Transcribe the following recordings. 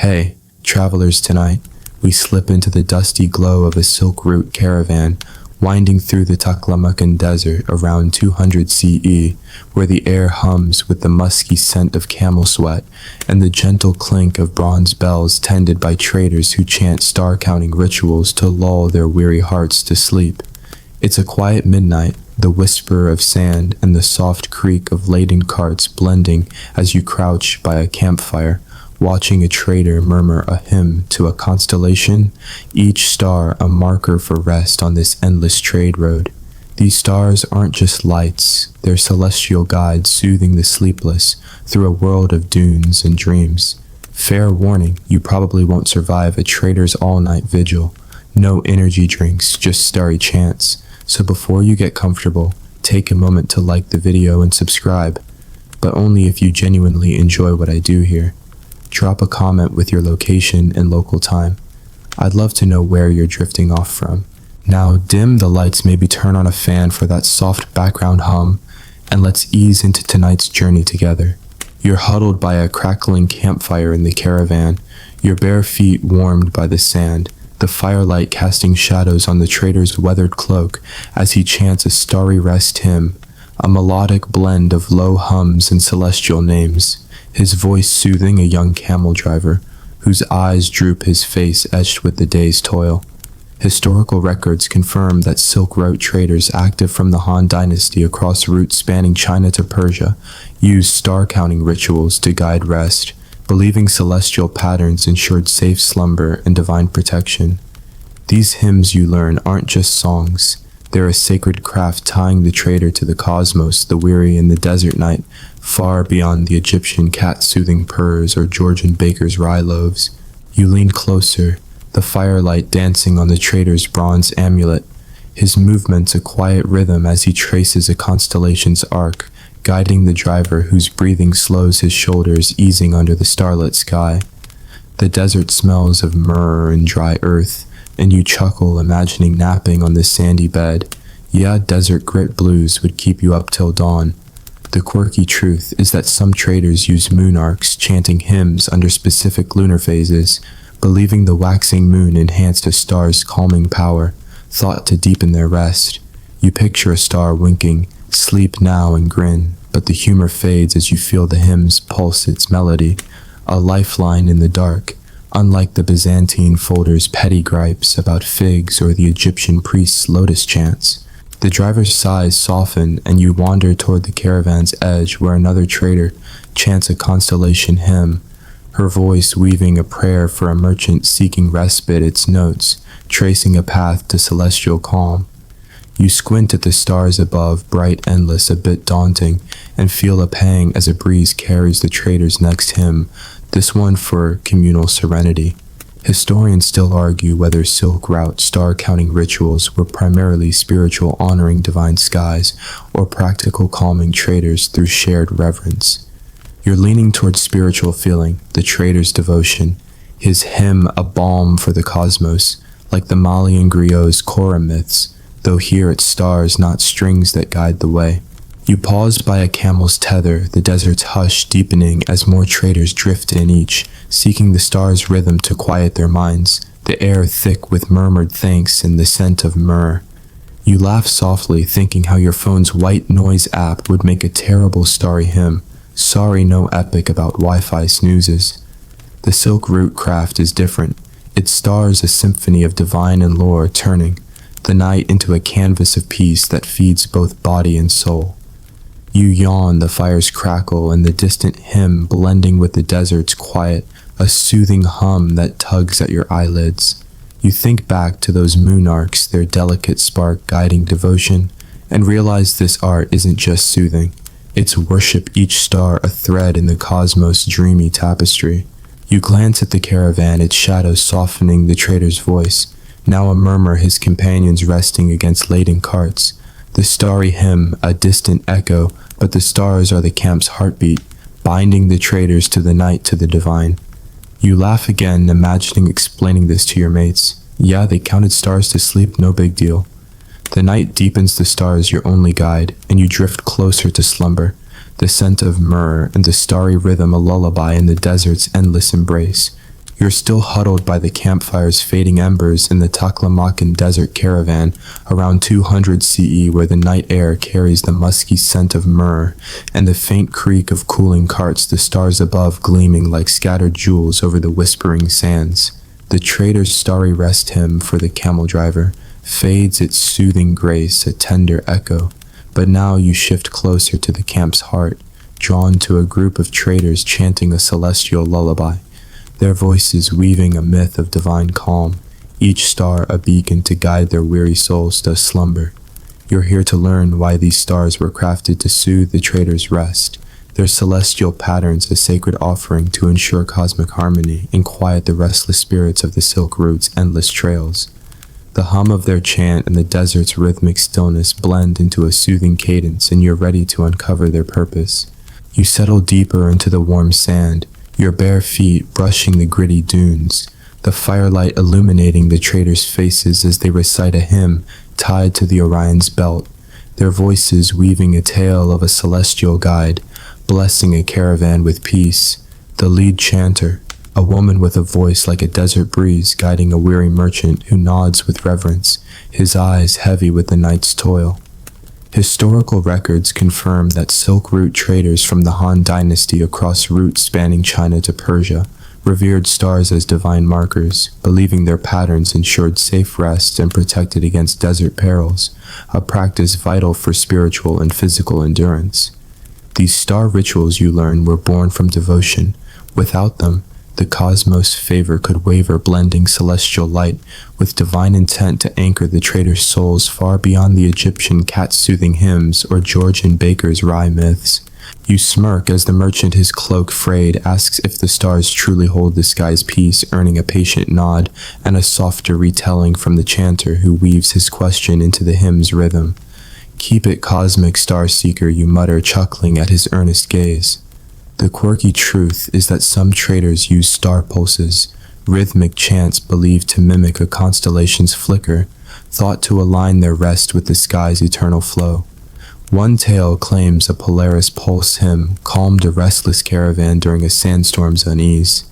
Hey, travelers, tonight, we slip into the dusty glow of a silk route caravan winding through the Taklamakan Desert around 200 CE, where the air hums with the musky scent of camel sweat and the gentle clink of bronze bells tended by traders who chant star-counting rituals to lull their weary hearts to sleep. It's a quiet midnight, the whisper of sand and the soft creak of laden carts blending as you crouch by a campfire, watching a trader murmur a hymn to a constellation, each star a marker for rest on this endless trade road. These stars aren't just lights, they're celestial guides soothing the sleepless through a world of dunes and dreams. Fair warning, you probably won't survive a trader's all-night vigil. No energy drinks, just starry chants. So before you get comfortable, take a moment to like the video and subscribe, but only if you genuinely enjoy what I do here. Drop a comment with your location and local time. I'd love to know where you're drifting off from. Now dim the lights, maybe turn on a fan for that soft background hum, and let's ease into tonight's journey together. You're huddled by a crackling campfire in the caravan, your bare feet warmed by the sand, the firelight casting shadows on the trader's weathered cloak as he chants a starry rest hymn, a melodic blend of low hums and celestial names. His voice soothing a young camel driver, whose eyes droop, his face etched with the day's toil. Historical records confirm that Silk Route traders active from the Han Dynasty across routes spanning China to Persia used star-counting rituals to guide rest, believing celestial patterns ensured safe slumber and divine protection. These hymns you learn aren't just songs. They're a sacred craft tying the trader to the cosmos, the weary in the desert night, far beyond the Egyptian cat-soothing purrs or Georgian baker's rye loaves. You lean closer, the firelight dancing on the trader's bronze amulet, his movements a quiet rhythm as he traces a constellation's arc, guiding the driver whose breathing slows his shoulders, easing under the starlit sky. The desert smells of myrrh and dry earth, and you chuckle imagining napping on the sandy bed. Yeah, desert grit blues would keep you up till dawn. The quirky truth is that some traders use moon arcs, chanting hymns under specific lunar phases, believing the waxing moon enhanced a star's calming power, thought to deepen their rest. You picture a star winking, sleep now and grin, but the humor fades as you feel the hymns pulse its melody, a lifeline in the dark. Unlike the Byzantine folder's petty gripes about figs or the Egyptian priest's lotus chants, the driver's sighs soften and you wander toward the caravan's edge where another trader chants a constellation hymn, her voice weaving a prayer for a merchant seeking respite, its notes tracing a path to celestial calm. You squint at the stars above, bright, endless, a bit daunting, and feel a pang as a breeze carries the trader's next hymn, this one for communal serenity. Historians still argue whether Silk Route star-counting rituals were primarily spiritual honoring divine skies or practical calming traders through shared reverence. You're leaning towards spiritual feeling, the trader's devotion, his hymn a balm for the cosmos, like the Malian griot's Korah myths, though here it's stars, not strings, that guide the way. You pause by a camel's tether, the desert's hush deepening as more traders drift in each, seeking the star's rhythm to quiet their minds, the air thick with murmured thanks and the scent of myrrh. You laugh softly, thinking how your phone's white noise app would make a terrible starry hymn. Sorry, no epic about Wi-Fi snoozes. The Silk Route craft is different. It stars a symphony of divine and lore turning the night into a canvas of peace that feeds both body and soul. You yawn, the fire's crackle and the distant hymn blending with the desert's quiet, a soothing hum that tugs at your eyelids. You think back to those moon arcs, their delicate spark guiding devotion, and realize this art isn't just soothing. It's worship, each star a thread in the cosmos' dreamy tapestry. You glance at the caravan, its shadows softening the trader's voice, now a murmur, his companions resting against laden carts. The starry hymn, a distant echo, but the stars are the camp's heartbeat, binding the traders to the night, to the divine. You laugh again, imagining explaining this to your mates. Yeah, they counted stars to sleep, no big deal. The night deepens, the stars your only guide, and you drift closer to slumber, the scent of myrrh and the starry rhythm a lullaby in the desert's endless embrace. You're still huddled by the campfire's fading embers in the Taklamakan desert caravan around 200 CE, where the night air carries the musky scent of myrrh and the faint creak of cooling carts, the stars above gleaming like scattered jewels over the whispering sands. The trader's starry rest hymn for the camel driver fades its soothing grace, a tender echo. But now you shift closer to the camp's heart, drawn to a group of traders chanting a celestial lullaby, their voices weaving a myth of divine calm, each star a beacon to guide their weary souls to slumber. You're here to learn why these stars were crafted to soothe the trader's rest, their celestial patterns a sacred offering to ensure cosmic harmony and quiet the restless spirits of the Silk Route's endless trails. The hum of their chant and the desert's rhythmic stillness blend into a soothing cadence, and you're ready to uncover their purpose. You settle deeper into the warm sand, your bare feet brushing the gritty dunes, the firelight illuminating the traders' faces as they recite a hymn tied to the Orion's belt, their voices weaving a tale of a celestial guide, blessing a caravan with peace. The lead chanter, a woman with a voice like a desert breeze, guiding a weary merchant who nods with reverence, his eyes heavy with the night's toil. Historical records confirm that Silk Route traders from the Han dynasty across routes spanning China to Persia revered stars as divine markers, believing their patterns ensured safe rest and protected against desert perils, a practice vital for spiritual and physical endurance. These star rituals, you learn, were born from devotion. Without them, the cosmos' favor could waver, blending celestial light with divine intent to anchor the trader's souls far beyond the Egyptian cat-soothing hymns or Georgian baker's rye myths. You smirk as the merchant, his cloak frayed, asks if the stars truly hold the sky's peace, earning a patient nod and a softer retelling from the chanter who weaves his question into the hymn's rhythm. "Keep it cosmic, star seeker," you mutter, chuckling at his earnest gaze. The quirky truth is that some traders use star pulses, rhythmic chants believed to mimic a constellation's flicker, thought to align their rest with the sky's eternal flow. One tale claims a Polaris pulse hymn calmed a restless caravan during a sandstorm's unease.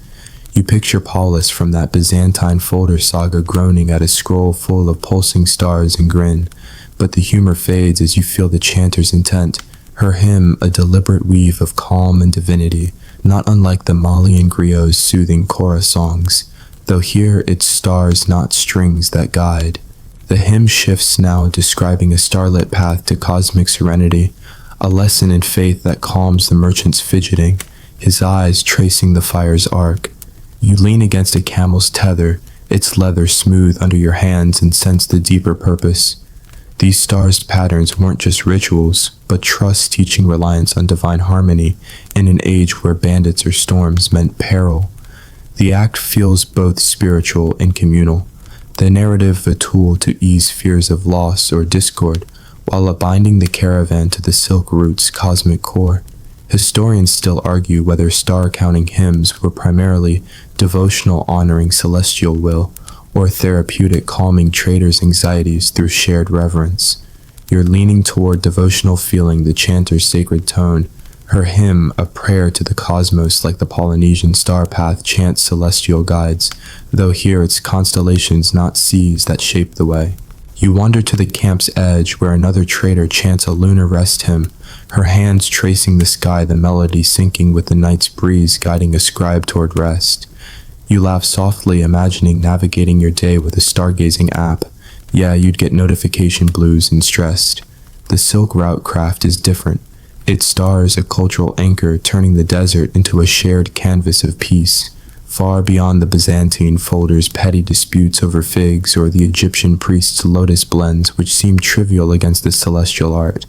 You picture Paulus from that Byzantine folder saga groaning at a scroll full of pulsing stars and grin, but the humor fades as you feel the chanter's intent. Her hymn, a deliberate weave of calm and divinity, not unlike the Malian griot's soothing chorus songs, though here it's stars, not strings, that guide. The hymn shifts now, describing a starlit path to cosmic serenity, a lesson in faith that calms the merchant's fidgeting, his eyes tracing the fire's arc. You lean against a camel's tether, its leather smooth under your hands, and sense the deeper purpose. These stars' patterns weren't just rituals, but trust teaching reliance on divine harmony in an age where bandits or storms meant peril. The act feels both spiritual and communal, the narrative a tool to ease fears of loss or discord, while binding the caravan to the Silk Route's cosmic core. Historians still argue whether star-counting hymns were primarily devotional honoring celestial will, or therapeutic calming traders' anxieties through shared reverence. You're leaning toward devotional, feeling the chanter's sacred tone, her hymn a prayer to the cosmos like the Polynesian star path chants celestial guides, though here it's constellations, not seas, that shape the way. You wander to the camp's edge where another trader chants a lunar rest hymn, her hands tracing the sky, the melody syncing with the night's breeze guiding a scribe toward rest. You laugh softly, imagining navigating your day with a stargazing app. Yeah, you'd get notification blues and stressed. The Silk Route craft is different. Its stars a cultural anchor, turning the desert into a shared canvas of peace, far beyond the Byzantine folder's petty disputes over figs or the Egyptian priest's lotus blends, which seem trivial against the celestial art.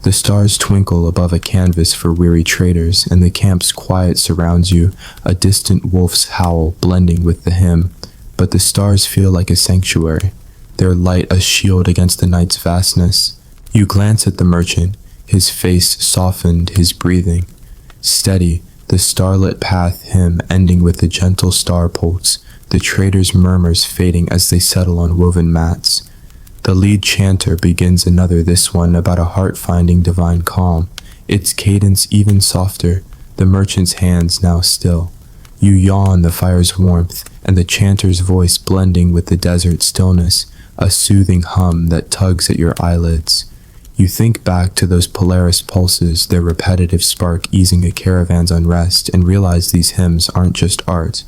The stars twinkle above a canvas for weary traders, and the camp's quiet surrounds you, a distant wolf's howl blending with the hymn. But the stars feel like a sanctuary, their light a shield against the night's vastness. You glance at the merchant, his face softened, his breathing steady, the starlit path hymn ending with a gentle star pulse, the trader's murmurs fading as they settle on woven mats. The lead chanter begins another, this one about a heart-finding divine calm, its cadence even softer, the merchant's hands now still. You yawn, the fire's warmth, and the chanter's voice blending with the desert stillness, a soothing hum that tugs at your eyelids. You think back to those Polaris pulses, their repetitive spark easing a caravan's unrest, and realize these hymns aren't just art.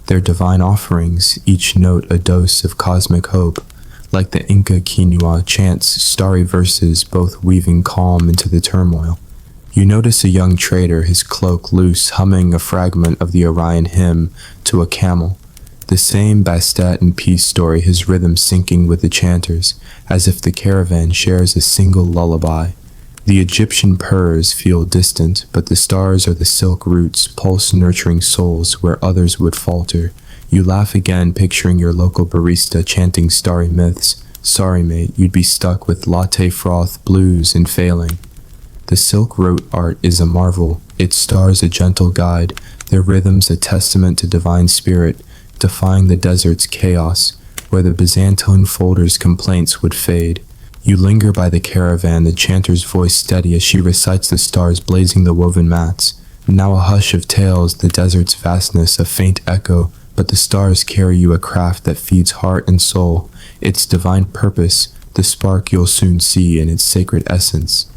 They're divine offerings, each note a dose of cosmic hope. Like the Inca quinoa chants starry verses, both weaving calm into the turmoil. You notice a young trader, his cloak loose, humming a fragment of the Orion hymn to a camel. The same Bastet and peace story, his rhythm syncing with the chanters, as if the caravan shares a single lullaby. The Egyptian purrs feel distant, but the stars are the silk roots, pulse-nurturing souls where others would falter. You laugh again, picturing your local barista chanting starry myths. Sorry, mate, you'd be stuck with latte froth, blues, and failing. The Silk Road art is a marvel. Its stars a gentle guide, their rhythms a testament to divine spirit, defying the desert's chaos, where the Byzantine folder's complaints would fade. You linger by the caravan, the chanter's voice steady as she recites the stars blazing the woven mats. Now a hush of tales, the desert's vastness a faint echo, but the stars carry you a craft that feeds heart and soul, its divine purpose, the spark you'll soon see in its sacred essence.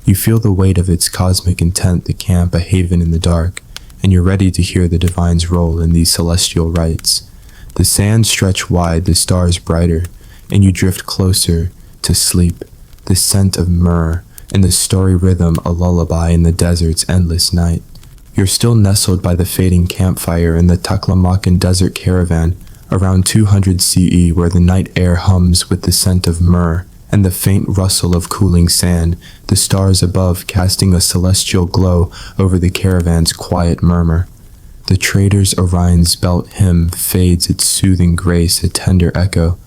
You feel the weight of its cosmic intent, the camp a haven in the dark, and you're ready to hear the divine's role in these celestial rites. The sands stretch wide, the stars brighter, and you drift closer to sleep, the scent of myrrh, and the starry rhythm a lullaby in the desert's endless night. You're still nestled by the fading campfire in the Taklamakan desert caravan, around 200 CE, where the night air hums with the scent of myrrh and the faint rustle of cooling sand, the stars above casting a celestial glow over the caravan's quiet murmur. The trader's Orion's belt hymn fades, its soothing grace a tender echo,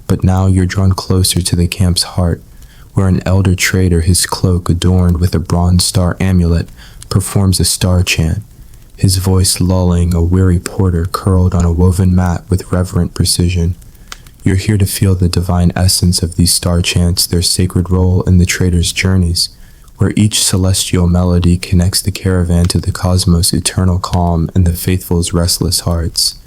but now you're drawn closer to the camp's heart, where an elder trader, his cloak adorned with a bronze star amulet, performs a star chant, his voice lulling a weary porter curled on a woven mat with reverent precision. You're here to feel the divine essence of these star chants, their sacred role in the trader's journeys, where each celestial melody connects the caravan to the cosmos' eternal calm and the faithful's restless hearts.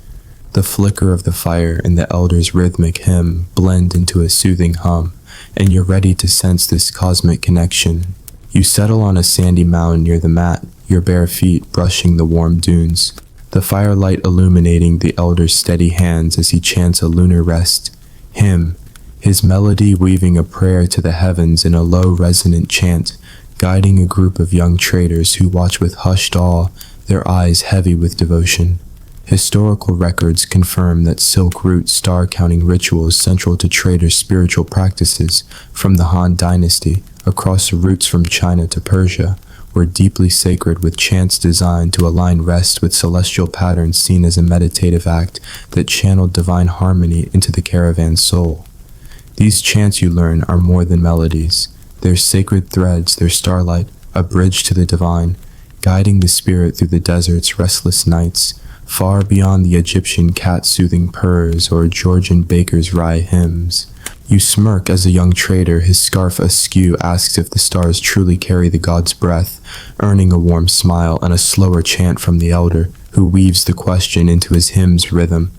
The flicker of the fire and the elder's rhythmic hymn blend into a soothing hum, and you're ready to sense this cosmic connection. You settle on a sandy mound near the mat, your bare feet brushing the warm dunes, the firelight illuminating the elder's steady hands as he chants a lunar rest hymn, his melody weaving a prayer to the heavens in a low resonant chant, guiding a group of young traders who watch with hushed awe, their eyes heavy with devotion. Historical records confirm that Silk Route star-counting rituals central to traders' spiritual practices from the Han Dynasty across the routes from China to Persia were deeply sacred, with chants designed to align rest with celestial patterns seen as a meditative act that channeled divine harmony into the caravan's soul. These chants, you learn, are more than melodies. They're sacred threads, they're starlight, a bridge to the divine, guiding the spirit through the desert's restless nights, far beyond the Egyptian cat-soothing purrs or Georgian baker's rye hymns. You smirk as a young trader, his scarf askew, asks if the stars truly carry the god's breath, earning a warm smile and a slower chant from the elder, who weaves the question into his hymn's rhythm.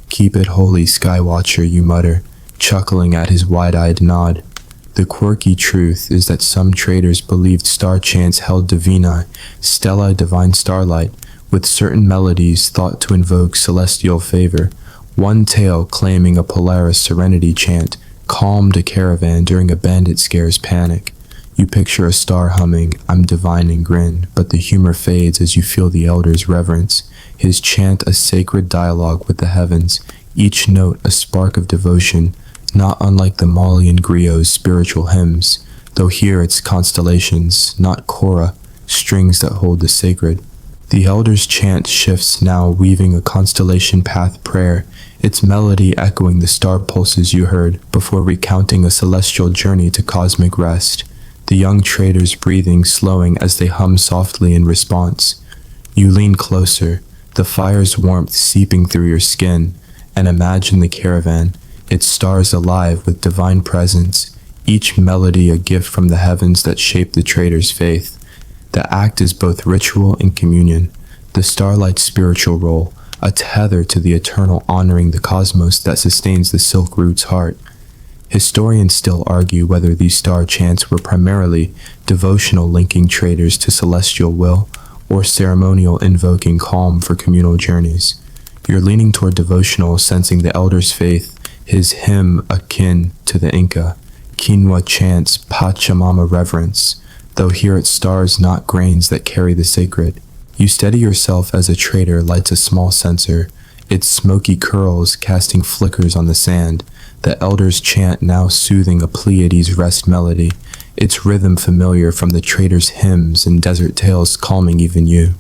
"Keep it holy, Skywatcher," you mutter, chuckling at his wide-eyed nod. The quirky truth is that some traders believed star chants held divina, stella divine starlight, with certain melodies thought to invoke celestial favor. One tale claiming a Polaris serenity chant calmed a caravan during a bandit scare's panic. You picture a star humming, "I'm divine," and grin, but the humor fades as you feel the elder's reverence, his chant a sacred dialogue with the heavens, each note a spark of devotion, not unlike the Malian griot's spiritual hymns, though here it's constellations, not kora, strings that hold the sacred. The elder's chant shifts now, weaving a constellation path prayer, its melody echoing the star pulses you heard before recounting a celestial journey to cosmic rest, the young traders breathing slowing as they hum softly in response. You lean closer, the fire's warmth seeping through your skin, and imagine the caravan, its stars alive with divine presence, each melody a gift from the heavens that shape the trader's faith. The act is both ritual and communion, The starlight's spiritual role, a tether to the eternal, honoring the cosmos that sustains the silk root's heart. Historians still argue whether these star chants were primarily devotional, linking traders to celestial will, or ceremonial, invoking calm for communal journeys. You're leaning toward devotional, sensing the elder's faith, his hymn akin to the Inca. Quinoa chants Pachamama reverence, though here it stars not grains that carry the sacred. You steady yourself as a trader lights a small censer, its smoky curls casting flickers on the sand. The elder's chant now soothing a Pleiades rest melody, its rhythm familiar from the trader's hymns and desert tales calming even you.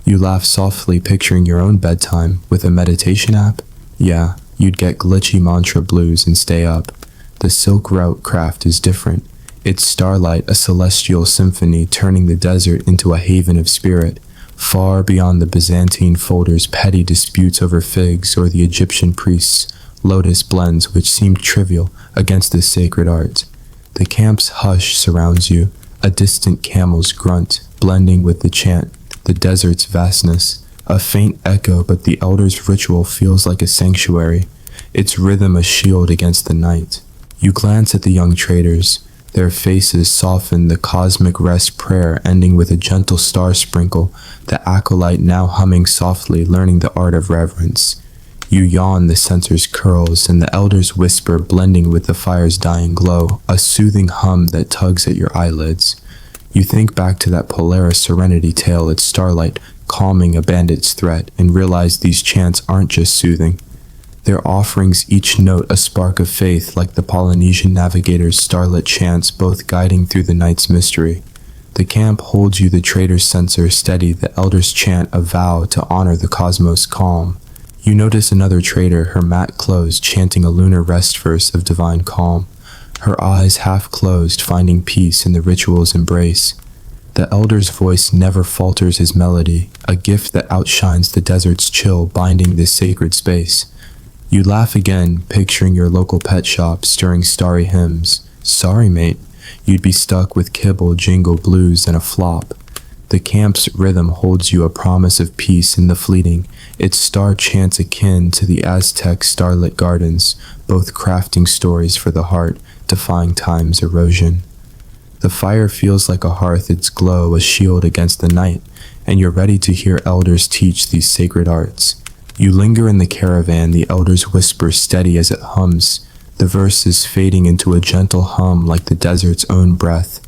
You laugh softly, picturing your own bedtime with a meditation app. Yeah, you'd get glitchy mantra blues and stay up. The silk route craft is different. Its starlight, a celestial symphony turning the desert into a haven of spirit, far beyond the Byzantine folder's petty disputes over figs or the Egyptian priests' lotus blends which seemed trivial against this sacred art. The camp's hush surrounds you, a distant camel's grunt blending with the chant, the desert's vastness, a faint echo, but the elder's ritual feels like a sanctuary, its rhythm a shield against the night. You glance at the young traders, their faces soften, the cosmic rest prayer ending with a gentle star sprinkle, the acolyte now humming softly, learning the art of reverence. You yawn, the censer's curls, and the elder's whisper blending with the fire's dying glow, a soothing hum that tugs at your eyelids. You think back to that Polaris serenity tale, its starlight calming a bandit's threat, and realize these chants aren't just soothing. Their offerings, each note a spark of faith, like the Polynesian navigator's starlit chants, both guiding through the night's mystery. The camp holds you, the trader's censer steady, the elder's chant a vow to honor the cosmos calm. You notice another trader, her mat closed, chanting a lunar rest verse of divine calm, her eyes half closed, finding peace in the ritual's embrace. The elder's voice never falters his melody, a gift that outshines the desert's chill, binding this sacred space. You laugh again, picturing your local pet shop, stirring starry hymns. Sorry, mate, you'd be stuck with kibble, jingle, blues, and a flop. The camp's rhythm holds you, a promise of peace in the fleeting, its star chants akin to the Aztec starlit gardens, both crafting stories for the heart, defying time's erosion. The fire feels like a hearth, its glow a shield against the night, and you're ready to hear elders teach these sacred arts. You linger in the caravan, the elder's whisper steady as it hums, the verses fading into a gentle hum like the desert's own breath.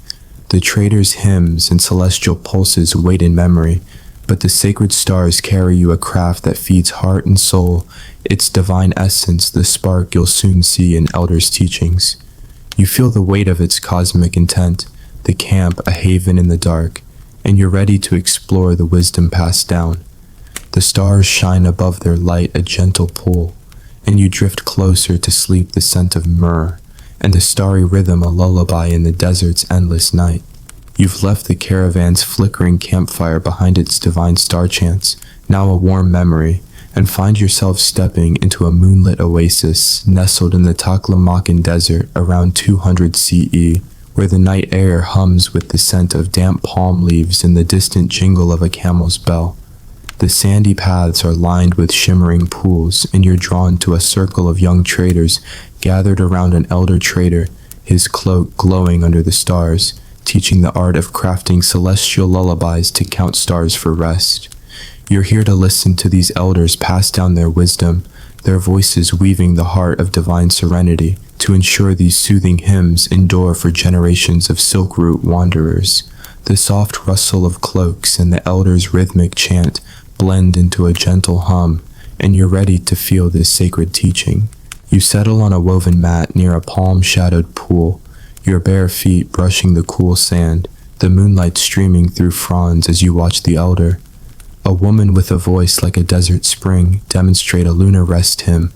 The trader's hymns and celestial pulses wait in memory, but the sacred stars carry you, a craft that feeds heart and soul, its divine essence the spark you'll soon see in elders' teachings. You feel the weight of its cosmic intent, the camp a haven in the dark, and you're ready to explore the wisdom passed down. The stars shine above their light, a gentle pull, and you drift closer to sleep, the scent of myrrh, and the starry rhythm a lullaby in the desert's endless night. You've left the caravan's flickering campfire behind its divine star chants, now a warm memory, and find yourself stepping into a moonlit oasis nestled in the Taklamakan Desert around 200 CE, where the night air hums with the scent of damp palm leaves and the distant jingle of a camel's bell. The sandy paths are lined with shimmering pools, and you're drawn to a circle of young traders gathered around an elder trader, his cloak glowing under the stars, teaching the art of crafting celestial lullabies to count stars for rest. You're here to listen to these elders pass down their wisdom, their voices weaving the heart of divine serenity, to ensure these soothing hymns endure for generations of silk root wanderers. The soft rustle of cloaks and the elders' rhythmic chant blend into a gentle hum, and you're ready to feel this sacred teaching. You settle on a woven mat near a palm-shadowed pool, your bare feet brushing the cool sand, the moonlight streaming through fronds as you watch the elder. A woman with a voice like a desert spring demonstrate a lunar rest hymn,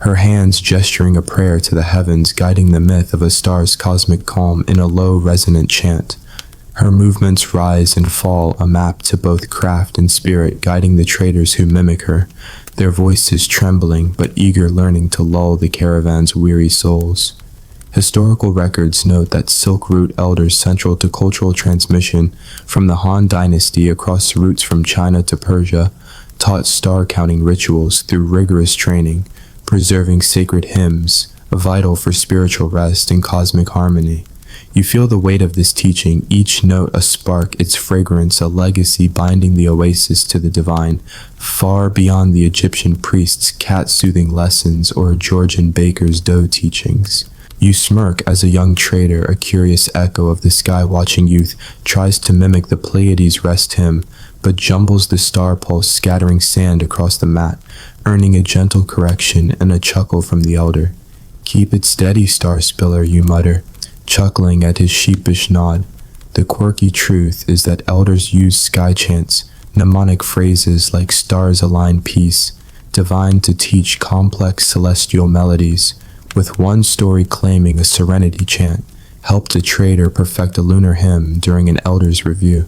her hands gesturing a prayer to the heavens, guiding the myth of a star's cosmic calm in a low resonant chant. Her movements rise and fall, a map to both craft and spirit, guiding the traders who mimic her, their voices trembling but eager, learning to lull the caravan's weary souls. Historical records note that Silk Route elders central to cultural transmission from the Han Dynasty across routes from China to Persia taught star-counting rituals through rigorous training, preserving sacred hymns, vital for spiritual rest and cosmic harmony. You feel the weight of this teaching, each note a spark, its fragrance a legacy binding the oasis to the divine, far beyond the Egyptian priest's cat-soothing lessons or Georgian baker's dough teachings. You smirk as a young trader, a curious echo of the sky-watching youth, tries to mimic the Pleiades' rest hymn, but jumbles the star pulse, scattering sand across the mat, earning a gentle correction and a chuckle from the elder. "Keep it steady, star spiller," you mutter, chuckling at his sheepish nod. The quirky truth is that elders use sky chants, mnemonic phrases like stars align peace, divine to teach complex celestial melodies, with one story claiming a serenity chant, helped a trader perfect a lunar hymn during an elder's review.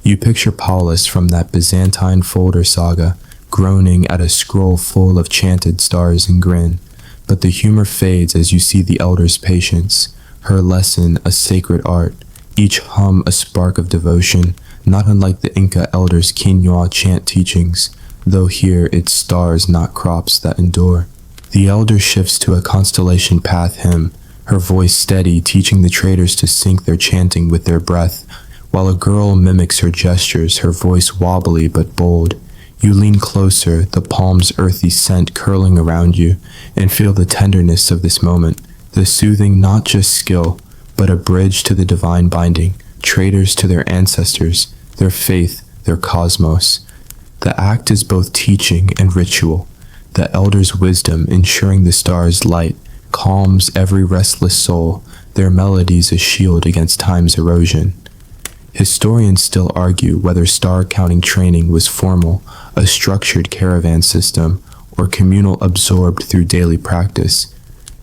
You picture Paulus from that Byzantine folder saga, groaning at a scroll full of chanted stars and grin, but the humor fades as you see the elder's patience, her lesson a sacred art, each hum a spark of devotion, not unlike the Inca elders' quinoa chant teachings, though here it's stars not crops that endure. The elder shifts to a constellation path hymn, her voice steady, teaching the traders to sync their chanting with their breath, while a girl mimics her gestures, her voice wobbly but bold. You lean closer, the palm's earthy scent curling around you, and feel the tenderness of this moment, the soothing not just skill, but a bridge to the divine binding, traders to their ancestors, their faith, their cosmos. The act is both teaching and ritual, the elder's wisdom ensuring the star's light calms every restless soul, their melodies a shield against time's erosion. Historians still argue whether star-counting training was formal, a structured caravan system, or communal absorbed through daily practice.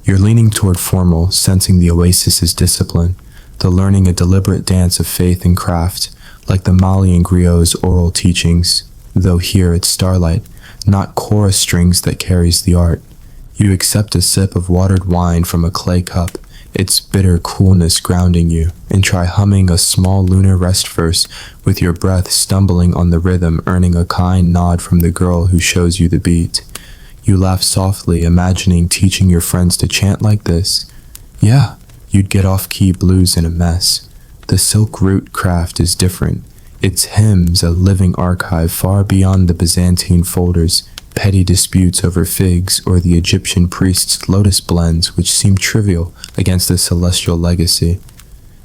You're leaning toward formal, sensing the oasis's discipline, the learning a deliberate dance of faith and craft, like the Malian griot's oral teachings, though here it's starlight, not chorus strings that carries the art. You accept a sip of watered wine from a clay cup, its bitter coolness grounding you, and try humming a small lunar rest verse, with your breath stumbling on the rhythm, earning a kind nod from the girl who shows you the beat. You laugh softly, imagining teaching your friends to chant like this. Yeah, you'd get off-key blues in a mess. The Silk Route craft is different. Its hymns a living archive far beyond the Byzantine folders, petty disputes over figs, or the Egyptian priest's lotus blends which seem trivial against the celestial legacy.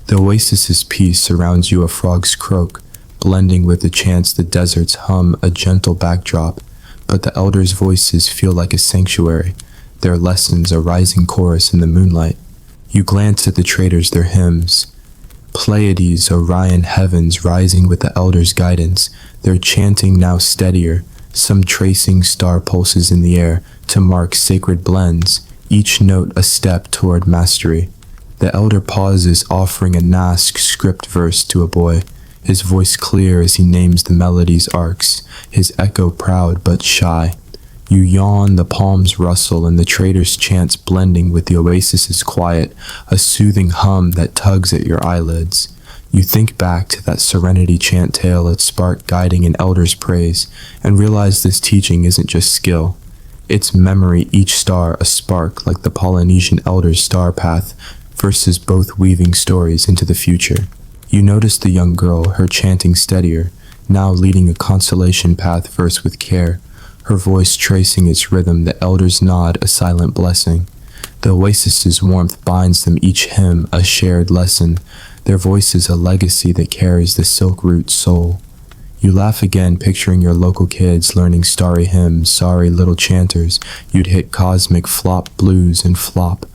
The oasis's peace surrounds you, a frog's croak, blending with the chants the deserts hum, a gentle backdrop, but the elders' voices feel like a sanctuary, their lessons a rising chorus in the moonlight. You glance at the traders, their hymns. Pleiades, Orion heavens rising with the elders' guidance, their chanting now steadier, some tracing star pulses in the air to mark sacred blends, each note a step toward mastery. The elder pauses, offering a Nask script verse to a boy, his voice clear as he names the melody's arcs, his echo proud but shy. You yawn, the palms rustle, and the trader's chants blending with the oasis's quiet, a soothing hum that tugs at your eyelids. You think back to that serenity chant tale at spark guiding an elder's praise, and realize this teaching isn't just skill. It's memory, each star a spark like the Polynesian elder's star path, verses both weaving stories into the future. You notice the young girl, her chanting steadier, now leading a constellation path verse with care, her voice tracing its rhythm, the elder's nod a silent blessing. The oasis's warmth binds them, each hymn a shared lesson, their voices a legacy that carries the Silk Route soul. You laugh again, picturing your local kids learning starry hymns, sorry little chanters, you'd hit cosmic flop blues and flop.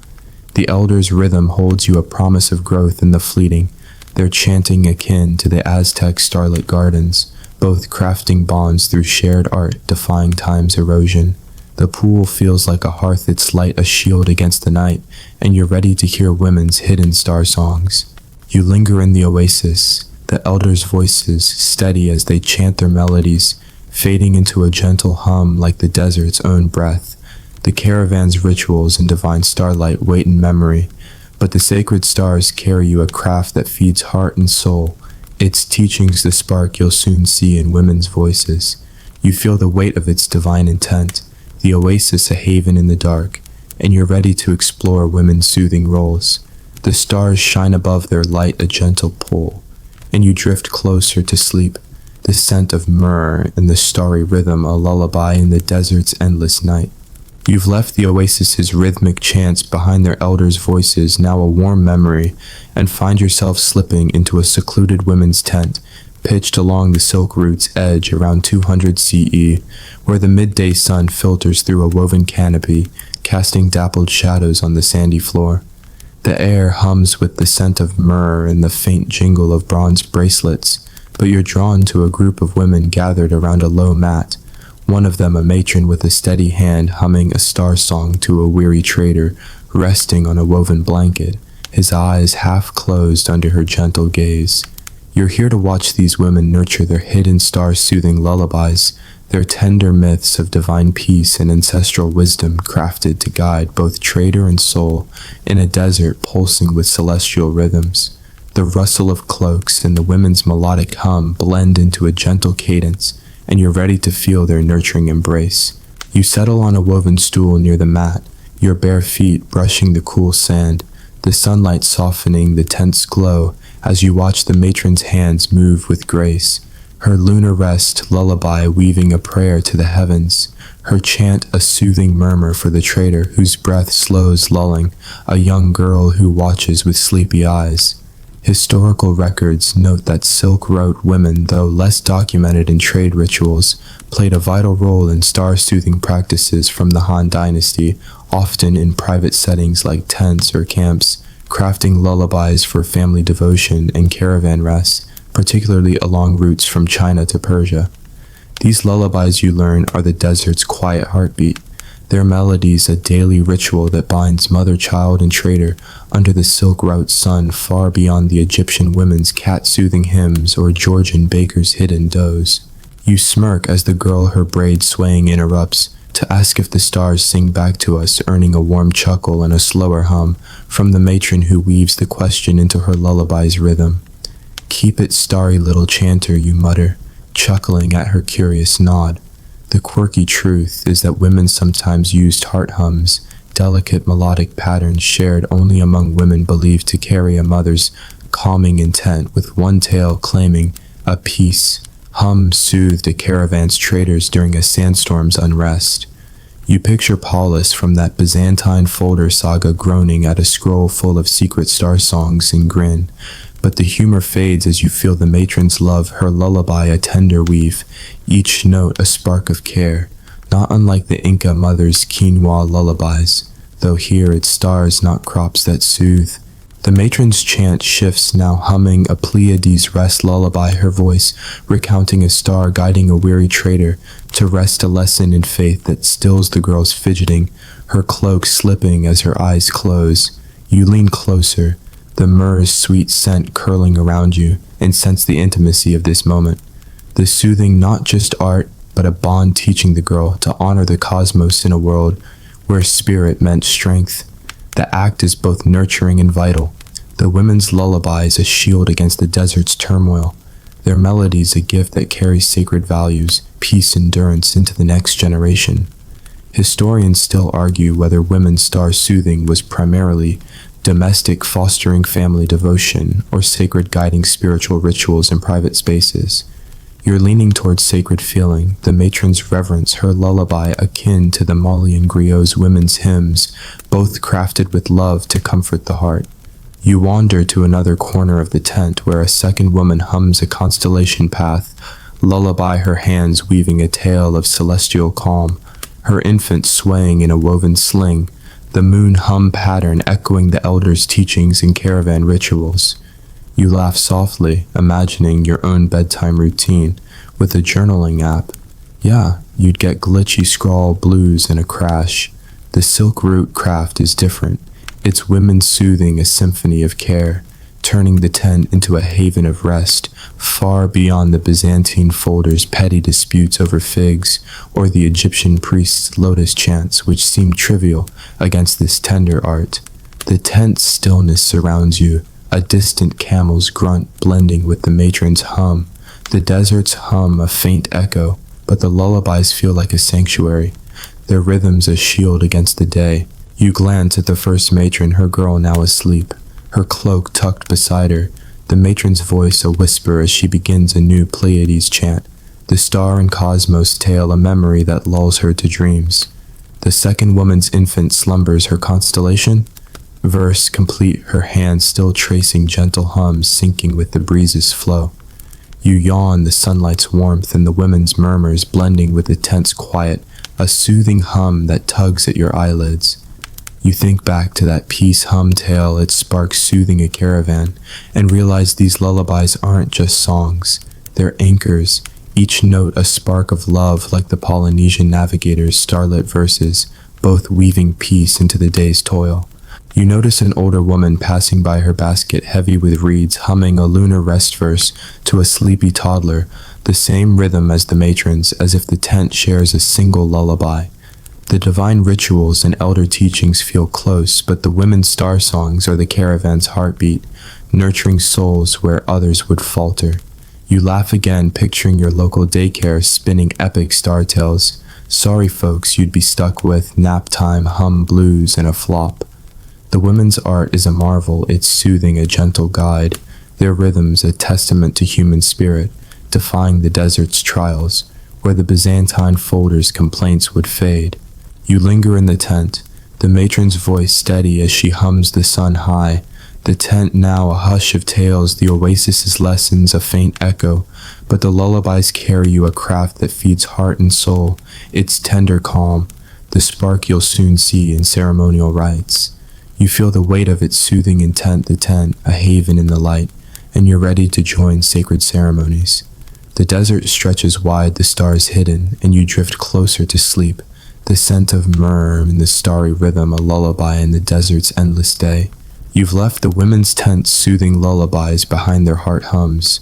The elder's rhythm holds you a promise of growth in the fleeting, their chanting akin to the Aztec starlit gardens, both crafting bonds through shared art, defying time's erosion. The pool feels like a hearth, its light a shield against the night, and you're ready to hear women's hidden star songs. You linger in the oasis, the elders' voices steady as they chant their melodies, fading into a gentle hum like the desert's own breath. The caravan's rituals and divine starlight wait in memory, But the sacred stars carry you a craft that feeds heart and soul. Its teachings the spark you'll soon see in women's voices. You feel the weight of its divine intent, the oasis a haven in the dark, and you're ready to explore women's soothing roles. The stars shine above their light a gentle pull, and you drift closer to sleep, the scent of myrrh and the starry rhythm a lullaby in the desert's endless night. You've left the oasis's rhythmic chants behind their elders' voices, now a warm memory, and find yourself slipping into a secluded women's tent, pitched along the silk route's edge around 200 CE, where the midday sun filters through a woven canopy, casting dappled shadows on the sandy floor. The air hums with the scent of myrrh and the faint jingle of bronze bracelets, but you're drawn to a group of women gathered around a low mat, one of them a matron with a steady hand humming a star song to a weary trader, resting on a woven blanket, his eyes half closed under her gentle gaze. You're here to watch these women nurture their hidden star-soothing lullabies, their tender myths of divine peace and ancestral wisdom crafted to guide both trader and soul in a desert pulsing with celestial rhythms. The rustle of cloaks and the women's melodic hum blend into a gentle cadence, and you're ready to feel their nurturing embrace. You settle on a woven stool near the mat, your bare feet brushing the cool sand, the sunlight softening the tense glow as you watch the matron's hands move with grace, her lunar rest lullaby weaving a prayer to the heavens, her chant a soothing murmur for the trader whose breath slows lulling, a young girl who watches with sleepy eyes. Historical records note that Silk Road women, though less documented in trade rituals, played a vital role in star-soothing practices from the Han Dynasty, often in private settings like tents or camps, crafting lullabies for family devotion and caravan rests, particularly along routes from China to Persia. These lullabies, you learn, are the desert's quiet heartbeat, their melodies a daily ritual that binds mother, child, and trader under the silk route sun far beyond the Egyptian women's cat-soothing hymns or Georgian bakers' hidden doze. You smirk as the girl, her braid swaying, interrupts to ask if the stars sing back to us, earning a warm chuckle and a slower hum from the matron who weaves the question into her lullaby's rhythm. "Keep it starry, little chanter," you mutter, chuckling at her curious nod. The quirky truth is that women sometimes used heart hums, delicate melodic patterns shared only among women believed to carry a mother's calming intent, with one tale claiming a peace. Hum soothed a caravan's traders during a sandstorm's unrest. You picture Paulus from that Byzantine folder saga groaning at a scroll full of secret star songs and grin, but the humor fades as you feel the matron's love, her lullaby a tender weave, each note a spark of care, not unlike the Inca mother's quinoa lullabies, though here it's stars, not crops, that soothe. The matron's chant shifts, now humming a Pleiades rest lullaby, her voice recounting a star guiding a weary trader to rest, a lesson in faith that stills the girl's fidgeting, her cloak slipping as her eyes close. You lean closer, the myrrh's sweet scent curling around you, and sense the intimacy of this moment. The soothing, not just art, but a bond teaching the girl to honor the cosmos in a world where spirit meant strength. The act is both nurturing and vital. The women's lullaby is a shield against the desert's turmoil. Their melodies a gift that carries sacred values, peace, endurance into the next generation. Historians still argue whether women's star-soothing was primarily domestic, fostering family devotion, or sacred, guiding spiritual rituals in private spaces. You're leaning towards sacred feeling, the matron's reverence, her lullaby akin to the Malian griot's women's hymns, both crafted with love to comfort the heart. You wander to another corner of the tent where a second woman hums a constellation path, lullaby, her hands weaving a tale of celestial calm, her infant swaying in a woven sling, the moon hum pattern echoing the elders' teachings and caravan rituals. You laugh softly, imagining your own bedtime routine with a journaling app. Yeah, you'd get glitchy scrawl blues and a crash. The silk root craft is different. It's women soothing a symphony of care, turning the tent into a haven of rest, far beyond the Byzantine folder's petty disputes over figs, or the Egyptian priest's lotus chants which seem trivial against this tender art. The tense stillness surrounds you, a distant camel's grunt blending with the matron's hum. The desert's hum a faint echo, but the lullabies feel like a sanctuary, their rhythms a shield against the day. You glance at the first matron, her girl now asleep, her cloak tucked beside her, the matron's voice a whisper as she begins a new Pleiades chant, the star and cosmos tale a memory that lulls her to dreams. The second woman's infant slumbers, her constellation, verse complete, her hand still tracing gentle hums syncing with the breeze's flow. You yawn, the sunlight's warmth and the women's murmurs blending with the tense quiet, a soothing hum that tugs at your eyelids. You think back to that peace hum tale it sparks soothing a caravan, and realize these lullabies aren't just songs, they're anchors, each note a spark of love like the Polynesian navigator's starlit verses, both weaving peace into the day's toil. You notice an older woman passing by her basket heavy with reeds, humming a lunar rest verse to a sleepy toddler, the same rhythm as the matrons, as if the tent shares a single lullaby. The divine rituals and elder teachings feel close, but the women's star songs are the caravan's heartbeat, nurturing souls where others would falter. You laugh again, picturing your local daycare spinning epic star tales. Sorry folks you'd be stuck with nap time, hum blues, and a flop. The women's art is a marvel, it's soothing, a gentle guide, their rhythms a testament to human spirit, defying the desert's trials, where the Byzantine folder's complaints would fade. You linger in the tent, the matron's voice steady as she hums the sun high, the tent now a hush of tales, the oasis's lessons a faint echo, but the lullabies carry you a craft that feeds heart and soul, its tender calm, the spark you'll soon see in ceremonial rites. You feel the weight of its soothing intent, the tent, a haven in the light, and you're ready to join sacred ceremonies. The desert stretches wide, the stars hidden, and you drift closer to sleep, the scent of myrrh and the starry rhythm a lullaby in the desert's endless day. You've left the women's tent's soothing lullabies behind their heart hums,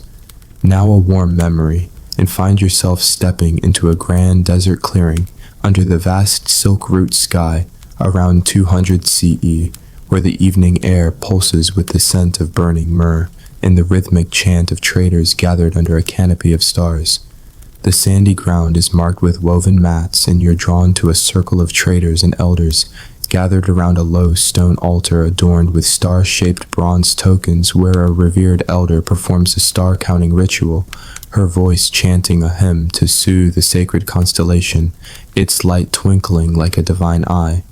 now a warm memory, and find yourself stepping into a grand desert clearing under the vast silk root sky around 200 CE, where the evening air pulses with the scent of burning myrrh and the rhythmic chant of traders gathered under a canopy of stars. The sandy ground is marked with woven mats, and you're drawn to a circle of traders and elders gathered around a low stone altar adorned with star-shaped bronze tokens where a revered elder performs a star-counting ritual, her voice chanting a hymn to soothe the sacred constellation, its light twinkling like a divine eye.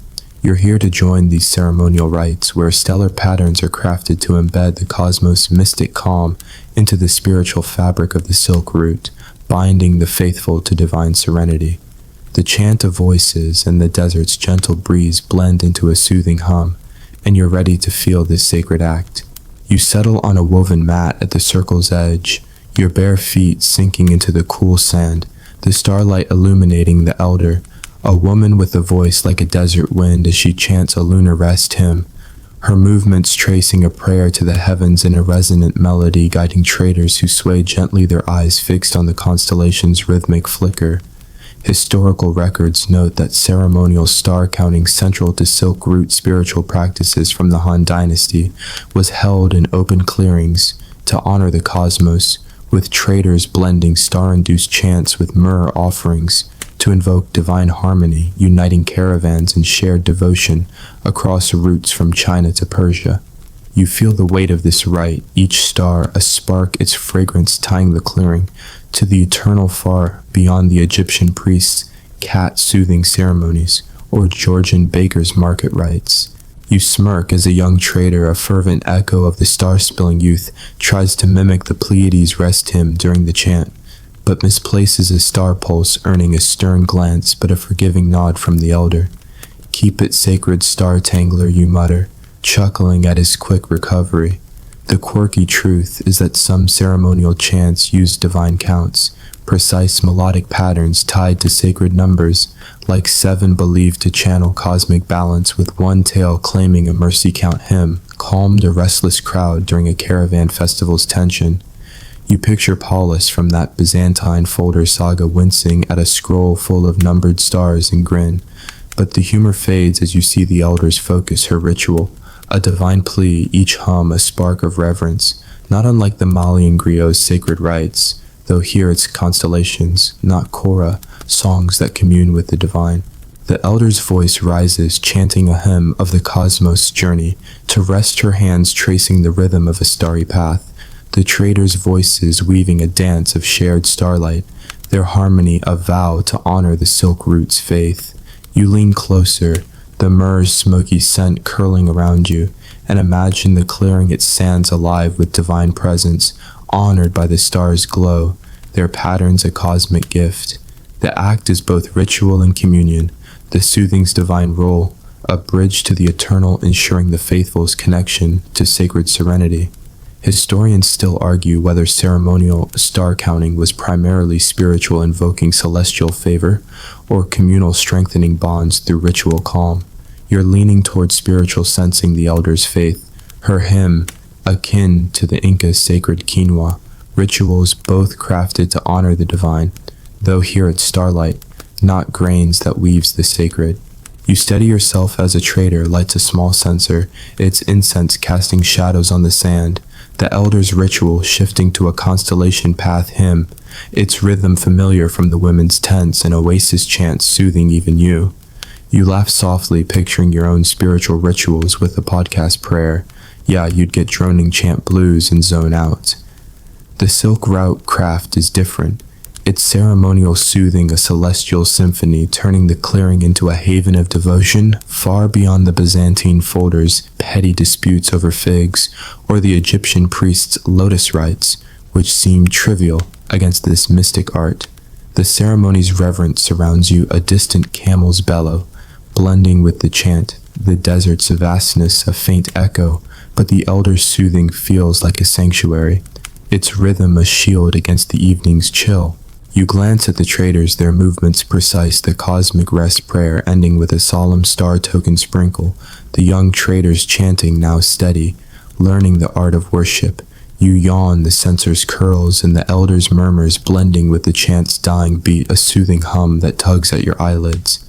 You're here to join these ceremonial rites where stellar patterns are crafted to embed the cosmos' mystic calm into the spiritual fabric of the silk root, binding the faithful to divine serenity. The chant of voices and the desert's gentle breeze blend into a soothing hum, and you're ready to feel this sacred act. You settle on a woven mat at the circle's edge, your bare feet sinking into the cool sand, the starlight illuminating the elder, a woman with a voice like a desert wind as she chants a lunar rest hymn, her movements tracing a prayer to the heavens in a resonant melody guiding traders who sway gently, their eyes fixed on the constellation's rhythmic flicker. Historical records note that ceremonial star counting central to Silk Root spiritual practices from the Han Dynasty was held in open clearings to honor the cosmos, with traders blending star-induced chants with myrrh offerings to invoke divine harmony, uniting caravans in shared devotion across routes from China to Persia. You feel the weight of this rite, each star a spark, its fragrance tying the clearing to the eternal far beyond the Egyptian priests' cat-soothing ceremonies or Georgian baker's market rites. You smirk as a young trader, a fervent echo of the star-spilling youth, tries to mimic the Pleiades rest hymn during the chant, but misplaces a star pulse, earning a stern glance but a forgiving nod from the elder. "Keep it sacred, star tangler," you mutter, chuckling at his quick recovery. The quirky truth is that some ceremonial chants use divine counts, precise melodic patterns tied to sacred numbers, like 7 believed to channel cosmic balance, with one tale claiming a mercy count hymn calmed a restless crowd during a caravan festival's tension. You picture Paulus from that Byzantine folder saga wincing at a scroll full of numbered stars and grin, but the humor fades as you see the elders focus her ritual, A divine plea, each hum a spark of reverence, not unlike the Malian griot's sacred rites, though here it's constellations, not kora, songs that commune with the divine. The elder's voice rises, chanting a hymn of the cosmos' journey, to rest her hands tracing the rhythm of a starry path. The traders' voices weaving a dance of shared starlight, their harmony a vow to honor the silk root's faith. You lean closer, the myrrh's smoky scent curling around you, and imagine the clearing it stands alive with divine presence, honored by the stars' glow, their patterns a cosmic gift. The act is both ritual and communion, the soothing's divine role, a bridge to the eternal, ensuring the faithful's connection to sacred serenity. Historians still argue whether ceremonial star counting was primarily spiritual, invoking celestial favor, or communal, strengthening bonds through ritual calm. You're leaning towards spiritual, sensing the elder's faith, her hymn, akin to the Inca's sacred quinoa, rituals both crafted to honor the divine, though here it's starlight, not grains that weaves the sacred. You steady yourself as a trader lights a small censer, its incense casting shadows on the sand, the elder's ritual shifting to a constellation path hymn, its rhythm familiar from the women's tents, an oasis chant soothing even you. You laugh softly, picturing your own spiritual rituals with a podcast prayer. Yeah, you'd get droning chant blues and zone out. The silk route craft is different. Its ceremonial soothing a celestial symphony, turning the clearing into a haven of devotion far beyond the Byzantine folders' petty disputes over figs, or the Egyptian priest's lotus rites, which seem trivial against this mystic art. The ceremony's reverence surrounds you, a distant camel's bellow, blending with the chant, the desert's vastness a faint echo, but the elder's soothing feels like a sanctuary, its rhythm a shield against the evening's chill. You glance at the traders, their movements precise, the cosmic rest prayer ending with a solemn star token sprinkle, the young traders chanting now steady, learning the art of worship. You yawn, the censer's curls, and the elder's murmurs blending with the chant's dying beat, a soothing hum that tugs at your eyelids.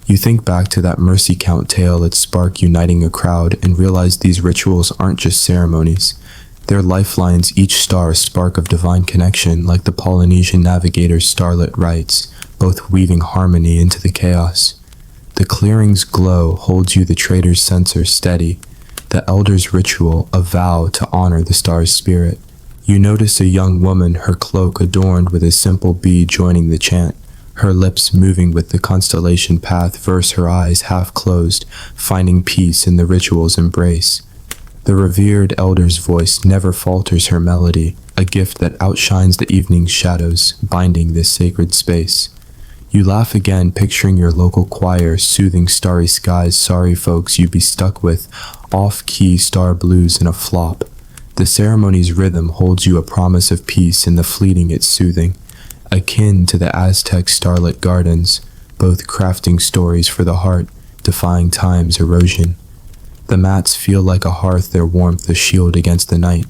You think back to that mercy count tale, its spark uniting a crowd, and realize these rituals aren't just ceremonies. They're lifelines, each star a spark of divine connection, like the Polynesian navigator's starlit rites, both weaving harmony into the chaos. The clearing's glow holds you, the trader's censer, steady, the elder's ritual a vow to honor the star's spirit. You notice a young woman, her cloak adorned with a simple bead joining the chant, her lips moving with the constellation path verse, her eyes half closed, finding peace in the ritual's embrace. The revered elder's voice never falters her melody, a gift that outshines the evening's shadows, binding this sacred space. You laugh again, picturing your local choir soothing starry skies, sorry folks you'd be stuck with, off-key star blues in a flop. The ceremony's rhythm holds you, a promise of peace in the fleeting it's soothing, akin to the Aztec starlit gardens, both crafting stories for the heart, defying time's erosion. The mats feel like a hearth, their warmth a shield against the night,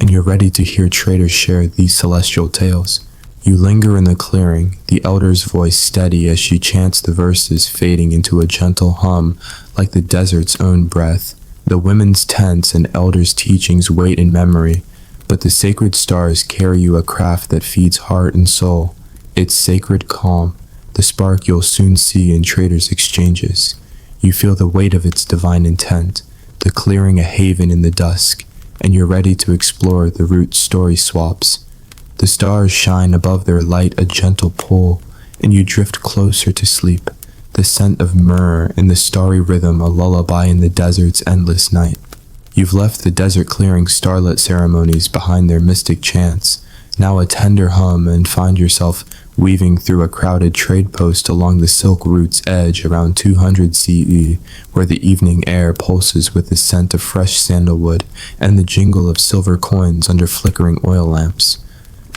and you're ready to hear traders share these celestial tales. You linger in the clearing, the elder's voice steady as she chants the verses, fading into a gentle hum like the desert's own breath. The women's tents and elders' teachings wait in memory, but the sacred stars carry you, a craft that feeds heart and soul. Its sacred calm, the spark you'll soon see in traders' exchanges. You feel the weight of its divine intent, the clearing a haven in the dusk, and you're ready to explore the route's story swaps. The stars shine above their light, a gentle pull, and you drift closer to sleep, the scent of myrrh and the starry rhythm a lullaby in the desert's endless night. You've left the desert clearing starlit ceremonies behind their mystic chants, now a tender hum, and find yourself weaving through a crowded trade post along the silk route's edge around 200 CE, where the evening air pulses with the scent of fresh sandalwood and the jingle of silver coins under flickering oil lamps.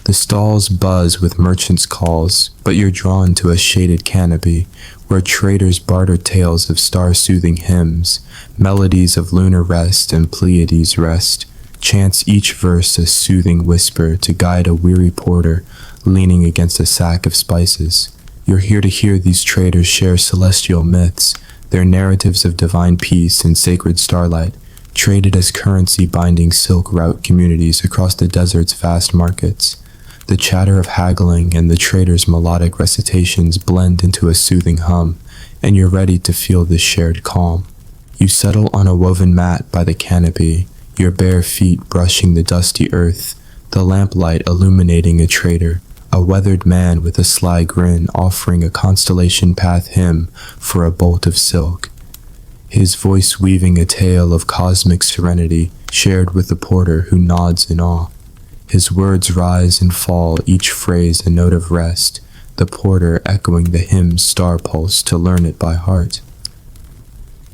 The stalls buzz with merchants' calls, but you're drawn to a shaded canopy, where traders barter tales of star-soothing hymns, melodies of lunar rest and Pleiades rest, chants each verse a soothing whisper to guide a weary porter leaning against a sack of spices. You're here to hear these traders share celestial myths, their narratives of divine peace and sacred starlight, traded as currency binding silk route communities across the desert's vast markets. The chatter of haggling and the trader's melodic recitations blend into a soothing hum, and you're ready to feel this shared calm. You settle on a woven mat by the canopy, your bare feet brushing the dusty earth, the lamplight illuminating a trader, a weathered man with a sly grin offering a constellation path hymn for a bolt of silk. His voice weaving a tale of cosmic serenity shared with the porter who nods in awe. His words rise and fall, each phrase a note of rest, the porter echoing the hymn's star pulse to learn it by heart.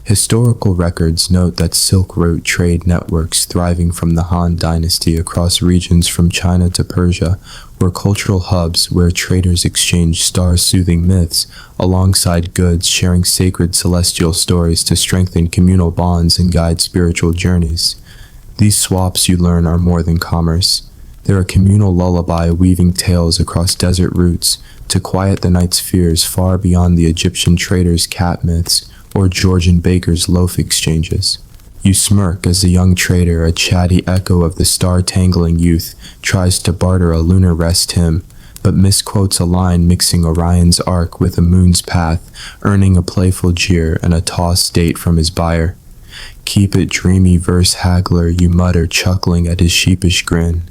Historical records note that Silk Road trade networks thriving from the Han Dynasty across regions from China to Persia were cultural hubs where traders exchanged star-soothing myths alongside goods, sharing sacred celestial stories to strengthen communal bonds and guide spiritual journeys. These swaps, you learn, are more than commerce. They're a communal lullaby weaving tales across desert routes to quiet the night's fears far beyond the Egyptian traders' cat myths or Georgian bakers' loaf exchanges. You smirk as the young trader, a chatty echo of the star-tangling youth, tries to barter a lunar rest hymn, but misquotes a line mixing Orion's arc with the moon's path, earning a playful jeer and a tossed date from his buyer. "Keep it dreamy, verse haggler," you mutter, chuckling at his sheepish grin.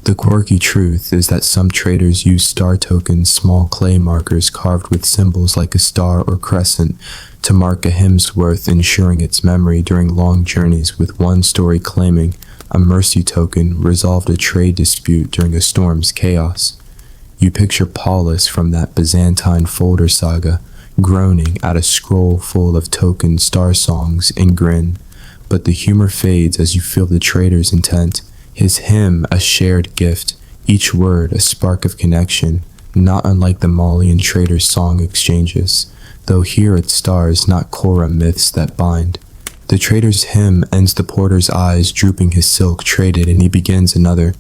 The quirky truth is that some traders use star tokens, small clay markers carved with symbols like a star or crescent, to mark a hymn's worth, ensuring its memory during long journeys, with one story claiming a mercy token resolved a trade dispute during a storm's chaos. You picture Paulus from that Byzantine folder saga, groaning at a scroll full of token star songs and grin, but the humor fades as you feel the trader's intent. His hymn a shared gift, each word a spark of connection, not unlike the Malian trader's song exchanges, though here it stars not Korah myths that bind. The trader's hymn ends the porter's eyes drooping his silk traded, and he begins another,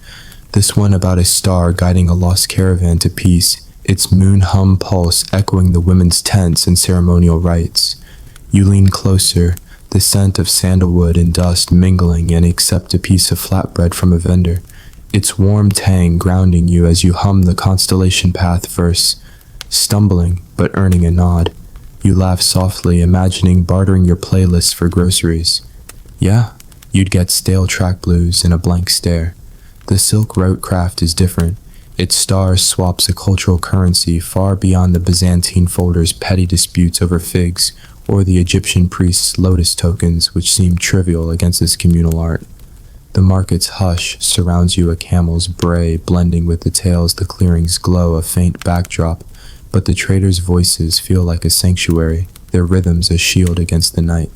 this one about a star guiding a lost caravan to peace, its moon hum pulse echoing the women's tents and ceremonial rites. You lean closer, the scent of sandalwood and dust mingling, and accept a piece of flatbread from a vendor, its warm tang grounding you as you hum the constellation path verse, stumbling but earning a nod. You laugh softly, imagining bartering your playlists for groceries. Yeah, you'd get stale track blues and a blank stare. The Silk Route craft is different. Its star swaps a cultural currency far beyond the Byzantine folder's petty disputes over figs, or the Egyptian priest's lotus tokens, which seem trivial against this communal art. The market's hush surrounds you, a camel's bray blending with the tales, the clearing's glow a faint backdrop, but the traders' voices feel like a sanctuary, their rhythms a shield against the night.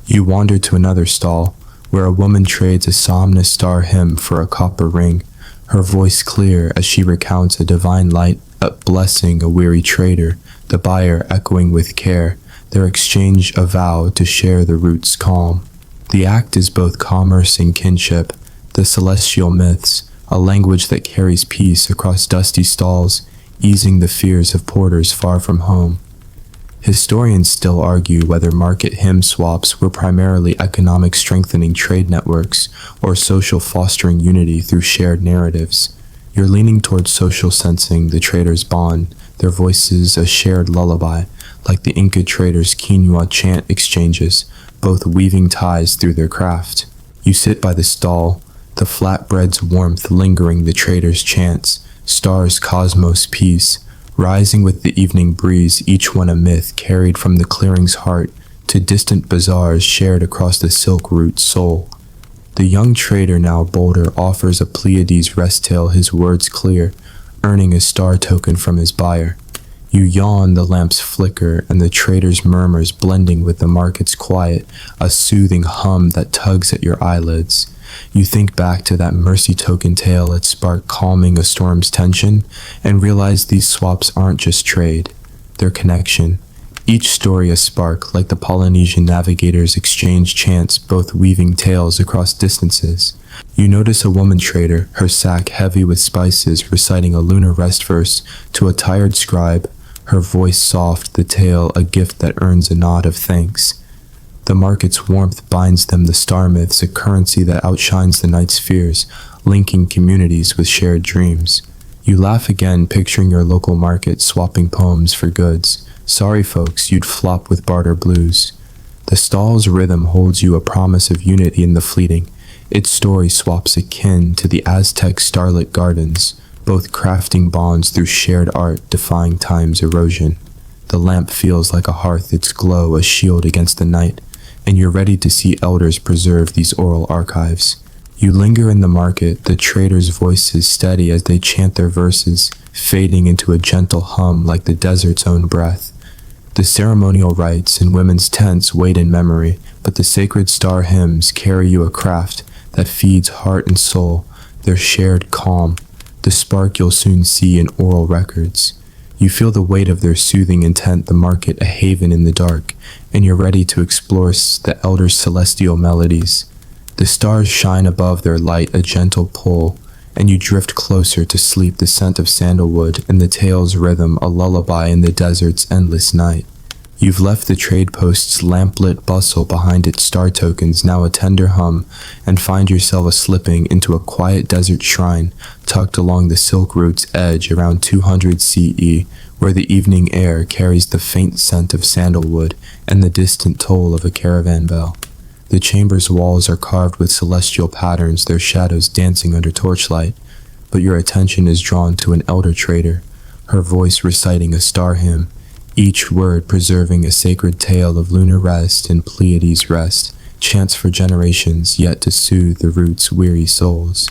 You wander to another stall, where a woman trades a somnus star hymn for a copper ring, her voice clear as she recounts a divine light, a blessing a weary trader, the buyer echoing with care, their exchange a vow to share the route's calm. The act is both commerce and kinship, the celestial myths, a language that carries peace across dusty stalls, easing the fears of porters far from home. Historians still argue whether market hymn swaps were primarily economic strengthening trade networks or social fostering unity through shared narratives. You're leaning towards social sensing the traders' bond, their voices a shared lullaby, like the Inca traders' quinoa chant exchanges, both weaving ties through their craft. You sit by the stall, the flatbread's warmth lingering the traders' chants, stars cosmos peace, rising with the evening breeze, each one a myth carried from the clearing's heart to distant bazaars shared across the Silk Route's soul. The young trader, now bolder, offers a Pleiades rest tale, his words clear, earning a star token from his buyer. You yawn, the lamps flicker, and the trader's murmurs blending with the market's quiet, a soothing hum that tugs at your eyelids. You think back to that mercy token tale that sparked calming a storm's tension, and realize these swaps aren't just trade, they're connection. Each story a spark, like the Polynesian navigators' exchange chants, both weaving tales across distances. You notice a woman trader, her sack heavy with spices, reciting a lunar rest verse to a tired scribe, her voice soft, the tale a gift that earns a nod of thanks. The market's warmth binds them the star myths, a currency that outshines the night's fears, linking communities with shared dreams. You laugh again, picturing your local market swapping poems for goods. Sorry folks, you'd flop with barter blues. The stall's rhythm holds you a promise of unity in the fleeting. Its story swaps akin to the Aztec starlit gardens, both crafting bonds through shared art, defying time's erosion. The lamp feels like a hearth, its glow a shield against the night, and you're ready to see elders preserve these oral archives. You linger in the market, the traders' voices steady as they chant their verses, fading into a gentle hum like the desert's own breath. The ceremonial rites in women's tents wait in memory, but the sacred star hymns carry you a craft that feeds heart and soul, their shared calm, the spark you'll soon see in oral records. You feel the weight of their soothing intent, the market a haven in the dark, and you're ready to explore the elders' celestial melodies. The stars shine above their light, a gentle pull, and you drift closer to sleep, the scent of sandalwood and the tale's rhythm, a lullaby in the desert's endless night. You've left the trade post's lamplit bustle behind, its star tokens now a tender hum, and find yourself slipping into a quiet desert shrine tucked along the silk route's edge around 200 CE, where the evening air carries the faint scent of sandalwood and the distant toll of a caravan bell. The chamber's walls are carved with celestial patterns, their shadows dancing under torchlight, but your attention is drawn to an elder trader, her voice reciting a star hymn, each word preserving a sacred tale of lunar rest and Pleiades rest, chants for generations yet to soothe the route's weary souls.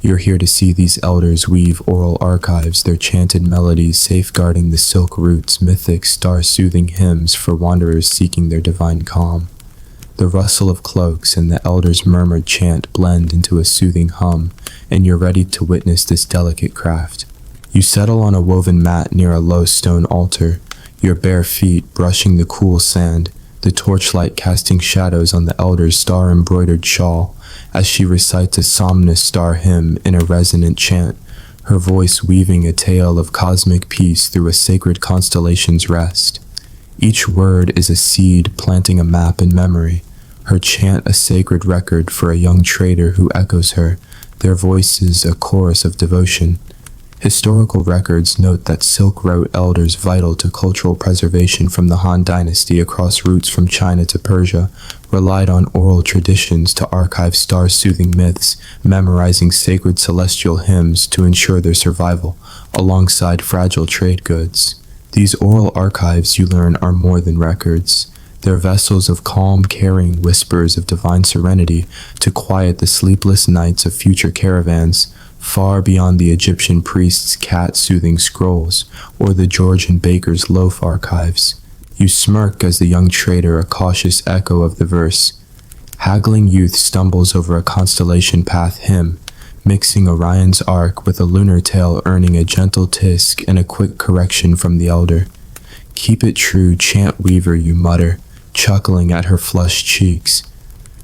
You're here to see these elders weave oral archives, their chanted melodies safeguarding the silk route's mythic star-soothing hymns for wanderers seeking their divine calm. The rustle of cloaks and the elders' murmured chant blend into a soothing hum, and you're ready to witness this delicate craft. You settle on a woven mat near a low stone altar, your bare feet brushing the cool sand, the torchlight casting shadows on the elder's star-embroidered shawl as she recites a somnus star hymn in a resonant chant, her voice weaving a tale of cosmic peace through a sacred constellation's rest. Each word is a seed planting a map in memory, her chant a sacred record for a young trader who echoes her, their voices a chorus of devotion. Historical records note that Silk Route elders vital to cultural preservation from the Han Dynasty across routes from China to Persia relied on oral traditions to archive star-soothing myths, memorizing sacred celestial hymns to ensure their survival, alongside fragile trade goods. These oral archives, you learn, are more than records. They're vessels of calm, carrying whispers of divine serenity to quiet the sleepless nights of future caravans, far beyond the Egyptian priest's cat-soothing scrolls or the Georgian baker's loaf archives. You smirk as the young trader, a cautious echo of the verse. Haggling youth stumbles over a constellation path hymn, mixing Orion's arc with a lunar tale, earning a gentle tisk and a quick correction from the elder. Keep it true, chant weaver, you mutter, chuckling at her flushed cheeks.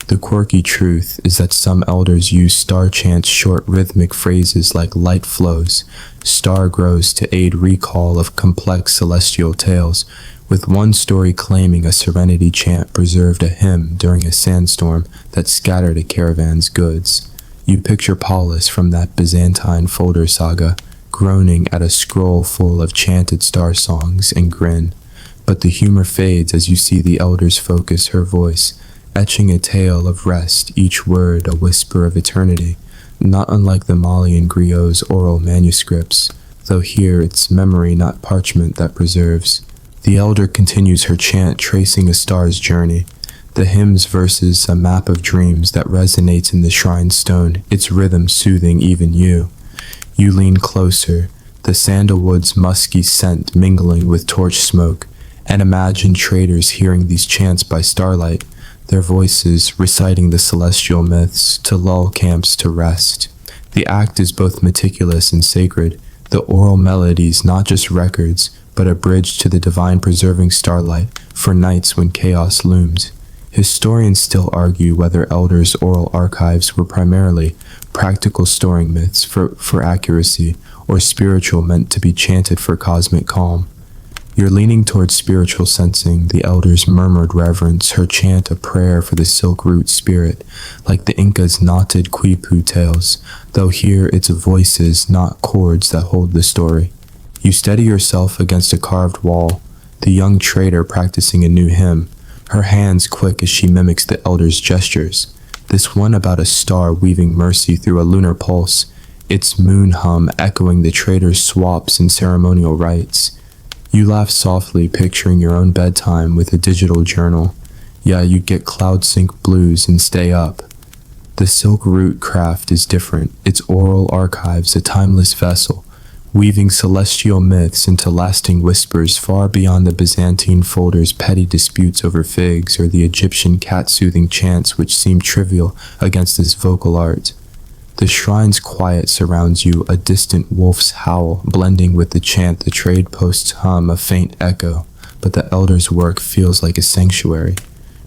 The quirky truth is that some elders use star chant's short rhythmic phrases like light flows, star grows to aid recall of complex celestial tales, with one story claiming a serenity chant preserved a hymn during a sandstorm that scattered a caravan's goods. You picture Paulus from that Byzantine folder saga, groaning at a scroll full of chanted star songs, and grin. But the humor fades as you see the elders focus her voice, etching a tale of rest, each word a whisper of eternity, not unlike the Malian griot's oral manuscripts, though here it's memory, not parchment, that preserves. The elder continues her chant, tracing a star's journey, the hymn's verses a map of dreams that resonates in the shrine stone, its rhythm soothing even you. You lean closer, the sandalwood's musky scent mingling with torch smoke, and imagine traders hearing these chants by starlight, their voices reciting the celestial myths to lull camps to rest. The act is both meticulous and sacred, the oral melodies not just records, but a bridge to the divine preserving starlight for nights when chaos looms. Historians still argue whether elders' oral archives were primarily practical storing myths for accuracy, or spiritual meant to be chanted for cosmic calm. You're leaning towards spiritual sensing, the elders' murmured reverence, her chant a prayer for the silk root spirit, like the Inca's knotted quipu tales, though here it's voices, not chords, that hold the story. You steady yourself against a carved wall, the young trader practicing a new hymn, her hands quick as she mimics the elders' gestures. This one about a star weaving mercy through a lunar pulse, its moon hum echoing the trader's swaps and ceremonial rites. You laugh softly, picturing your own bedtime with a digital journal. Yeah, you get cloud sync blues and stay up. The silk root craft is different, its oral archives a timeless vessel, weaving celestial myths into lasting whispers far beyond the Byzantine folder's petty disputes over figs or the Egyptian cat-soothing chants which seem trivial against this vocal art. The shrine's quiet surrounds you, a distant wolf's howl blending with the chant, the trade post's hum, a faint echo, but the elder's work feels like a sanctuary.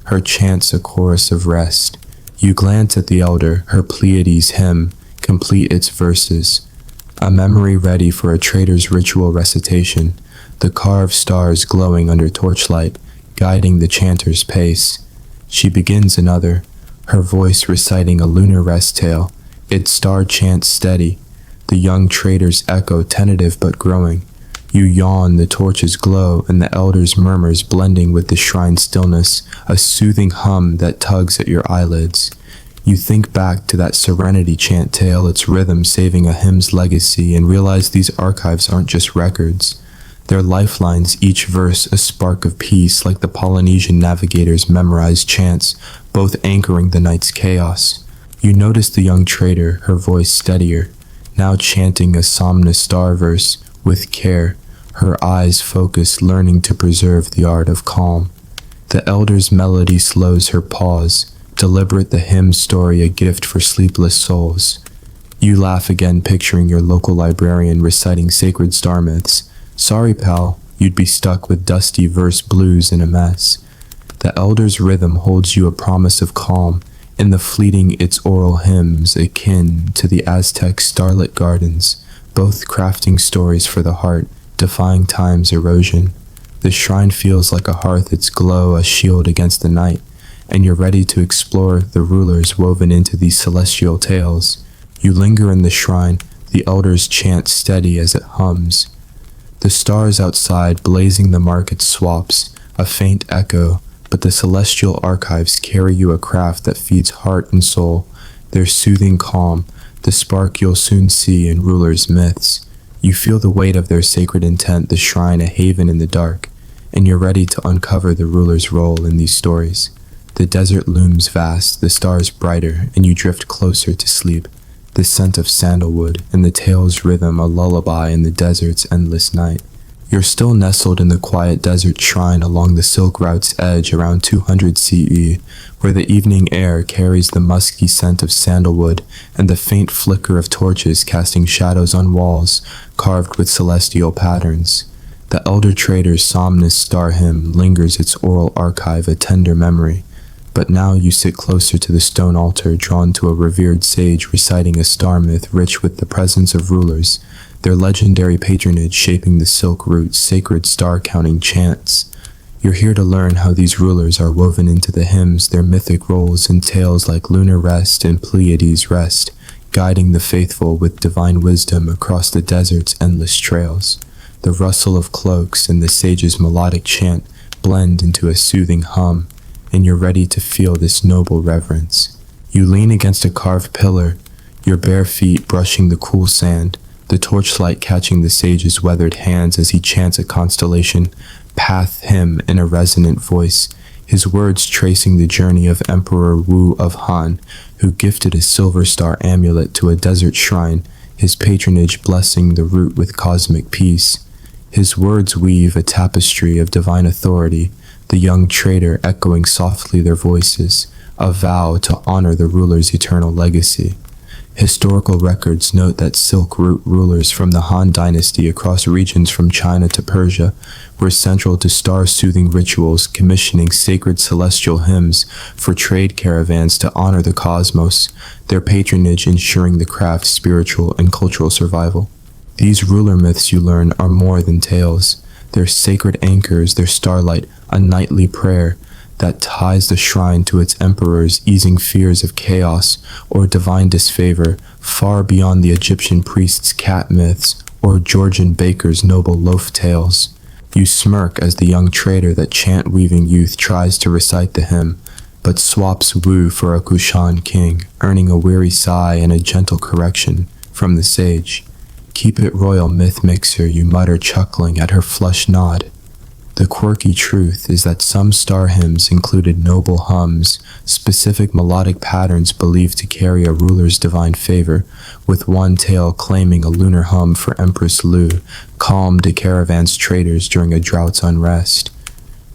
Her chant's a chorus of rest. You glance at the elder, her Pleiades hymn, complete its verses. A memory ready for a trader's ritual recitation, the carved stars glowing under torchlight, guiding the chanter's pace. She begins another, her voice reciting a lunar rest tale, its star chant steady, the young trader's echo tentative but growing. You yawn, the torches glow, and the elder's murmurs blending with the shrine's stillness, a soothing hum that tugs at your eyelids. You think back to that serenity chant tale, its rhythm saving a hymn's legacy, and realize these archives aren't just records. They're lifelines, each verse a spark of peace, like the Polynesian navigators' memorized chants, both anchoring the night's chaos. You notice the young trader, her voice steadier, now chanting a somnus star verse with care, her eyes focused, learning to preserve the art of calm. The elder's melody slows her pause, deliberate the hymn story a gift for sleepless souls. You laugh again, picturing your local librarian reciting sacred star myths. Sorry, pal, you'd be stuck with dusty verse blues in a mess. The elder's rhythm holds you a promise of calm, in the fleeting its oral hymns akin to the Aztec starlit gardens, both crafting stories for the heart, defying time's erosion. The shrine feels like a hearth, its glow a shield against the night, and you're ready to explore the rulers woven into these celestial tales. You linger in the shrine, the elders chant steady as it hums. The stars outside blazing the market swaps, a faint echo, but the celestial archives carry you a craft that feeds heart and soul, their soothing calm, the spark you'll soon see in rulers' myths. You feel the weight of their sacred intent, the shrine a haven in the dark, and you're ready to uncover the ruler's role in these stories. The desert looms vast, the stars brighter, and you drift closer to sleep, the scent of sandalwood and the tale's rhythm a lullaby in the desert's endless night. You're still nestled in the quiet desert shrine along the silk route's edge around 200 CE, where the evening air carries the musky scent of sandalwood and the faint flicker of torches casting shadows on walls carved with celestial patterns. The elder trader's somnus star hymn lingers, its oral archive a tender memory, but now you sit closer to the stone altar, drawn to a revered sage reciting a star myth rich with the presence of rulers, their legendary patronage shaping the silk root's sacred star-counting chants. You're here to learn how these rulers are woven into the hymns, their mythic roles and tales like lunar rest and Pleiades rest, guiding the faithful with divine wisdom across the desert's endless trails. The rustle of cloaks and the sage's melodic chant blend into a soothing hum, and you're ready to feel this noble reverence. You lean against a carved pillar, your bare feet brushing the cool sand, the torchlight catching the sage's weathered hands as he chants a constellation path hymn in a resonant voice, his words tracing the journey of Emperor Wu of Han, who gifted a silver star amulet to a desert shrine, his patronage blessing the root with cosmic peace. His words weave a tapestry of divine authority, the young trader echoing softly their voices, a vow to honor the ruler's eternal legacy. Historical records note that Silk Root rulers from the Han dynasty across regions from China to Persia were central to star-soothing rituals, commissioning sacred celestial hymns for trade caravans to honor the cosmos, their patronage ensuring the craft's spiritual and cultural survival. These ruler myths, you learn, are more than tales. their sacred anchors, their starlight, a nightly prayer that ties the shrine to its emperors, easing fears of chaos or divine disfavor, far beyond the Egyptian priest's cat myths or Georgian baker's noble loaf tales. You smirk as the young trader that chant-weaving youth tries to recite the hymn, but swaps Wu for a Kushan king, earning a weary sigh and a gentle correction from the sage. "Keep it royal, myth mixer," you mutter, chuckling at her flush nod. The quirky truth is that some star hymns included noble hums, specific melodic patterns believed to carry a ruler's divine favor, with one tale claiming a lunar hum for Empress Lu, calmed a caravan's traders during a drought's unrest.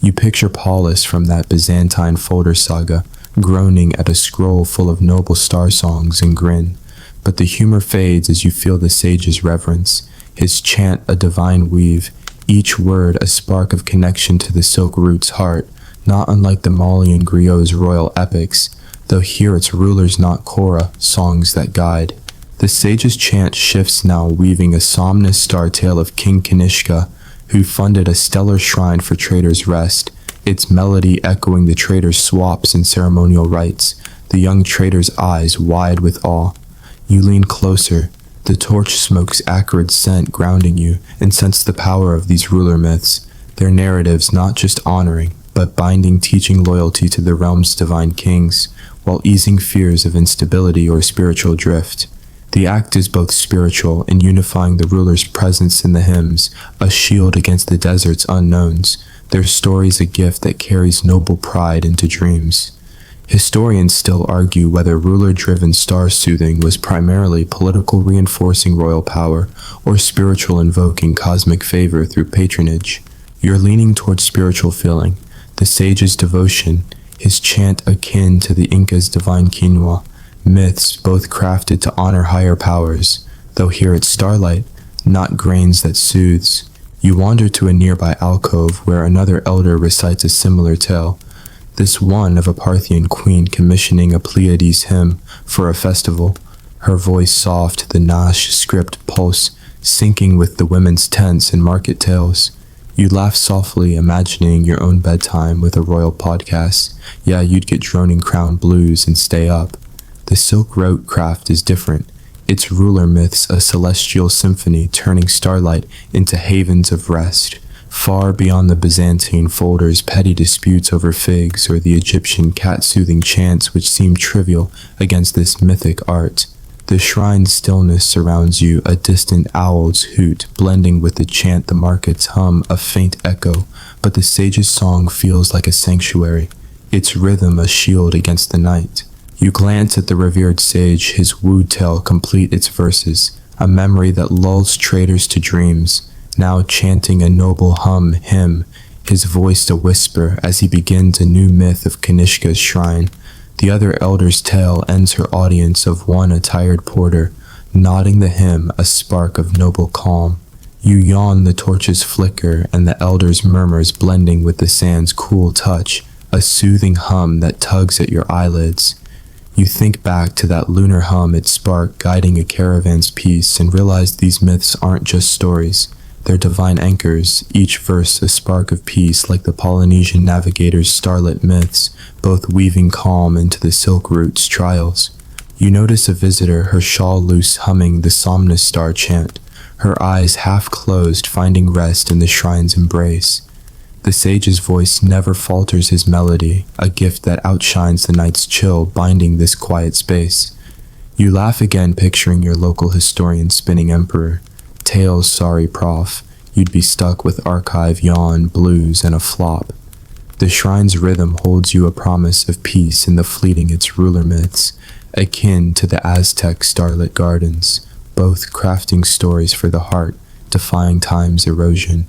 You picture Paulus from that Byzantine folder saga, groaning at a scroll full of noble star songs and grin. But the humor fades as you feel the sage's reverence, his chant a divine weave, each word a spark of connection to the silk root's heart, not unlike the Malian griot's royal epics, though here it's rulers not Korah, songs that guide. The sage's chant shifts now, weaving a somnous star tale of King Kanishka, who funded a stellar shrine for traders' rest, its melody echoing the traders' swaps and ceremonial rites, the young trader's eyes wide with awe. You lean closer, the torch smoke's acrid scent grounding you, and sense the power of these ruler myths, their narratives not just honoring, but binding, teaching loyalty to the realm's divine kings, while easing fears of instability or spiritual drift. The act is both spiritual in unifying the ruler's presence in the hymns, a shield against the desert's unknowns, their stories a gift that carries noble pride into dreams. Historians still argue whether ruler-driven star-soothing was primarily political reinforcing royal power or spiritual invoking cosmic favor through patronage. You're leaning towards spiritual feeling, the sage's devotion, his chant akin to the Inca's divine quinoa, myths both crafted to honor higher powers, though here it's starlight, not grains that soothes. You wander to a nearby alcove where another elder recites a similar tale, this one of a Parthian queen commissioning a Pleiades hymn for a festival, her voice soft, the Nash script pulse, syncing with the women's tents and market tales. You laugh softly, imagining your own bedtime with a royal podcast. Yeah, you'd get droning crown blues and stay up. The silk rote craft is different. Its ruler myths a celestial symphony turning starlight into havens of rest, far beyond the Byzantine folders' petty disputes over figs or the Egyptian cat-soothing chants which seem trivial against this mythic art. The shrine's stillness surrounds you, a distant owl's hoot blending with the chant the markets hum, a faint echo, but the sage's song feels like a sanctuary, its rhythm a shield against the night. You glance at the revered sage, his wooed tale complete its verses, a memory that lulls traders to dreams, now chanting a noble hymn, his voice a whisper as he begins a new myth of Kanishka's shrine. The other elder's tale ends her audience of one a tired porter, nodding the hymn a spark of noble calm. You yawn, the torches flicker, and the elder's murmurs blending with the sand's cool touch, a soothing hum that tugs at your eyelids. You think back to that lunar hum it sparked guiding a caravan's peace and realize these myths aren't just stories. They're divine anchors, each verse a spark of peace like the Polynesian navigator's starlit myths, both weaving calm into the silk root's trials. You notice a visitor, her shawl loose humming the somnus star chant, her eyes half closed finding rest in the shrine's embrace. The sage's voice never falters his melody, a gift that outshines the night's chill binding this quiet space. You laugh again picturing your local historian spinning emperor. Tales, sorry prof, you'd be stuck with archive yawn, blues, and a flop. The shrine's rhythm holds you a promise of peace in the fleeting its ruler myths, akin to the Aztec starlit gardens, both crafting stories for the heart, defying time's erosion.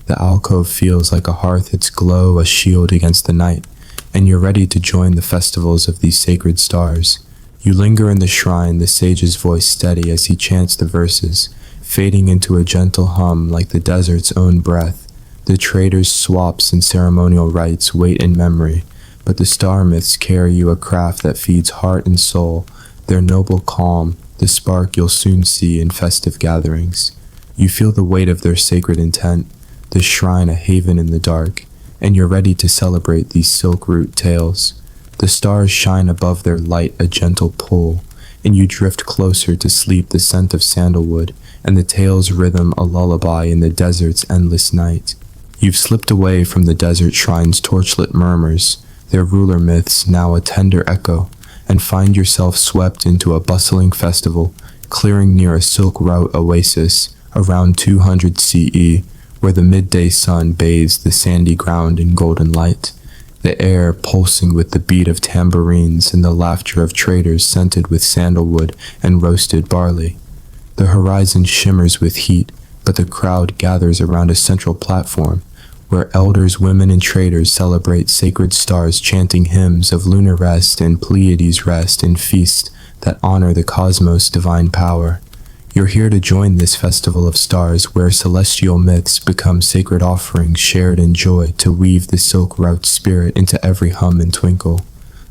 The alcove feels like a hearth, its glow a shield against the night, and you're ready to join the festivals of these sacred stars. You linger in the shrine, the sage's voice steady as he chants the verses, fading into a gentle hum like the desert's own breath. The trader's swaps and ceremonial rites wait in memory, but the star myths carry you a craft that feeds heart and soul, their noble calm, the spark you'll soon see in festive gatherings. You feel the weight of their sacred intent, the shrine a haven in the dark, and you're ready to celebrate these silk root tales. The stars shine above their light a gentle pull, and you drift closer to sleep the scent of sandalwood, and the tale's rhythm a lullaby in the desert's endless night. You've slipped away from the desert shrine's torchlit murmurs, their ruler myths now a tender echo, and find yourself swept into a bustling festival, clearing near a silk route oasis around 200 CE, where the midday sun bathes the sandy ground in golden light, the air pulsing with the beat of tambourines and the laughter of traders scented with sandalwood and roasted barley. The horizon shimmers with heat, but the crowd gathers around a central platform, where elders, women, and traders celebrate sacred stars chanting hymns of lunar rest and Pleiades rest and feast that honor the cosmos' divine power. You're here to join this festival of stars where celestial myths become sacred offerings shared in joy to weave the silk route spirit into every hum and twinkle.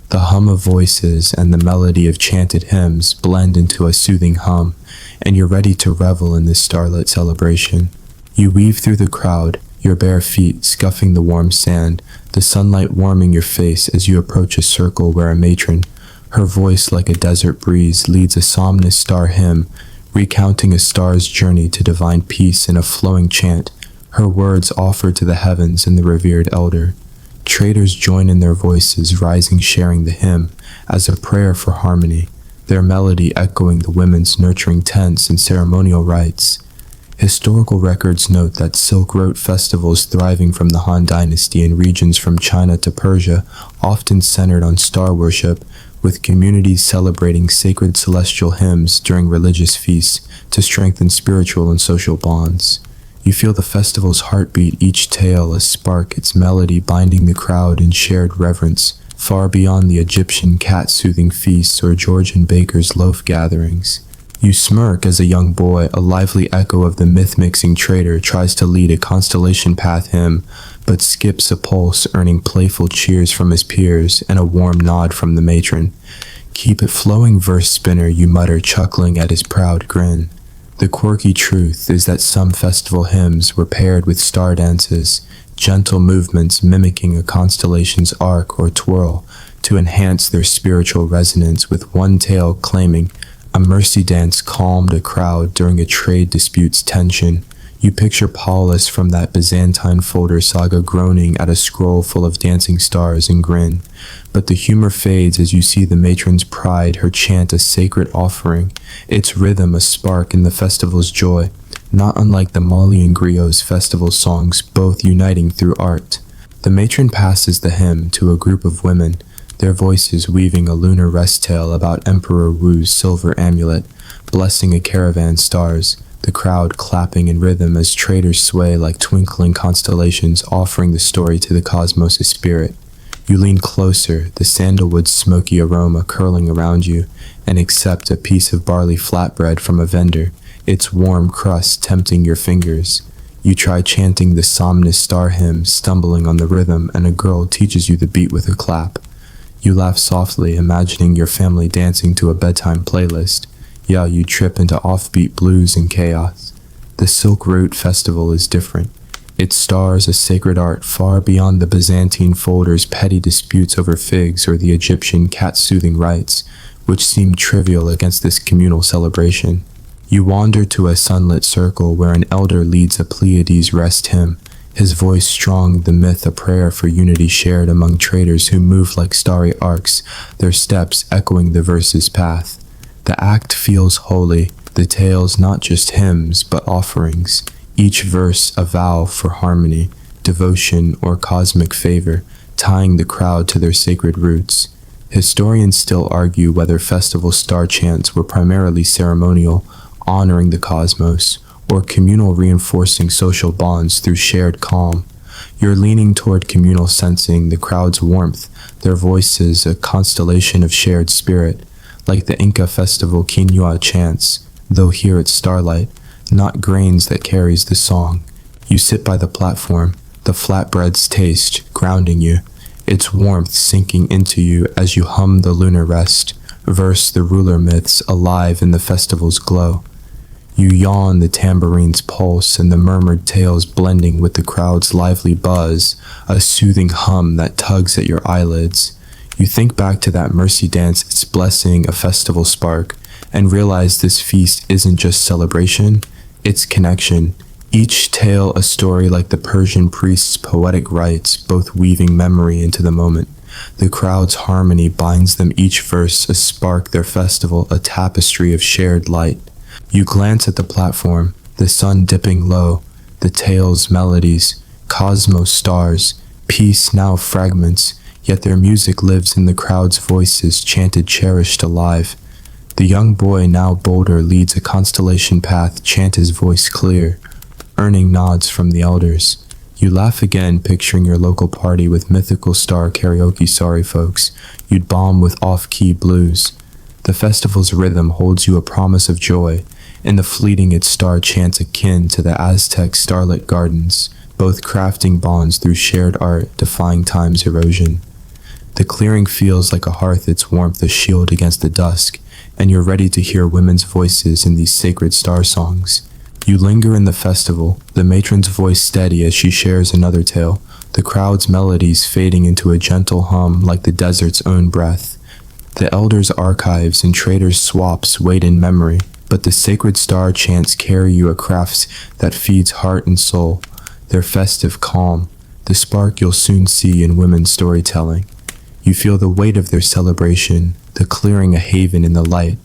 The hum of voices and the melody of chanted hymns blend into a soothing hum, and you're ready to revel in this starlit celebration. You weave through the crowd, your bare feet scuffing the warm sand, the sunlight warming your face as you approach a circle where a matron, her voice like a desert breeze, leads a somnus star hymn, recounting a star's journey to divine peace in a flowing chant, her words offered to the heavens and the revered elder. Traders join in their voices, rising sharing the hymn as a prayer for harmony, their melody echoing the women's nurturing tents and ceremonial rites. Historical records note that Silk Road festivals thriving from the Han Dynasty in regions from China to Persia often centered on star worship, with communities celebrating sacred celestial hymns during religious feasts to strengthen spiritual and social bonds. You feel the festival's heartbeat, each tale a spark, its melody binding the crowd in shared reverence, far beyond the Egyptian cat-soothing feasts or Georgian baker's loaf gatherings. You smirk as a young boy, a lively echo of the myth-mixing trader tries to lead a constellation path hymn, but skips a pulse, earning playful cheers from his peers and a warm nod from the matron. "Keep it flowing, verse spinner," you mutter, chuckling at his proud grin. The quirky truth is that some festival hymns were paired with star dances, gentle movements mimicking a constellation's arc or twirl, to enhance their spiritual resonance, with one tale claiming a mercy dance calmed a crowd during a trade dispute's tension. You picture Paulus from that Byzantine folder saga groaning at a scroll full of dancing stars and grin. But the humor fades as you see the matron's pride, her chant a sacred offering, its rhythm a spark in the festival's joy, not unlike the Malian griot's festival songs, both uniting through art. The matron passes the hymn to a group of women, their voices weaving a lunar rest tale about Emperor Wu's silver amulet, blessing a caravan stars, the crowd clapping in rhythm as traders sway like twinkling constellations, offering the story to the cosmos' spirit. You lean closer, the sandalwood's smoky aroma curling around you, and accept a piece of barley flatbread from a vendor, its warm crust tempting your fingers. You try chanting the somnus star hymn, stumbling on the rhythm, and a girl teaches you the beat with a clap. You laugh softly, imagining your family dancing to a bedtime playlist. Yeah, you trip into offbeat blues and chaos. The Silk Route Festival is different. It stars a sacred art far beyond the Byzantine folder's petty disputes over figs or the Egyptian cat-soothing rites, which seem trivial against this communal celebration. You wander to a sunlit circle where an elder leads a Pleiades rest hymn, his voice strong, the myth a prayer for unity shared among traders who move like starry arcs, their steps echoing the verse's path. The act feels holy, the tales not just hymns but offerings, each verse a vow for harmony, devotion, or cosmic favor, tying the crowd to their sacred roots. Historians still argue whether festival star chants were primarily ceremonial, honoring the cosmos, or communal, reinforcing social bonds through shared calm. You're leaning toward communal, sensing the crowd's warmth, their voices a constellation of shared spirit, like the Inca festival quinoa chants, though here it's starlight, not grains that carries the song. You sit by the platform, the flatbread's taste grounding you, its warmth sinking into you as you hum the lunar rest, verse the ruler myths alive in the festival's glow. You yawn, the tambourine's pulse and the murmured tales blending with the crowd's lively buzz, a soothing hum that tugs at your eyelids. You think back to that mercy dance, its blessing, a festival spark, and realize this feast isn't just celebration, it's connection. Each tale a story like the Persian priest's poetic rites, both weaving memory into the moment. The crowd's harmony binds them, each verse a spark, their festival, a tapestry of shared light. You glance at the platform, the sun dipping low, the tale's melodies, cosmos stars, peace now fragments, yet their music lives in the crowd's voices, chanted, cherished, alive. The young boy, now bolder, leads a constellation path, chant his voice clear, earning nods from the elders. You laugh again, picturing your local party with mythical star karaoke. Sorry folks, you'd bomb with off-key blues. The festival's rhythm holds you a promise of joy. In the fleeting its star chants akin to the Aztec starlit gardens, both crafting bonds through shared art, defying time's erosion. The clearing feels like a hearth, its warmth a shield against the dusk, and you're ready to hear women's voices in these sacred star songs. You linger in the festival, the matron's voice steady as she shares another tale, the crowd's melodies fading into a gentle hum like the desert's own breath. The elders' archives and traders' swaps wait in memory, but the sacred star chants carry you a craft that feeds heart and soul, their festive calm, the spark you'll soon see in women's storytelling. You feel the weight of their celebration, the clearing a haven in the light,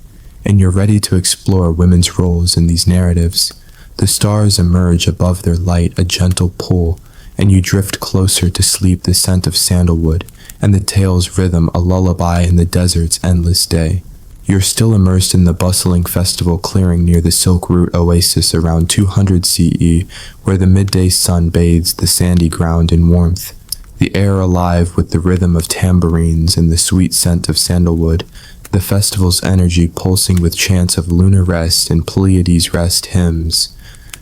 and you're ready to explore women's roles in these narratives. The stars emerge above their light, a gentle pull, and you drift closer to sleep, the scent of sandalwood, and the tale's rhythm a lullaby in the desert's endless day. You're still immersed in the bustling festival clearing near the Silk Route oasis around 200 CE, where the midday sun bathes the sandy ground in warmth. The air alive with the rhythm of tambourines and the sweet scent of sandalwood, the festival's energy pulsing with chants of lunar rest and Pleiades rest hymns.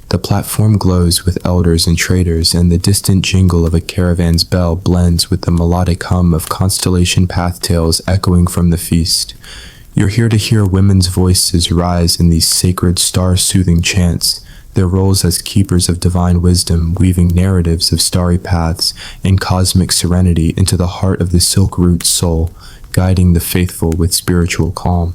The platform glows with elders and traders, and the distant jingle of a caravan's bell blends with the melodic hum of constellation path tales echoing from the feast. You're here to hear women's voices rise in these sacred star-soothing chants, their roles as keepers of divine wisdom, weaving narratives of starry paths and cosmic serenity into the heart of the Silk Route's soul, guiding the faithful with spiritual calm.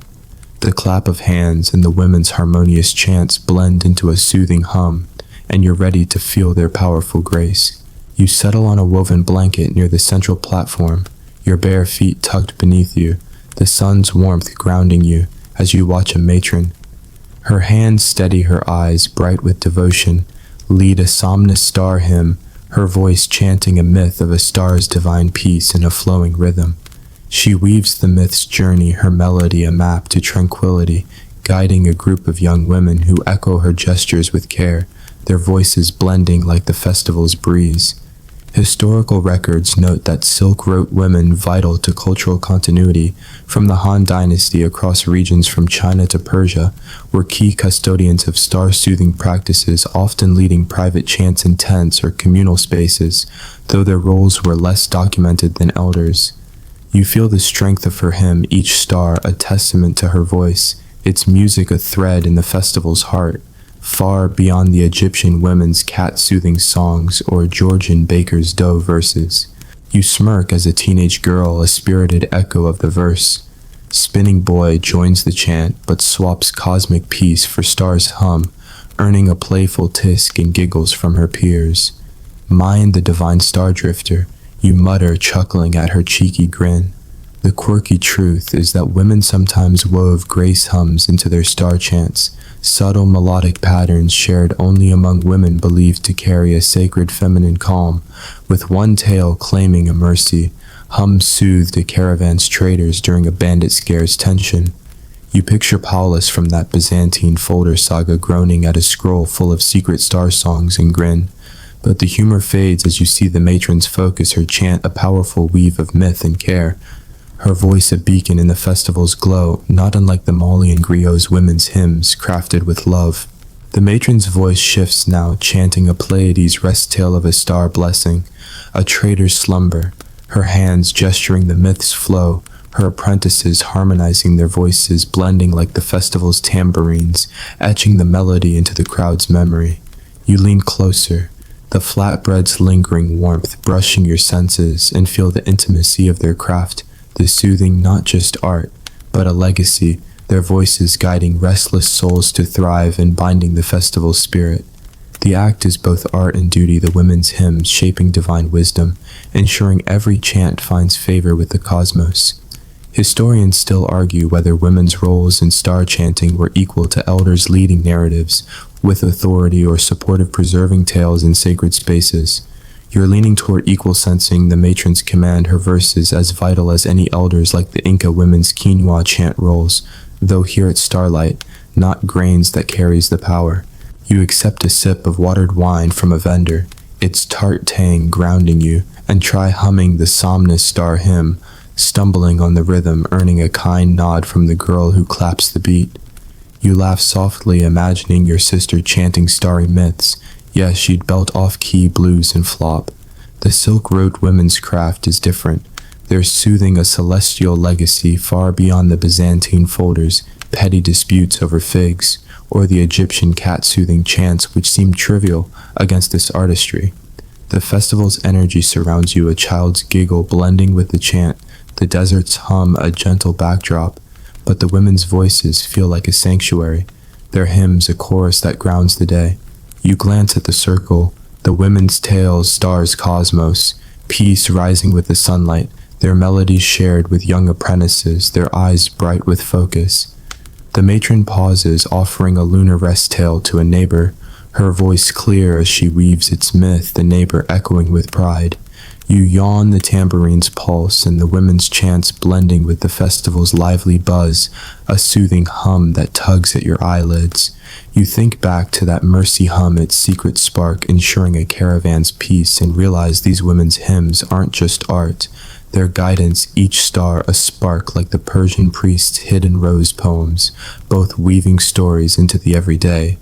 The clap of hands and the women's harmonious chants blend into a soothing hum, and you're ready to feel their powerful grace. You settle on a woven blanket near the central platform, your bare feet tucked beneath you, the sun's warmth grounding you as you watch a matron. Her hands steady, her eyes bright with devotion, lead a somnus star hymn, her voice chanting a myth of a star's divine peace in a flowing rhythm. She weaves the myth's journey, her melody a map to tranquility, guiding a group of young women who echo her gestures with care, their voices blending like the festival's breeze. Historical records note that Silk Route women vital to cultural continuity from the Han Dynasty across regions from China to Persia were key custodians of star-soothing practices, often leading private chants in tents or communal spaces, though their roles were less documented than elders. You feel the strength of her hymn, each star a testament to her voice, its music a thread in the festival's heart, far beyond the Egyptian women's cat-soothing songs or Georgian baker's dough verses. You smirk as a teenage girl, a spirited echo of the verse. Spinning boy joins the chant, but swaps cosmic peace for star's hum, earning a playful tisk and giggles from her peers. Mind the divine star drifter, you mutter, chuckling at her cheeky grin. The quirky truth is that women sometimes wove grace hums into their star chants, subtle melodic patterns shared only among women believed to carry a sacred feminine calm, with one tale claiming a mercy. Hums soothed a caravan's traders during a bandit scare's tension. You picture Paulus from that Byzantine folder saga groaning at a scroll full of secret star songs and grin. But the humor fades as you see the matron's focus, her chant a powerful weave of myth and care. Her voice a beacon in the festival's glow, not unlike the Malian griot's women's hymns crafted with love. The matron's voice shifts now, chanting a Pleiades rest tale of a star blessing, a trader's slumber, her hands gesturing the myth's flow, her apprentices harmonizing their voices, blending like the festival's tambourines, etching the melody into the crowd's memory. You lean closer, the flatbread's lingering warmth brushing your senses, and feel the intimacy of their craft, the soothing not just art, but a legacy, their voices guiding restless souls to thrive and binding the festival's spirit. The act is both art and duty, the women's hymns shaping divine wisdom, ensuring every chant finds favor with the cosmos. Historians still argue whether women's roles in star chanting were equal to elders leading narratives with authority or supportive preserving tales in sacred spaces. You're leaning toward equal sensing the matron's command, her verses as vital as any elders like the Inca women's quinoa chant roles, though here at Starlight, not grains that carries the power. You accept a sip of watered wine from a vendor, its tart tang grounding you, and try humming the Somnus Star hymn, stumbling on the rhythm, earning a kind nod from the girl who claps the beat. You laugh softly, imagining your sister chanting starry myths. Yes, she'd belt off-key blues and flop. The silk-robed women's craft is different. They're soothing a celestial legacy far beyond the Byzantine folders, petty disputes over figs, or the Egyptian cat-soothing chants which seem trivial against this artistry. The festival's energy surrounds you, a child's giggle blending with the chant, the desert's hum a gentle backdrop, but the women's voices feel like a sanctuary, their hymns a chorus that grounds the day. You glance at the circle, the women's tales, stars, cosmos, peace rising with the sunlight, their melodies shared with young apprentices, their eyes bright with focus. The matron pauses, offering a lunar rest tale to a neighbor, her voice clear as she weaves its myth, the neighbor echoing with pride. You yawn, the tambourine's pulse, and the women's chants blending with the festival's lively buzz, a soothing hum that tugs at your eyelids. You think back to that mercy hum, its secret spark, ensuring a caravan's peace, and realize these women's hymns aren't just art. Their guidance, each star a spark like the Persian priest's hidden rose poems, both weaving stories into the everyday.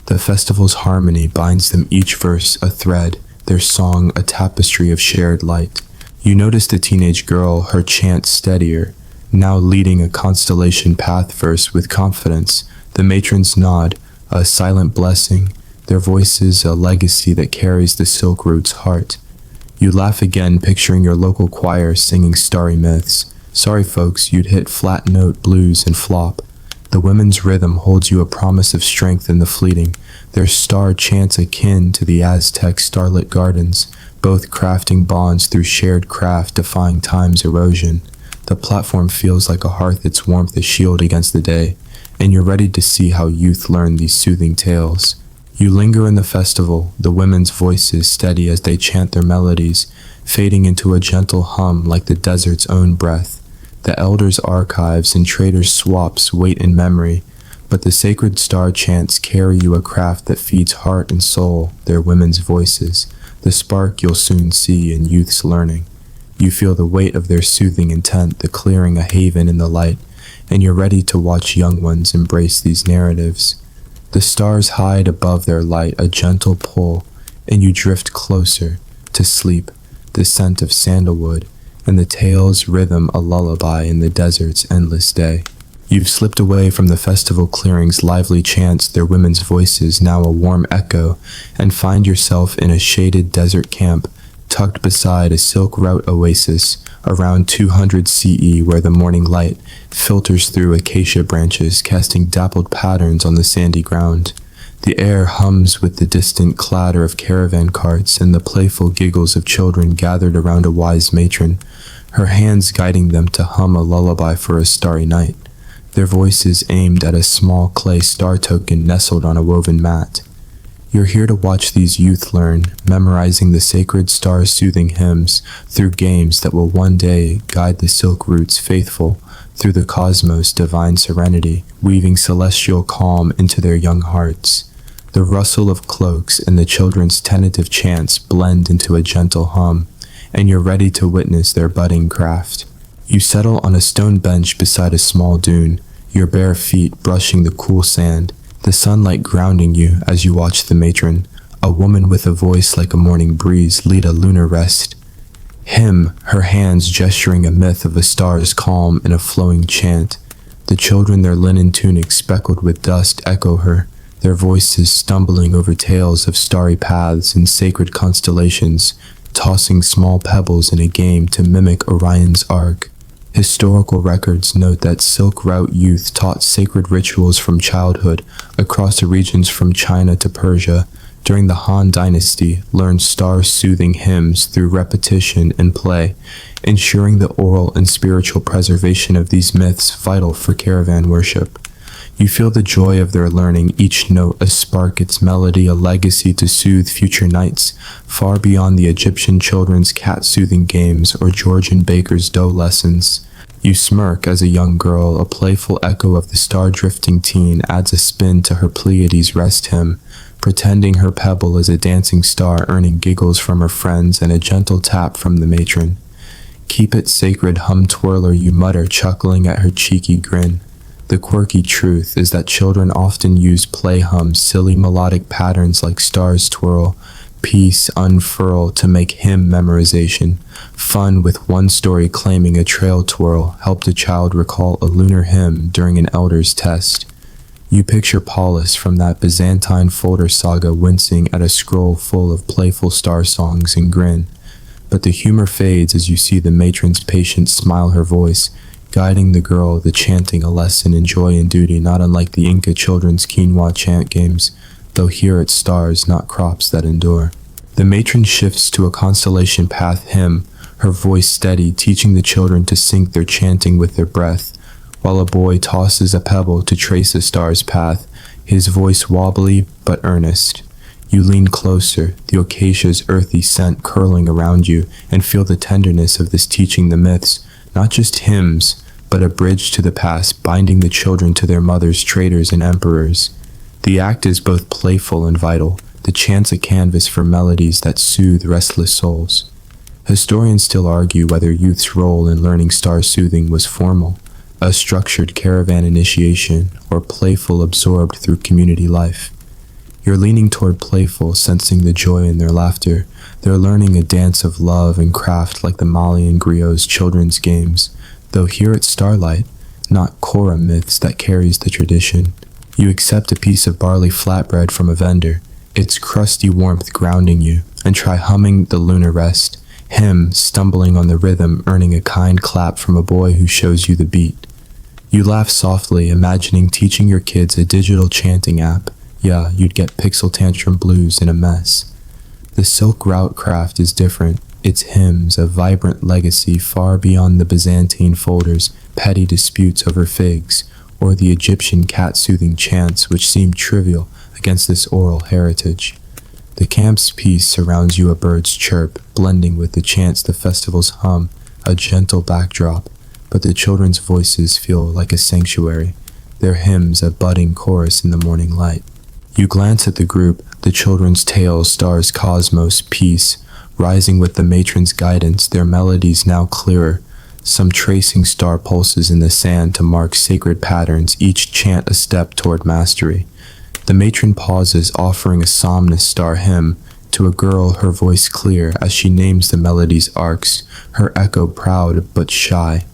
The festival's harmony binds them, each verse a thread, their song a tapestry of shared light. You notice the teenage girl, her chant steadier, now leading a constellation path verse with confidence. The matron's nod, a silent blessing, their voices a legacy that carries the silk root's heart. You laugh again, picturing your local choir singing starry myths. Sorry folks, you'd hit flat note blues and flop. The women's rhythm holds you a promise of strength in the fleeting, their star chants akin to the Aztec starlit gardens, both crafting bonds through shared craft, defying time's erosion. The platform feels like a hearth, its warmth a shield against the day, and you're ready to see how youth learn these soothing tales. You linger in the festival, the women's voices steady as they chant their melodies, fading into a gentle hum like the desert's own breath. The elders' archives and traders' swaps wait in memory, but the sacred star chants carry you a craft that feeds heart and soul, their women's voices, the spark you'll soon see in youth's learning. You feel the weight of their soothing intent, the clearing a haven in the light, and you're ready to watch young ones embrace these narratives. The stars hide above their light, a gentle pull, and you drift closer to sleep, the scent of sandalwood, and the tale's rhythm a lullaby in the desert's endless day. You've slipped away from the festival clearing's lively chants, their women's voices now a warm echo, and find yourself in a shaded desert camp, tucked beside a silk route oasis, around 200 CE, where the morning light filters through acacia branches, casting dappled patterns on the sandy ground. The air hums with the distant clatter of caravan carts and the playful giggles of children gathered around a wise matron, her hands guiding them to hum a lullaby for a starry night, their voices aimed at a small clay star token nestled on a woven mat. You're here to watch these youth learn, memorizing the sacred star-soothing hymns through games that will one day guide the silk roots faithful through the cosmos' divine serenity, weaving celestial calm into their young hearts. The rustle of cloaks and the children's tentative chants blend into a gentle hum, and you're ready to witness their budding craft. You settle on a stone bench beside a small dune, your bare feet brushing the cool sand, the sunlight grounding you as you watch the matron, a woman with a voice like a morning breeze, lead a lunar rest. Hymn, her hands gesturing a myth of a star's calm in a flowing chant. The children, their linen tunics speckled with dust, echo her, their voices stumbling over tales of starry paths and sacred constellations, tossing small pebbles in a game to mimic Orion's arc. Historical records note that Silk Route youth taught sacred rituals from childhood across the regions from China to Persia. During the Han Dynasty, learned star-soothing hymns through repetition and play, ensuring the oral and spiritual preservation of these myths vital for caravan worship. You feel the joy of their learning, each note a spark, its melody a legacy to soothe future nights, far beyond the Egyptian children's cat-soothing games or Georgian bakers' dough lessons. You smirk as a young girl, a playful echo of the star-drifting teen adds a spin to her Pleiades rest hymn, pretending her pebble is a dancing star, earning giggles from her friends and a gentle tap from the matron. Keep it sacred, hum twirler, you mutter, chuckling at her cheeky grin. The quirky truth is that children often use play hums, silly melodic patterns like stars twirl, peace unfurl to make hymn memorization. Fun with one story claiming a trail twirl helped a child recall a lunar hymn during an elder's test. You picture Paulus from that Byzantine folder saga wincing at a scroll full of playful star songs and grin. But the humor fades as you see the matron's patient smile, her voice guiding the girl, the chanting a lesson in joy and duty, not unlike the Inca children's quinoa chant games, though here it's stars, not crops that endure. The matron shifts to a constellation path hymn, her voice steady, teaching the children to sync their chanting with their breath, while a boy tosses a pebble to trace a star's path, his voice wobbly but earnest. You lean closer, the acacia's earthy scent curling around you, and feel the tenderness of this teaching the myths, not just hymns, but a bridge to the past, binding the children to their mothers, traders, and emperors. The act is both playful and vital, the chant's a canvas for melodies that soothe restless souls. Historians still argue whether youth's role in learning star-soothing was formal, a structured caravan initiation, or playful absorbed through community life. You're leaning toward playful, sensing the joy in their laughter. They're learning a dance of love and craft like the Malian griot's children's games, though here at Starlight, not Korra myths that carries the tradition. You accept a piece of barley flatbread from a vendor, its crusty warmth grounding you, and try humming the lunar rest, hymn stumbling on the rhythm, earning a kind clap from a boy who shows you the beat. You laugh softly, imagining teaching your kids a digital chanting app. Yeah, you'd get pixel tantrum blues in a mess. The Silk Route craft is different. Its hymns, a vibrant legacy far beyond the Byzantine folders, petty disputes over figs, or the Egyptian cat-soothing chants which seem trivial against this oral heritage. The camp's peace surrounds you, a bird's chirp, blending with the chants the festival's hum, a gentle backdrop, but the children's voices feel like a sanctuary, their hymns a budding chorus in the morning light. You glance at the group, the children's tales, stars, cosmos, peace, rising with the matron's guidance, their melodies now clearer, some tracing star pulses in the sand to mark sacred patterns, each chant a step toward mastery. The matron pauses, offering a somnus star hymn to a girl, her voice clear as she names the melody's arcs, her echo proud but shy.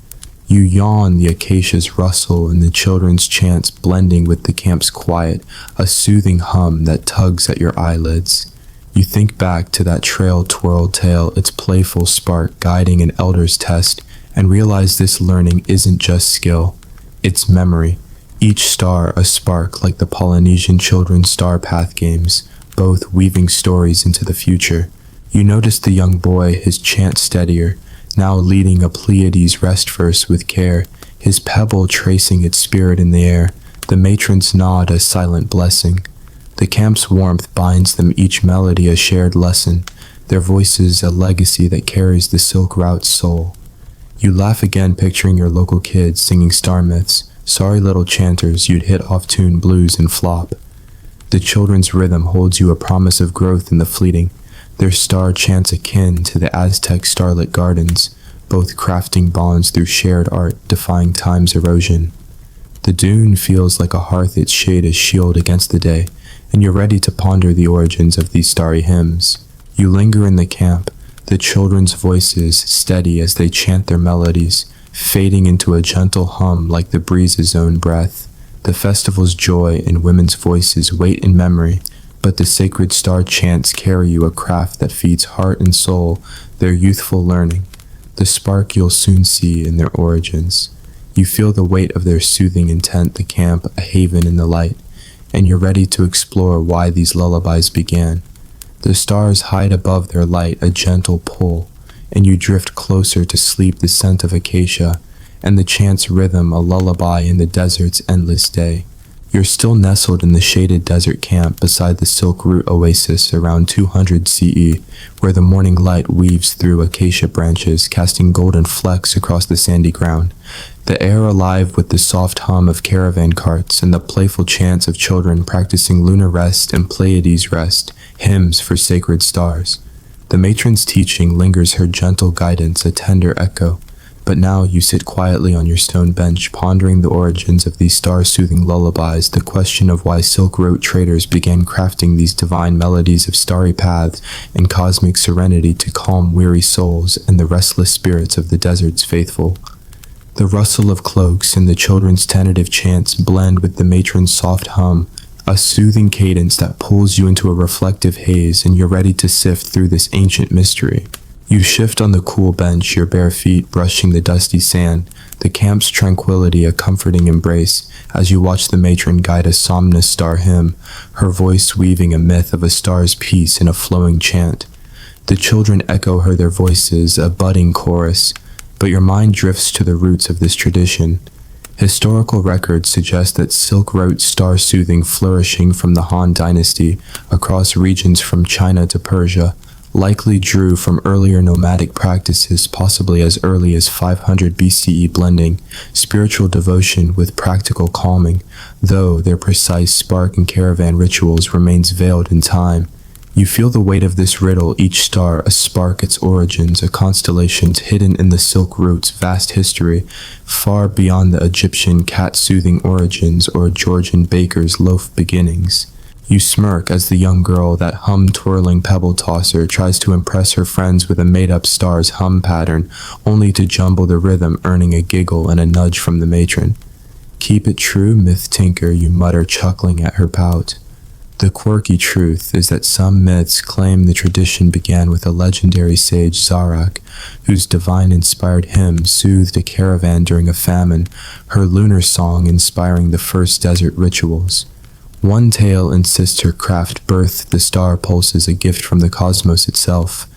You yawn, the acacias rustle, and the children's chants blending with the camp's quiet, a soothing hum that tugs at your eyelids. You think back to that trail twirl tale, its playful spark guiding an elder's test, and realize this learning isn't just skill, it's memory. Each star a spark like the Polynesian children's star path games, both weaving stories into the future. You notice the young boy, his chant steadier, now leading a Pleiades rest verse with care, his pebble tracing its spirit in the air, the matron's nod a silent blessing. The camp's warmth binds them, each melody a shared lesson, their voices a legacy that carries the Silk Route's soul. You laugh again, picturing your local kids singing star myths, sorry little chanters you'd hit off-tune blues and flop. The children's rhythm holds you a promise of growth in the fleeting, their star chants akin to the Aztec starlit gardens, both crafting bonds through shared art, defying time's erosion. The dune feels like a hearth, its shade a shield against the day, and you're ready to ponder the origins of these starry hymns. You linger in the camp, the children's voices steady as they chant their melodies, fading into a gentle hum like the breeze's own breath. The festival's joy and women's voices wait in memory, but the sacred star chants carry you a craft that feeds heart and soul, their youthful learning, the spark you'll soon see in their origins. You feel the weight of their soothing intent, the camp a haven in the light, and you're ready to explore why these lullabies began. The stars hide above their light, a gentle pull, and you drift closer to sleep, the scent of acacia, and the chant's rhythm, a lullaby in the desert's endless day. You're still nestled in the shaded desert camp beside the Silk Route oasis around 200 CE, where the morning light weaves through acacia branches, casting golden flecks across the sandy ground. The air alive with the soft hum of caravan carts and the playful chants of children practicing lunar rest and Pleiades rest, hymns for sacred stars. The matron's teaching lingers, her gentle guidance a tender echo. But now you sit quietly on your stone bench, pondering the origins of these star-soothing lullabies, the question of why Silk Road traders began crafting these divine melodies of starry paths and cosmic serenity to calm weary souls and the restless spirits of the desert's faithful. The rustle of cloaks and the children's tentative chants blend with the matron's soft hum, a soothing cadence that pulls you into a reflective haze, and you're ready to sift through this ancient mystery. You shift on the cool bench, your bare feet brushing the dusty sand, the camp's tranquility a comforting embrace, as you watch the matron guide a somnus star hymn, her voice weaving a myth of a star's peace in a flowing chant. The children echo her their voices, a budding chorus, but your mind drifts to the roots of this tradition. Historical records suggest that Silk Route star-soothing flourishing from the Han dynasty across regions from China to Persia likely drew from earlier nomadic practices, possibly as early as 500 BCE, blending spiritual devotion with practical calming, though their precise spark and caravan rituals remains veiled in time. You feel the weight of this riddle, each star a spark, its origins, a constellation hidden in the Silk Route's vast history, far beyond the Egyptian cat-soothing origins or Georgian baker's loaf beginnings. You smirk as the young girl, that hum-twirling pebble tosser, tries to impress her friends with a made-up star's hum pattern, only to jumble the rhythm, earning a giggle and a nudge from the matron. "Keep it true, myth tinker," you mutter, chuckling at her pout. The quirky truth is that some myths claim the tradition began with a legendary sage Zarak, whose divine-inspired hymn soothed a caravan during a famine, her lunar song inspiring the first desert rituals. One tale insists her craft birthed the star pulses, a gift from the cosmos itself.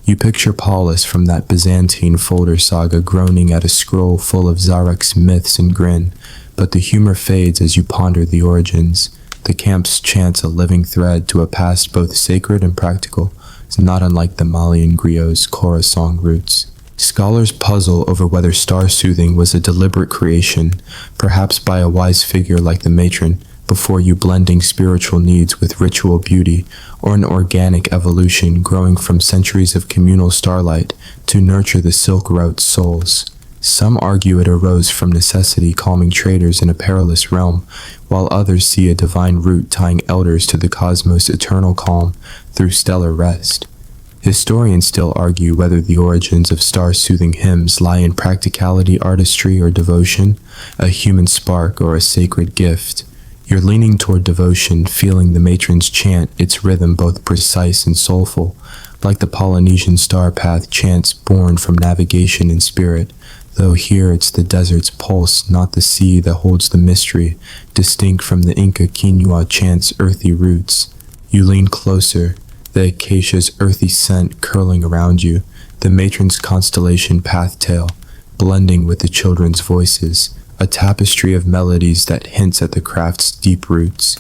You picture Paulus from that Byzantine folder saga groaning at a scroll full of Zarak's myths and grin, but the humor fades as you ponder the origins. The camp's chants a living thread to a past both sacred and practical, not unlike the Malian griot's chorus song roots. Scholars puzzle over whether star-soothing was a deliberate creation, perhaps by a wise figure like the matron, before you blending spiritual needs with ritual beauty, or an organic evolution growing from centuries of communal starlight to nurture the Silk Route's souls. Some argue it arose from necessity, calming traders in a perilous realm, while others see a divine root tying elders to the cosmos' eternal calm through stellar rest. Historians still argue whether the origins of star-soothing hymns lie in practicality, artistry, or devotion, a human spark, or a sacred gift. You're leaning toward devotion, feeling the matron's chant, its rhythm both precise and soulful, like the Polynesian star path chants born from navigation in spirit, though here it's the desert's pulse, not the sea, that holds the mystery, distinct from the Inca quinoa chant's earthy roots. You lean closer, the acacia's earthy scent curling around you, the matron's constellation path tale, blending with the children's voices, a tapestry of melodies that hints at the craft's deep roots.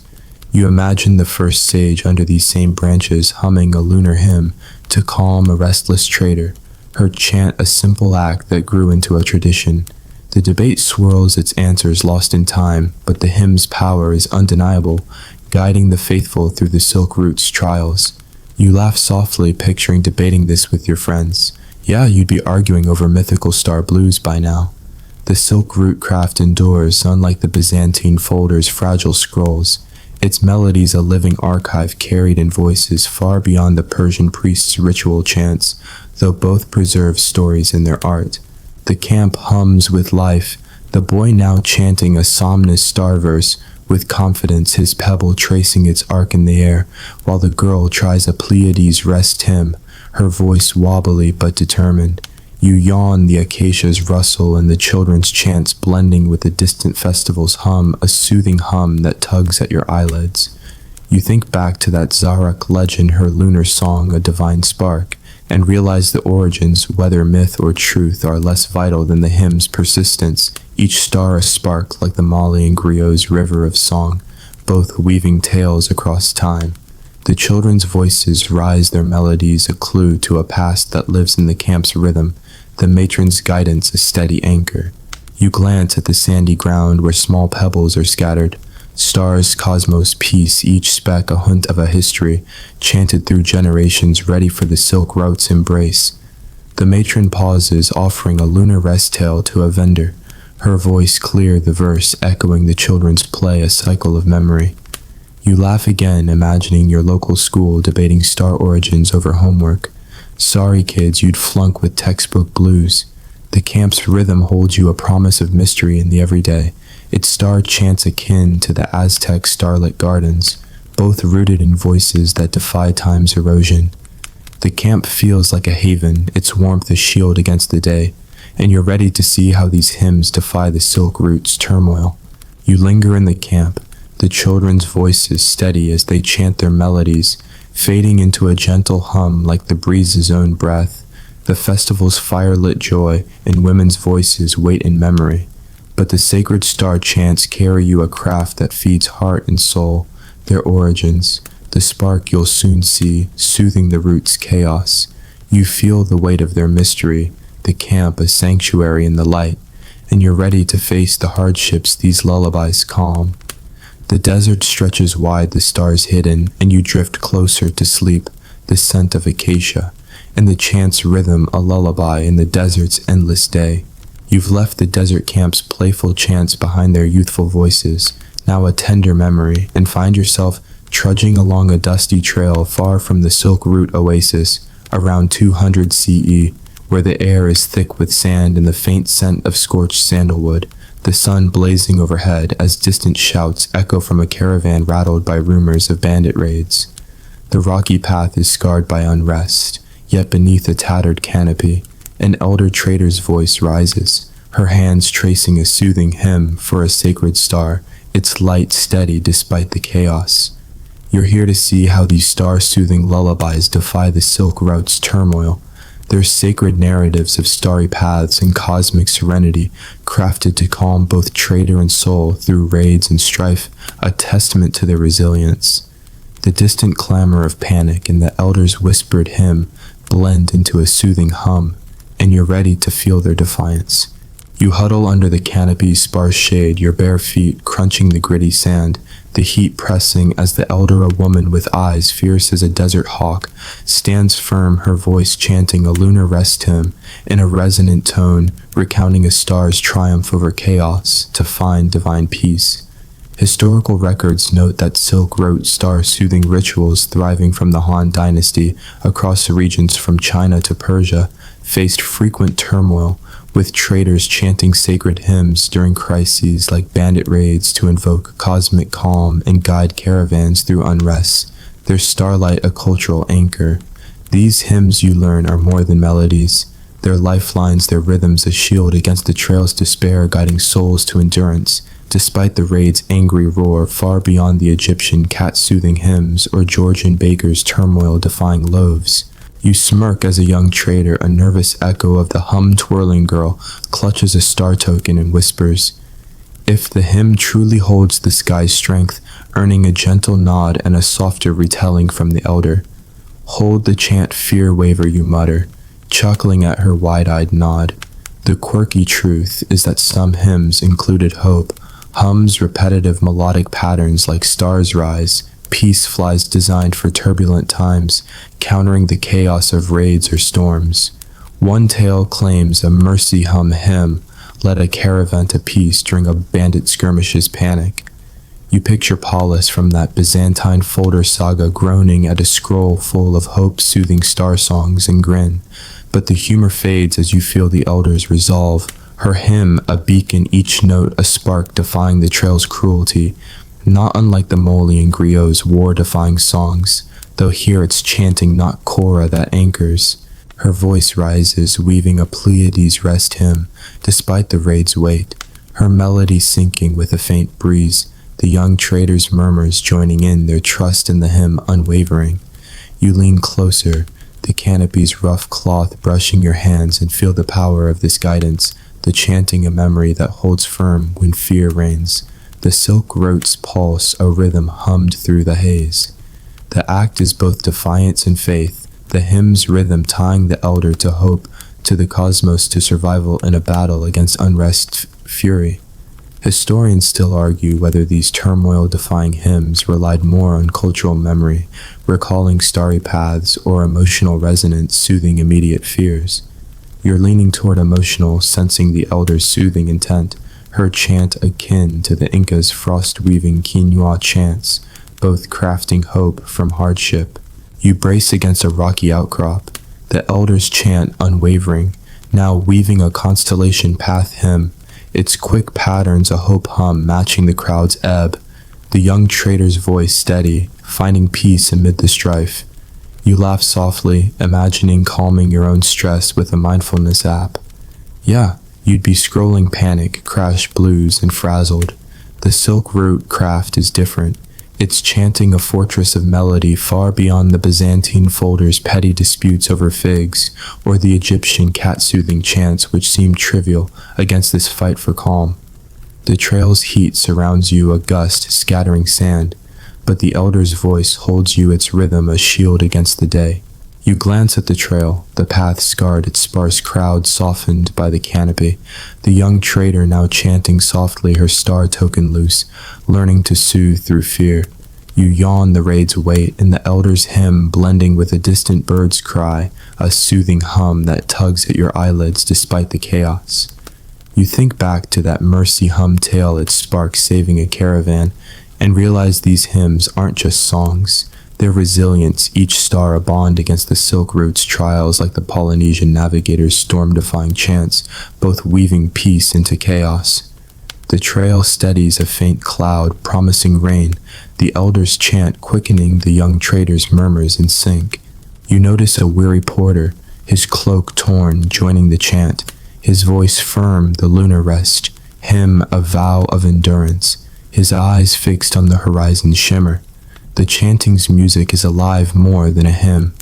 You imagine the first sage under these same branches humming a lunar hymn to calm a restless trader, her chant a simple act that grew into a tradition. The debate swirls, its answers lost in time, but the hymn's power is undeniable, guiding the faithful through the Silk Route's trials. You laugh softly, picturing debating this with your friends. Yeah, you'd be arguing over mythical star blues by now. The Silk Route craft endures, unlike the Byzantine folder's fragile scrolls. Its melodies a living archive carried in voices far beyond the Persian priest's ritual chants, though both preserve stories in their art. The camp hums with life, the boy now chanting a somnus star verse, with confidence his pebble tracing its arc in the air, while the girl tries a Pleiades rest hymn, her voice wobbly but determined. You yawn, the acacias rustle, and the children's chants blending with the distant festival's hum, a soothing hum that tugs at your eyelids. You think back to that Zarak legend, her lunar song, a divine spark, and realize the origins, whether myth or truth, are less vital than the hymn's persistence, each star a spark like the Mali and Griot's river of song, both weaving tales across time. The children's voices rise their melodies, a clue to a past that lives in the camp's rhythm, the matron's guidance a steady anchor. You glance at the sandy ground where small pebbles are scattered, stars, cosmos, peace, each speck a hint of a history, chanted through generations, ready for the silk route's embrace. The matron pauses, offering a lunar rest tale to a vendor, her voice clear, the verse echoing the children's play, a cycle of memory. You laugh again, imagining your local school debating star origins over homework. Sorry kids, you'd flunk with textbook blues. The camp's rhythm holds you a promise of mystery in the everyday, its star chants akin to the Aztec starlit gardens, both rooted in voices that defy time's erosion. The camp feels like a haven, its warmth a shield against the day, and you're ready to see how these hymns defy the silk route's turmoil. You linger in the camp, the children's voices steady as they chant their melodies, fading into a gentle hum like the breeze's own breath. The festival's firelit joy and women's voices wait in memory, but the sacred star chants carry you a craft that feeds heart and soul, their origins, the spark you'll soon see, soothing the route's chaos. You feel the weight of their mystery, the camp a sanctuary in the light, and you're ready to face the hardships these lullabies calm. The desert stretches wide, the stars hidden, and you drift closer to sleep, the scent of acacia, and the chant's rhythm a lullaby in the desert's endless day. You've left the desert camp's playful chants behind their youthful voices, now a tender memory, and find yourself trudging along a dusty trail far from the Silk Route oasis, around 200 CE, where the air is thick with sand and the faint scent of scorched sandalwood, the sun blazing overhead as distant shouts echo from a caravan rattled by rumors of bandit raids. The rocky path is scarred by unrest, yet beneath a tattered canopy, an elder trader's voice rises, her hands tracing a soothing hymn for a sacred star, its light steady despite the chaos. You're here to see how these star-soothing lullabies defy the Silk Route's turmoil. They're sacred narratives of starry paths and cosmic serenity, crafted to calm both trader and soul through raids and strife, a testament to their resilience. The distant clamor of panic and the elder's whispered hymn blend into a soothing hum, and you're ready to feel their defiance. You huddle under the canopy's sparse shade, your bare feet crunching the gritty sand, the heat pressing as the elder, a woman with eyes fierce as a desert hawk, stands firm, her voice chanting a lunar rest hymn in a resonant tone, recounting a star's triumph over chaos to find divine peace. Historical records note that Silk Route star-soothing rituals thriving from the Han dynasty across the regions from China to Persia faced frequent turmoil, with traders chanting sacred hymns during crises like bandit raids to invoke cosmic calm and guide caravans through unrest, their starlight a cultural anchor. These hymns, you learn, are more than melodies. Their lifelines, their rhythms a shield against the trail's despair, guiding souls to endurance, despite the raid's angry roar far beyond the Egyptian cat-soothing hymns or Georgian bakers' turmoil-defying loaves. You smirk as a young trader, a nervous echo of the hum-twirling girl, clutches a star token and whispers, "If the hymn truly holds the sky's strength," earning a gentle nod and a softer retelling from the elder. "Hold the chant, fear waver," you mutter, chuckling at her wide-eyed nod. The quirky truth is that some hymns included hope, hums repetitive melodic patterns like stars rise, peace flies designed for turbulent times, countering the chaos of raids or storms. One tale claims a mercy hum hymn led a caravan to peace during a bandit skirmish's panic. You picture Paulus from that Byzantine folder saga groaning at a scroll full of hope-soothing star songs and grin, But the humor fades as you feel the elders resolve, her hymn a beacon, each note a spark defying the trail's cruelty, not unlike the Molly and Griot's war-defying songs, though here it's chanting, not Cora, that anchors. Her voice rises, weaving a Pleiades rest hymn, despite the raid's weight, her melody sinking with a faint breeze, the young trader's murmurs joining in, their trust in the hymn unwavering. You lean closer, the canopy's rough cloth brushing your hands, and feel the power of this guidance, the chanting a memory that holds firm when fear reigns. The silk rote's pulse, a rhythm hummed through the haze. The act is both defiance and faith, the hymn's rhythm tying the elder to hope, to the cosmos to survival in a battle against unrest's fury. Historians still argue whether these turmoil-defying hymns relied more on cultural memory, recalling starry paths, or emotional resonance soothing immediate fears. You're leaning toward emotional, sensing the elder's soothing intent, her chant akin to the Inca's frost-weaving quinoa chants, both crafting hope from hardship. You brace against a rocky outcrop, the elder's chant unwavering, now weaving a constellation path hymn, its quick patterns a hope hum matching the crowd's ebb, the young trader's voice steady, finding peace amid the strife. You laugh softly, imagining calming your own stress with a mindfulness app. Yeah, you'd be scrolling panic, crash blues, and frazzled. The silk root craft is different. It's chanting a fortress of melody far beyond the Byzantine folder's petty disputes over figs, or the Egyptian cat-soothing chants which seem trivial against this fight for calm. The trail's heat surrounds you, a gust scattering sand, but the elder's voice holds you, its rhythm a shield against the day. You glance at the trail, the path scarred, its sparse crowd softened by the canopy, the young trader now chanting softly, her star token loose, learning to soothe through fear. You yawn the raid's weight, and the elder's hymn blending with a distant bird's cry, a soothing hum that tugs at your eyelids despite the chaos. You think back to that mercy hum tale it sparked saving a caravan, and realize these hymns aren't just songs. Their resilience, each star a bond against the silk root's trials, like the Polynesian navigator's storm-defying chants, both weaving peace into chaos. The trail steadies a faint cloud, promising rain, the elder's chant quickening the young trader's murmurs in sync. You notice a weary porter, his cloak torn, joining the chant, his voice firm, the lunar rest, him a vow of endurance, his eyes fixed on the horizon's shimmer. The chanting's music is alive more than a hymn.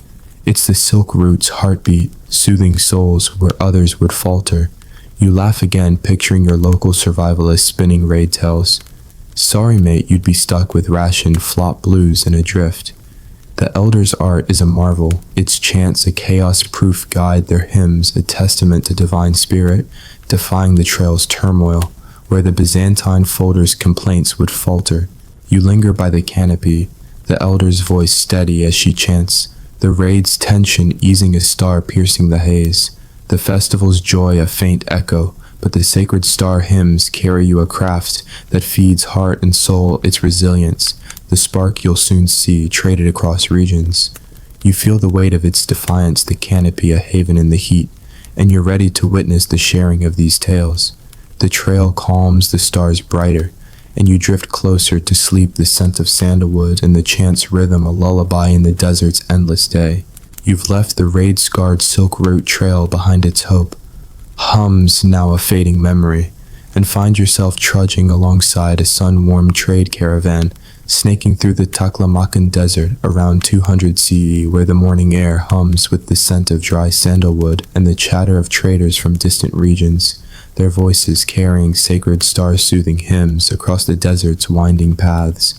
It's the silk root's heartbeat, soothing souls where others would falter. You laugh again, picturing your local survivalist spinning raid tales. Sorry mate, you'd be stuck with rationed flop blues and adrift. The elder's art is a marvel, its chants a chaos-proof guide, their hymns a testament to divine spirit, defying the trail's turmoil, where the Byzantine folder's complaints would falter. You linger by the canopy, the elder's voice steady as she chants, the raid's tension easing, a star piercing the haze, the festival's joy a faint echo, but the sacred star hymns carry you, a craft that feeds heart and soul its resilience, the spark you'll soon see traded across regions. You feel the weight of its defiance, the canopy a haven in the heat, and you're ready to witness the sharing of these tales. The trail calms, the stars brighter, and you drift closer to sleep, the scent of sandalwood and the chant's rhythm a lullaby in the desert's endless day. You've left the raid-scarred silk root trail behind its hope, hums now a fading memory, and find yourself trudging alongside a sun-warmed trade caravan, snaking through the Taklamakan desert around 200 CE, where the morning air hums with the scent of dry sandalwood and the chatter of traders from distant regions, their voices carrying sacred star-soothing hymns across the desert's winding paths.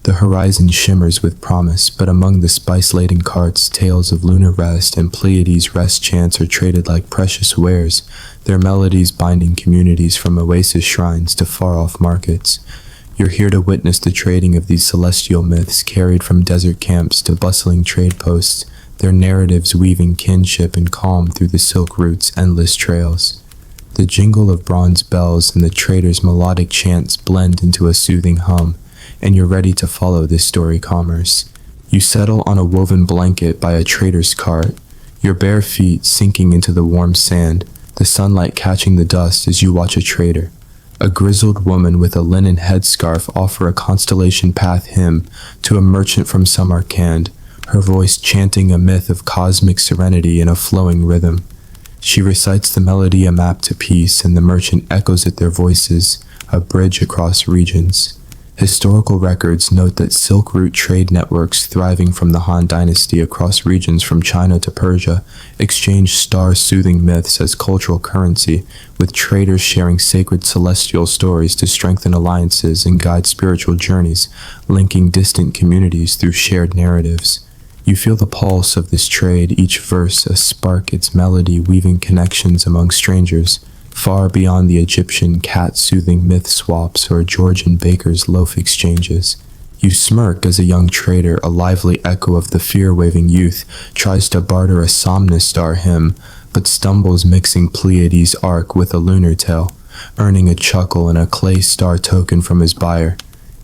The horizon shimmers with promise, but among the spice-laden carts, tales of lunar rest and Pleiades rest chants are traded like precious wares, their melodies binding communities from oasis shrines to far-off markets. You're here to witness the trading of these celestial myths carried from desert camps to bustling trade posts, their narratives weaving kinship and calm through the silk root's endless trails. The jingle of bronze bells and the trader's melodic chants blend into a soothing hum, and you're ready to follow this story commerce. You settle on a woven blanket by a trader's cart. your bare feet sinking into the warm sand, the sunlight catching the dust as you watch a trader. A grizzled woman with a linen headscarf offer a constellation path hymn to a merchant from Samarkand, her voice chanting a myth of cosmic serenity in a flowing rhythm. She recites the melody a map to peace, and the merchant echoes at their voices, a bridge across regions. Historical records note that Silk Route trade networks thriving from the Han Dynasty across regions from China to Persia exchanged star-soothing myths as cultural currency, with traders sharing sacred celestial stories to strengthen alliances and guide spiritual journeys, linking distant communities through shared narratives. You feel the pulse of this trade, each verse a spark, its melody weaving connections among strangers, far beyond the Egyptian cat-soothing myth swaps or Georgian baker's loaf exchanges. You smirk as a young trader, a lively echo of the fear-waving youth, tries to barter a Somnastar hymn, but stumbles mixing Pleiades' arc with a lunar tale, earning a chuckle and a clay star token from his buyer.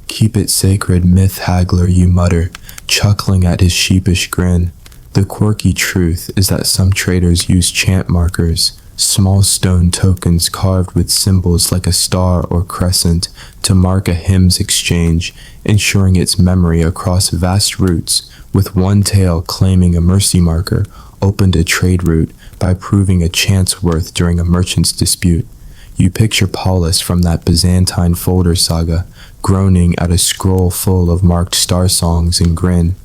"Keep it sacred, myth haggler," you mutter, chuckling at his sheepish grin. The quirky truth is that some traders use chant markers, small stone tokens carved with symbols like a star or crescent, to mark a hymn's exchange, ensuring its memory across vast routes, with one tale claiming a mercy marker opened a trade route by proving a chant's worth during a merchant's dispute. You picture Paulus from that Byzantine folder saga, groaning at a scroll full of marked star songs, and grin.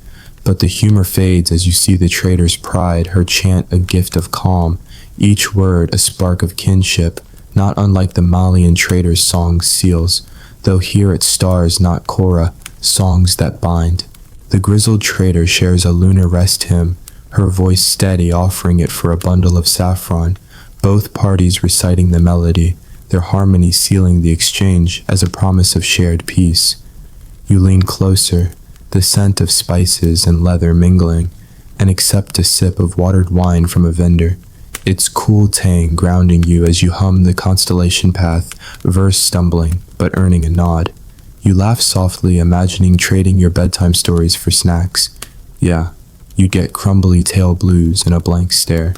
But the humor fades as you see the trader's pride, her chant a gift of calm, each word a spark of kinship, not unlike the Malian trader's song seals, though here it stars not Korah, songs that bind. The grizzled trader shares a lunar rest hymn, her voice steady offering it for a bundle of saffron, both parties reciting the melody, their harmony sealing the exchange as a promise of shared peace. You lean closer, the scent of spices and leather mingling, and accept a sip of watered wine from a vendor, its cool tang grounding you as you hum the constellation path, verse stumbling, but earning a nod. You laugh softly, imagining trading your bedtime stories for snacks. Yeah, you'd get crumbly tail blues and a blank stare.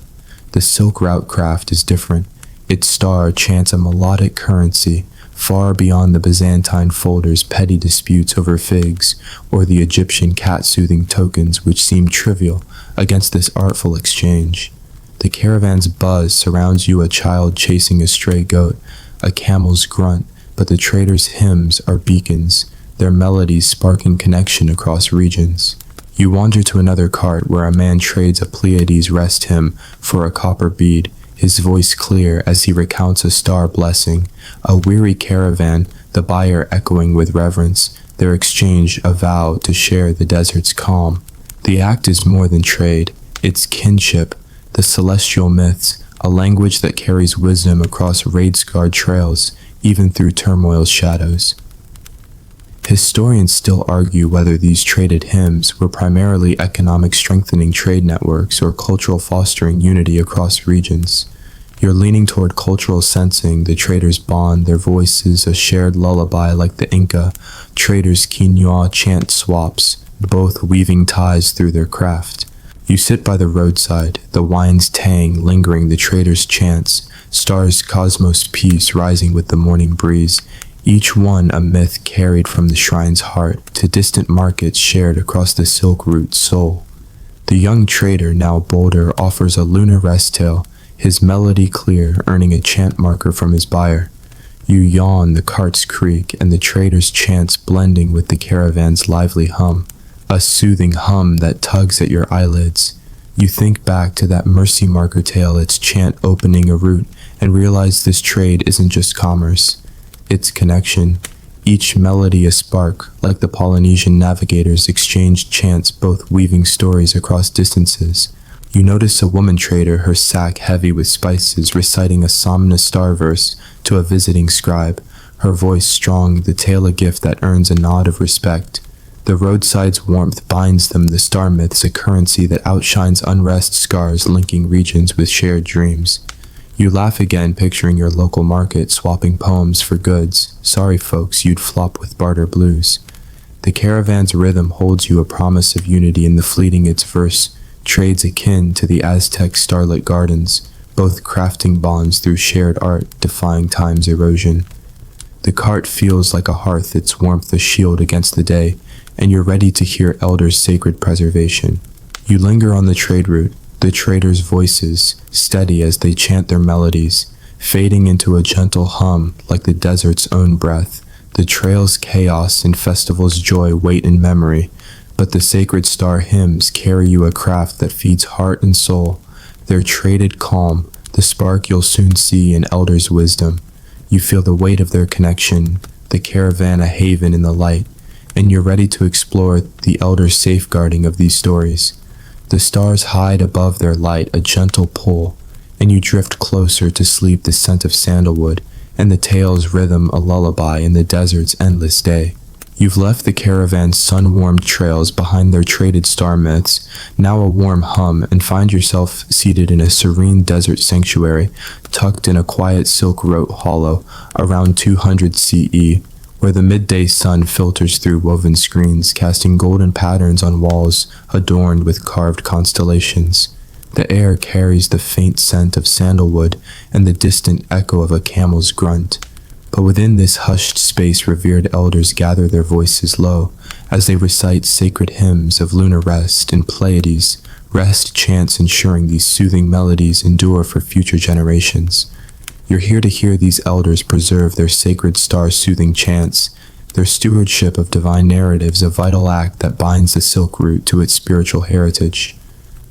The Silk Route craft is different. Its star chants a melodic currency, far beyond the Byzantine folder's petty disputes over figs, or the Egyptian cat-soothing tokens which seem trivial against this artful exchange. The caravan's buzz surrounds you, a child chasing a stray goat, a camel's grunt, but the trader's hymns are beacons, their melodies sparking connection across regions. You wander to another cart where a man trades a Pleiades rest hymn for a copper bead, his voice clear as he recounts a star blessing. A weary caravan, the buyer echoing with reverence, their exchange a vow to share the desert's calm. The act is more than trade, it's kinship, the celestial myths, a language that carries wisdom across raid-scarred trails, even through turmoil's shadows. Historians still argue whether these traded hymns were primarily economic strengthening trade networks or cultural fostering unity across regions. You're leaning toward cultural sensing, the traders bond, their voices a shared lullaby like the Inca, traders quinoa chant swaps, both weaving ties through their craft. You sit by the roadside, the wine's tang lingering the trader's chants, stars cosmos peace rising with the morning breeze, each one a myth carried from the shrine's heart to distant markets shared across the Silk Route's soul. The young trader, now bolder, offers a lunar rest tale, his melody clear, earning a chant marker from his buyer. You yawn, the cart's creak, and the trader's chants blending with the caravan's lively hum, a soothing hum that tugs at your eyelids. You think back to that mercy marker tale, its chant opening a route, and realize this trade isn't just commerce. It's connection, each melody a spark, like the Polynesian navigators exchanged chants, both weaving stories across distances. You notice a woman trader, her sack heavy with spices, reciting a Somnastar verse to a visiting scribe, her voice strong, the tale a gift that earns a nod of respect. The roadside's warmth binds them, the star myths a currency that outshines unrest scars linking regions with shared dreams. You laugh again, picturing your local market swapping poems for goods. Sorry folks, you'd flop with barter blues. The caravan's rhythm holds you, a promise of unity in the fleeting its verse, trades akin to the Aztec starlit gardens, both crafting bonds through shared art, defying time's erosion. The cart feels like a hearth, its warmth a shield against the day, and you're ready to hear elders' sacred preservation. You linger on the trade route, the traders' voices, steady as they chant their melodies, fading into a gentle hum like the desert's own breath. The trail's chaos and festival's joy wait in memory, but the sacred star hymns carry you a craft that feeds heart and soul. Their traded calm, the spark you'll soon see in elders' wisdom. You feel the weight of their connection, the caravan a haven in the light, and you're ready to explore the elders' safeguarding of these stories. The stars hide above their light, a gentle pull, and you drift closer to sleep, the scent of sandalwood, and the tale's rhythm a lullaby in the desert's endless day. You've left the caravan's sun-warmed trails behind their traded star myths, now a warm hum, and find yourself seated in a serene desert sanctuary, tucked in a quiet silk-wrote hollow around 200 CE, where the midday sun filters through woven screens, casting golden patterns on walls adorned with carved constellations. The air carries the faint scent of sandalwood and the distant echo of a camel's grunt. But within this hushed space, revered elders gather their voices low as they recite sacred hymns of lunar rest and Pleiades, rest chants ensuring these soothing melodies endure for future generations. You're here to hear these elders preserve their sacred star-soothing chants, their stewardship of divine narratives, a vital act that binds the silk route to its spiritual heritage.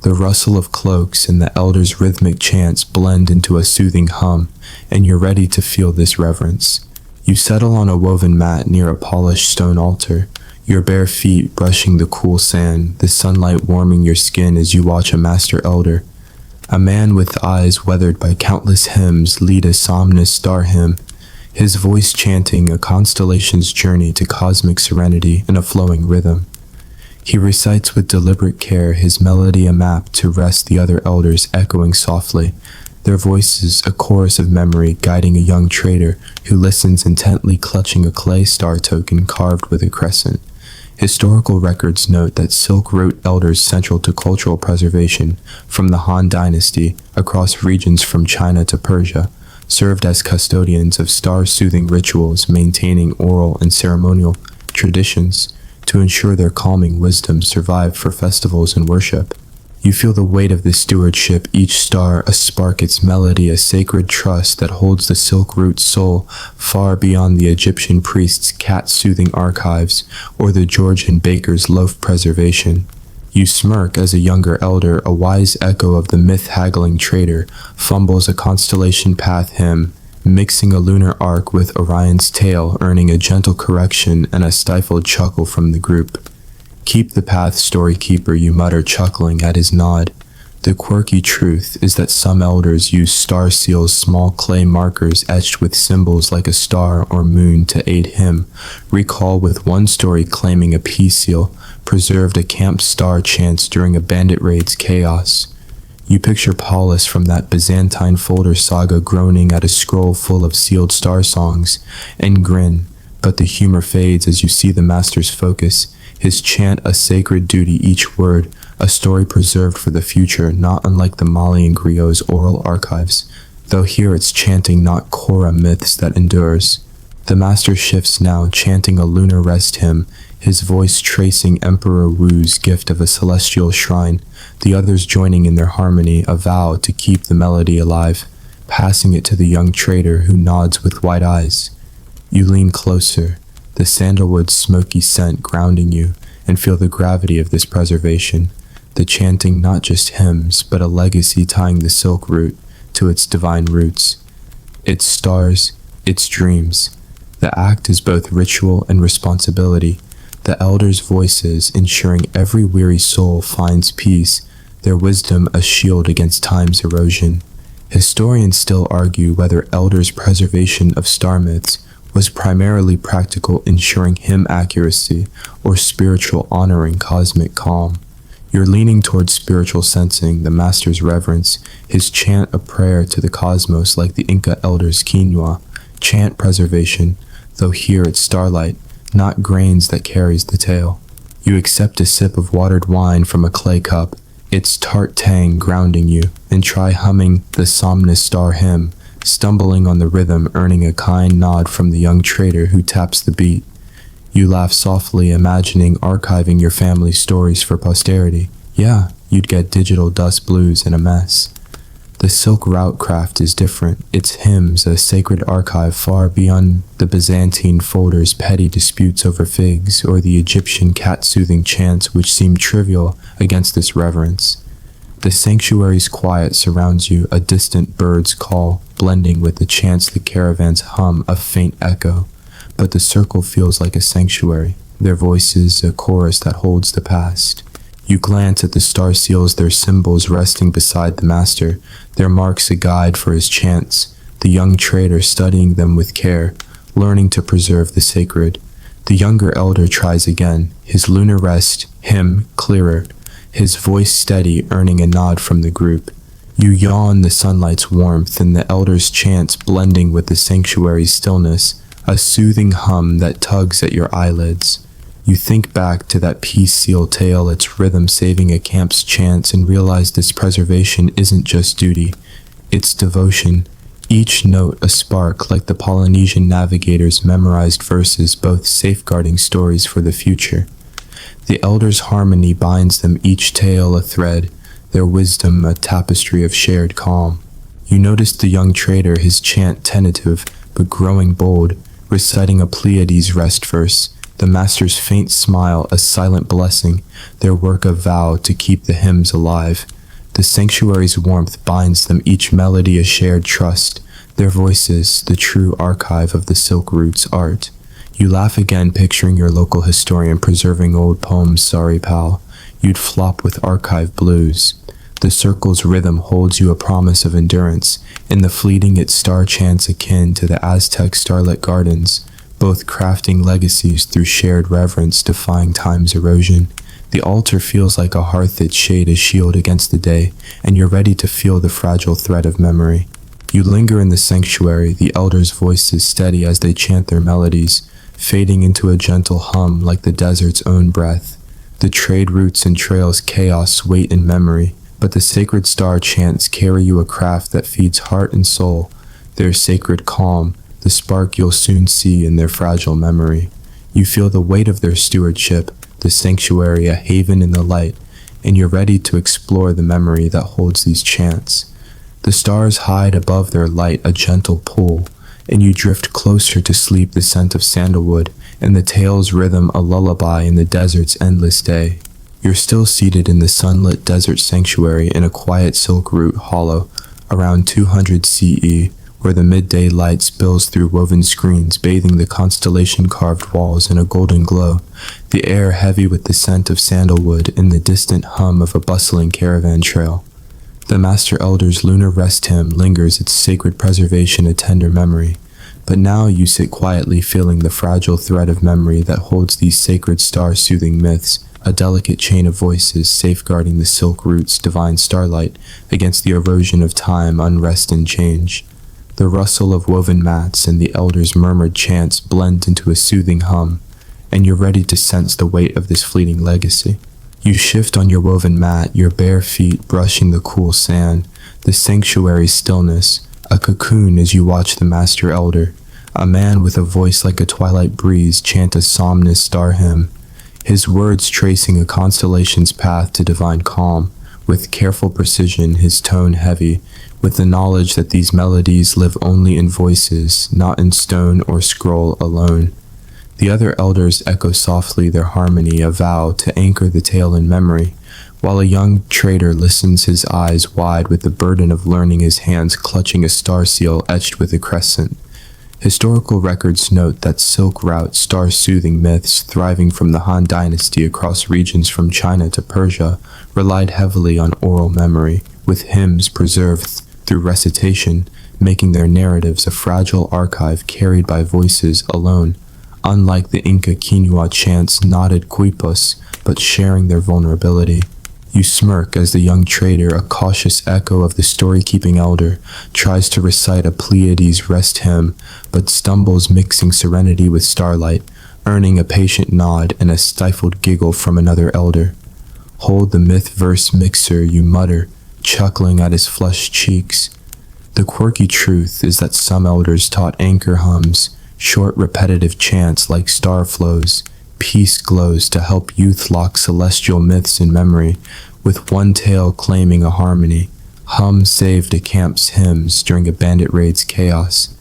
The rustle of cloaks and the elders' rhythmic chants blend into a soothing hum, and you're ready to feel this reverence. You settle on a woven mat near a polished stone altar, your bare feet brushing the cool sand, the sunlight warming your skin as you watch a master elder. A man with eyes weathered by countless hymns lead a somnus star hymn, his voice chanting a constellation's journey to cosmic serenity in a flowing rhythm. He recites with deliberate care, his melody a map to rest the other elders echoing softly, their voices a chorus of memory guiding a young trader who listens intently, clutching a clay star token carved with a crescent. Historical records note that silk wrote elders central to cultural preservation from the Han Dynasty across regions from China to Persia served as custodians of star-soothing rituals, maintaining oral and ceremonial traditions to ensure their calming wisdom survived for festivals and worship. You feel the weight of this stewardship, each star a spark, its melody a sacred trust that holds the silk root soul far beyond the Egyptian priest's cat-soothing archives or the Georgian baker's loaf preservation. You smirk as a younger elder, a wise echo of the myth-haggling trader, fumbles a constellation path hymn, mixing a lunar arc with Orion's tail, earning a gentle correction and a stifled chuckle from the group. Keep the path, story keeper, you mutter, chuckling at his nod. The quirky truth is that some elders use star seals, small clay markers etched with symbols like a star or moon to aid him. Recall with one story claiming a peace seal preserved a camp star chants during a bandit raid's chaos. You picture Paulus from that Byzantine folder saga groaning at a scroll full of sealed star songs and grin, but the humor fades as you see the master's focus, his chant a sacred duty, each word a story preserved for the future, not unlike the Mali and Griot's oral archives, though here it's chanting not Korah myths that endures. The master shifts now, chanting a lunar rest hymn, his voice tracing Emperor Wu's gift of a celestial shrine, the others joining in their harmony, a vow to keep the melody alive, passing it to the young trader who nods with wide eyes. You lean closer, the sandalwood's smoky scent grounding you, and feel the gravity of this preservation, the chanting not just hymns, but a legacy tying the silk root to its divine roots, its stars, its dreams. The act is both ritual and responsibility, the elders' voices ensuring every weary soul finds peace, their wisdom a shield against time's erosion. Historians still argue whether elders' preservation of star myths was primarily practical, ensuring hymn accuracy, or spiritual, honoring cosmic calm. You're leaning towards spiritual sensing, the master's reverence, his chant a prayer to the cosmos like the Inca elders' quinoa, chant preservation, though here it's starlight, not grains that carries the tale. You accept a sip of watered wine from a clay cup, its tart tang grounding you, and try humming the Somnus Star hymn, stumbling on the rhythm, earning a kind nod from the young trader who taps the beat. You laugh softly, imagining archiving your family stories for posterity. Yeah, you'd get digital dust blues in a mess. The silk route craft is different. Its hymns, a sacred archive far beyond the Byzantine folder's petty disputes over figs, or the Egyptian cat-soothing chants which seem trivial against this reverence. The sanctuary's quiet surrounds you, a distant bird's call, blending with the chants the caravans hum, a faint echo. But the circle feels like a sanctuary, their voices a chorus that holds the past. You glance at the star seals, their symbols resting beside the master, their marks a guide for his chants, the young trader studying them with care, learning to preserve the sacred. The younger elder tries again, his lunar rest, hymn clearer, his voice steady, earning a nod from the group. You yawn the sunlight's warmth and the elder's chants blending with the sanctuary's stillness, a soothing hum that tugs at your eyelids. You think back to that peace seal tale, its rhythm saving a camp's chants, and realize this preservation isn't just duty, it's devotion. Each note a spark, like the Polynesian navigators' memorized verses, both safeguarding stories for the future. The elders' harmony binds them, each tale a thread, their wisdom a tapestry of shared calm. You notice the young trader, his chant tentative but growing bold, reciting a Pleiades rest verse, the master's faint smile a silent blessing, their work a vow to keep the hymns alive. The sanctuary's warmth binds them, each melody a shared trust, their voices the true archive of the Silk Root's art. You laugh again, picturing your local historian preserving old poems. Sorry pal, you'd flop with archive blues. The circle's rhythm holds you a promise of endurance. In the fleeting its star chants akin to the Aztec starlit gardens, both crafting legacies through shared reverence, defying time's erosion. The altar feels like a hearth, its shade a shield against the day, and you're ready to feel the fragile thread of memory. You linger in the sanctuary, the elders' voices steady as they chant their melodies, fading into a gentle hum like the desert's own breath. The trade routes and trails chaos wait in memory, but the sacred star chants carry you a craft that feeds heart and soul, their sacred calm, the spark you'll soon see in their fragile memory. You feel the weight of their stewardship, the sanctuary a haven in the light, and you're ready to explore the memory that holds these chants. The stars hide above their light, a gentle pull, and you drift closer to sleep, the scent of sandalwood, and the tale's rhythm a lullaby in the desert's endless day. You're still seated in the sunlit desert sanctuary in a quiet silk root hollow, around 200 CE, where the midday light spills through woven screens, bathing the constellation-carved walls in a golden glow, the air heavy with the scent of sandalwood and the distant hum of a bustling caravan trail. The Master Elder's lunar rest hymn lingers, its sacred preservation a tender memory, but now you sit quietly feeling the fragile thread of memory that holds these sacred star-soothing myths, a delicate chain of voices safeguarding the silk root's divine starlight against the erosion of time, unrest, and change. The rustle of woven mats and the elders' murmured chants blend into a soothing hum, and you're ready to sense the weight of this fleeting legacy. You shift on your woven mat, your bare feet brushing the cool sand, the sanctuary's stillness, a cocoon as you watch the Master Elder, a man with a voice like a twilight breeze, chant a Somnus Star hymn, his words tracing a constellation's path to divine calm, with careful precision, his tone heavy, with the knowledge that these melodies live only in voices, not in stone or scroll alone. The other elders echo softly their harmony, a vow to anchor the tale in memory, while a young trader listens, his eyes wide with the burden of learning, his hands clutching a star seal etched with a crescent. Historical records note that Silk Route star-soothing myths thriving from the Han Dynasty across regions from China to Persia relied heavily on oral memory, with hymns preserved through recitation, making their narratives a fragile archive carried by voices alone, unlike the Inca quinoa chants knotted quipus, but sharing their vulnerability. You smirk as the young trader, a cautious echo of the story-keeping elder, tries to recite a Pleiades rest hymn, but stumbles, mixing serenity with starlight, earning a patient nod and a stifled giggle from another elder. hold the myth-verse mixer, you mutter, chuckling at his flushed cheeks. The quirky truth is that some elders taught anchor hums, short repetitive chants like star flows, peace glows to help youth lock celestial myths in memory, with one tale claiming a harmony. Hum saved a camp's hymns during a bandit raid's chaos.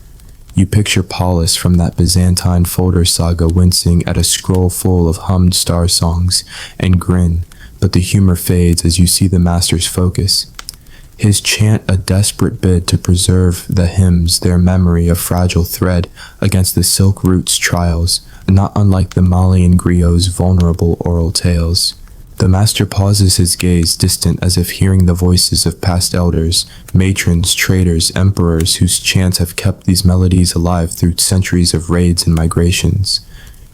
You picture Paulus from that Byzantine folder saga wincing at a scroll full of hummed star songs and grin, but the humor fades as you see the master's focus. His chant a desperate bid to preserve the hymns, their memory a fragile thread against the silk root's trials, not unlike the Malian griot's vulnerable oral tales. The master pauses his gaze distant as if hearing the voices of past elders, matrons, traders, emperors whose chants have kept these melodies alive through centuries of raids and migrations.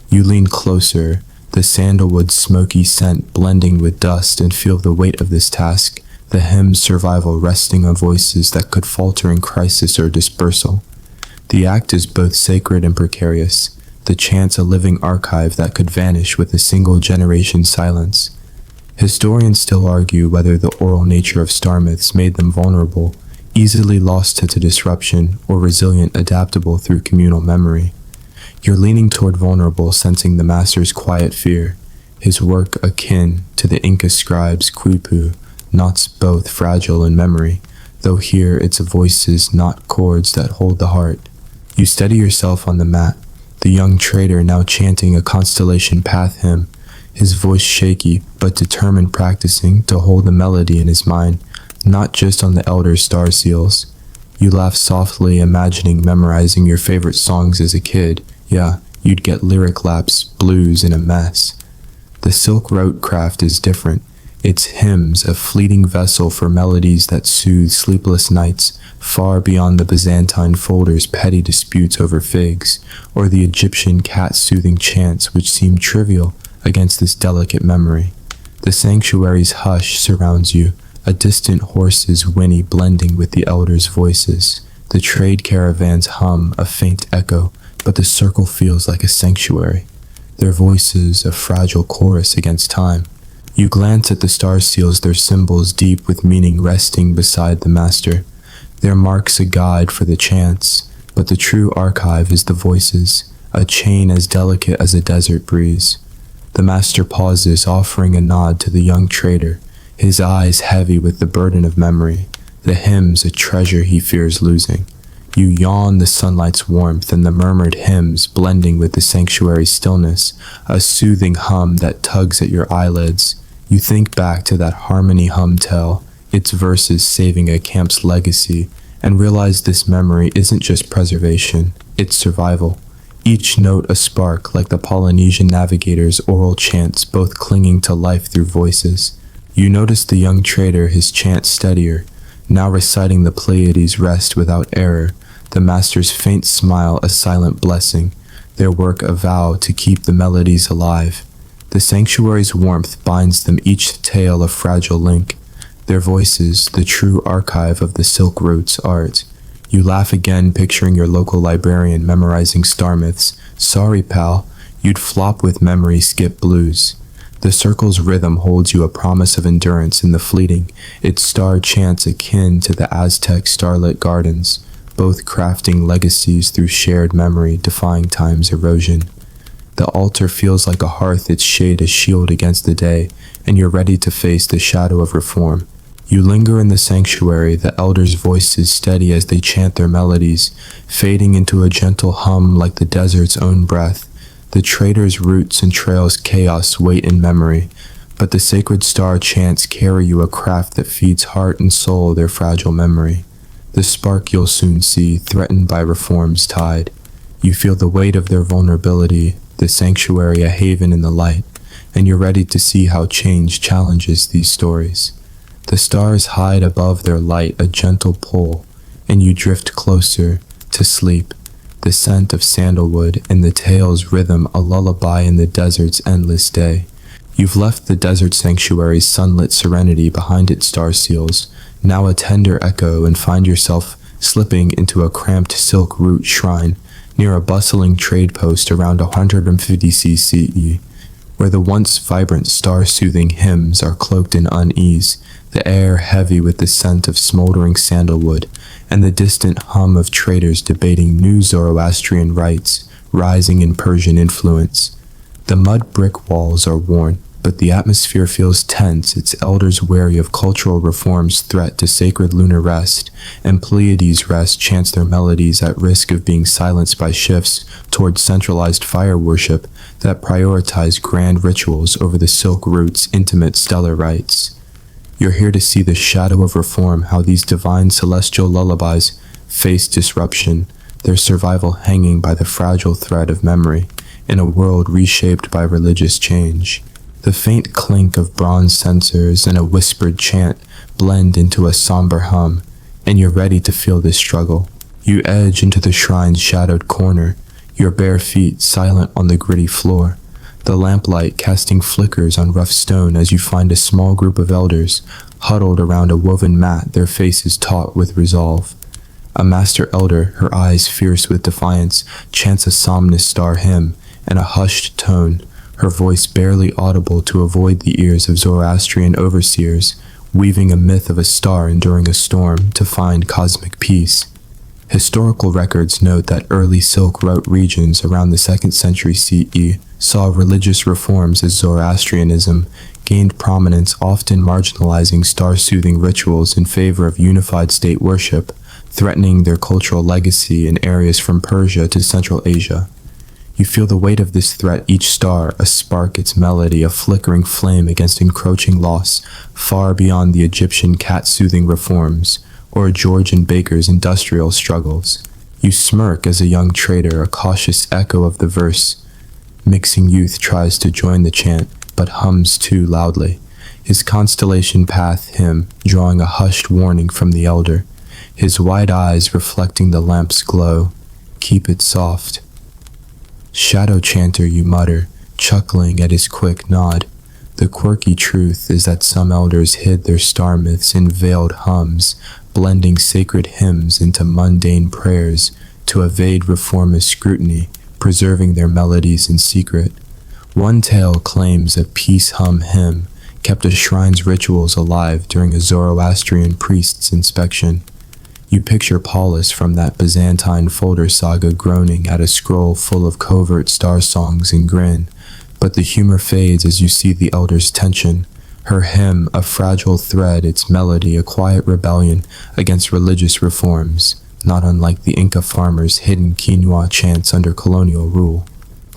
You lean closer, the sandalwood smoky scent blending with dust, and feel the weight of this task, the hymn's survival resting on voices that could falter in crisis or dispersal. The act is both sacred and precarious, the chant's a living archive that could vanish with a single generation's silence. Historians still argue whether the oral nature of star myths made them vulnerable, easily lost to disruption, or resilient, adaptable through communal memory. You're leaning toward vulnerable, sensing the master's quiet fear, his work akin to the Inca scribe's quipu, knots both fragile in memory, though here it's voices, not chords, that hold the heart. You steady yourself on the mat, the young trader now chanting a constellation path hymn, his voice shaky but determined, practicing to hold the melody in his mind, not just on the elder star seals. You laugh softly, imagining memorizing your favorite songs as a kid. Yeah, you'd get lyric laps, blues, in a mess. The Silk Road craft is different. Its hymns, a fleeting vessel for melodies that soothe sleepless nights, far beyond the Byzantine folder's petty disputes over figs, or the Egyptian cat-soothing chants which seem trivial against this delicate memory. The sanctuary's hush surrounds you, a distant horse's whinny blending with the elders' voices. The trade caravans hum, a faint echo, but the circle feels like a sanctuary, their voices a fragile chorus against time. You glance at the star seals, their symbols deep with meaning resting beside the master. Their marks a guide for the chants, but the true archive is the voices, a chain as delicate as a desert breeze. The master pauses, offering a nod to the young trader, his eyes heavy with the burden of memory, the hymns a treasure he fears losing. You yawn, the sunlight's warmth and the murmured hymns blending with the sanctuary's stillness, a soothing hum that tugs at your eyelids. You think back to that harmony hum tell, its verses saving a camp's legacy, and realize this memory isn't just preservation, it's survival. Each note a spark, like the Polynesian navigator's oral chants, both clinging to life through voices. You notice the young trader, his chant steadier, now reciting the Pleiades' rest without error, the master's faint smile a silent blessing, their work a vow to keep the melodies alive. The sanctuary's warmth binds them, each tale a fragile link, their voices the true archive of the Silk Road's art. You laugh again, picturing your local librarian memorizing star myths. Sorry, pal, you'd flop with memory skip blues. The circle's rhythm holds you, a promise of endurance in the fleeting, its star chants akin to the Aztec starlit gardens, both crafting legacies through shared memory, defying time's erosion. The altar feels like a hearth, its shade a shield against the day, and you're ready to face the shadow of reform. You linger in the sanctuary, the elders' voices steady as they chant their melodies, fading into a gentle hum like the desert's own breath. The trader's roots and trails chaos wait in memory, but the sacred star chants carry you, a craft that feeds heart and soul their fragile memory. The spark you'll soon see, threatened by reform's tide. You feel the weight of their vulnerability, the sanctuary a haven in the light, and you're ready to see how change challenges these stories. The stars hide above their light, a gentle pull, and you drift closer to sleep, the scent of sandalwood and the tale's rhythm a lullaby in the desert's endless day. You've left the desert sanctuary's sunlit serenity behind its star seals, now a tender echo, and find yourself slipping into a cramped silk root shrine near a bustling trade post around 150 CCE. where the once vibrant star-soothing hymns are cloaked in unease, the air heavy with the scent of smoldering sandalwood, and the distant hum of traders debating new Zoroastrian rites, rising in Persian influence. The mud brick walls are worn, but the atmosphere feels tense, its elders wary of cultural reform's threat to sacred lunar rest, and Pleiades' rest chants their melodies at risk of being silenced by shifts towards centralized fire worship that prioritize grand rituals over the Silk Route's intimate stellar rites. You're here to see the shadow of reform, how these divine celestial lullabies face disruption, their survival hanging by the fragile thread of memory, in a world reshaped by religious change. The faint clink of bronze censers and a whispered chant blend into a somber hum, and you're ready to feel this struggle. You edge into the shrine's shadowed corner, your bare feet silent on the gritty floor, the lamplight casting flickers on rough stone as you find a small group of elders huddled around a woven mat, their faces taut with resolve. A master elder, her eyes fierce with defiance, chants a somnus star hymn in a hushed tone, her voice barely audible to avoid the ears of Zoroastrian overseers, weaving a myth of a star enduring a storm to find cosmic peace. Historical records note that early Silk Route regions around the 2nd century CE saw religious reforms as Zoroastrianism gained prominence, often marginalizing star-soothing rituals in favor of unified state worship, threatening their cultural legacy in areas from Persia to Central Asia. You feel the weight of this threat, each star a spark, its melody a flickering flame against encroaching loss, far beyond the Egyptian cat-soothing reforms or Georgian baker's industrial struggles. You smirk as a young trader, a cautious echo of the verse. Mixing youth tries to join the chant, but hums too loudly, his constellation path hymn drawing a hushed warning from the elder, his wide eyes reflecting the lamp's glow. Keep it soft. Shadow chanter, you mutter, chuckling at his quick nod. The quirky truth is that some elders hid their star myths in veiled hums, blending sacred hymns into mundane prayers to evade reformist scrutiny, preserving their melodies in secret. One tale claims a peace hum hymn kept a shrine's rituals alive during a Zoroastrian priest's inspection. You picture Paulus from that Byzantine folder saga groaning at a scroll full of covert star songs and grin, but the humor fades as you see the elder's tension, her hymn a fragile thread, its melody a quiet rebellion against religious reforms, not unlike the Inca farmers' hidden quinoa chants under colonial rule.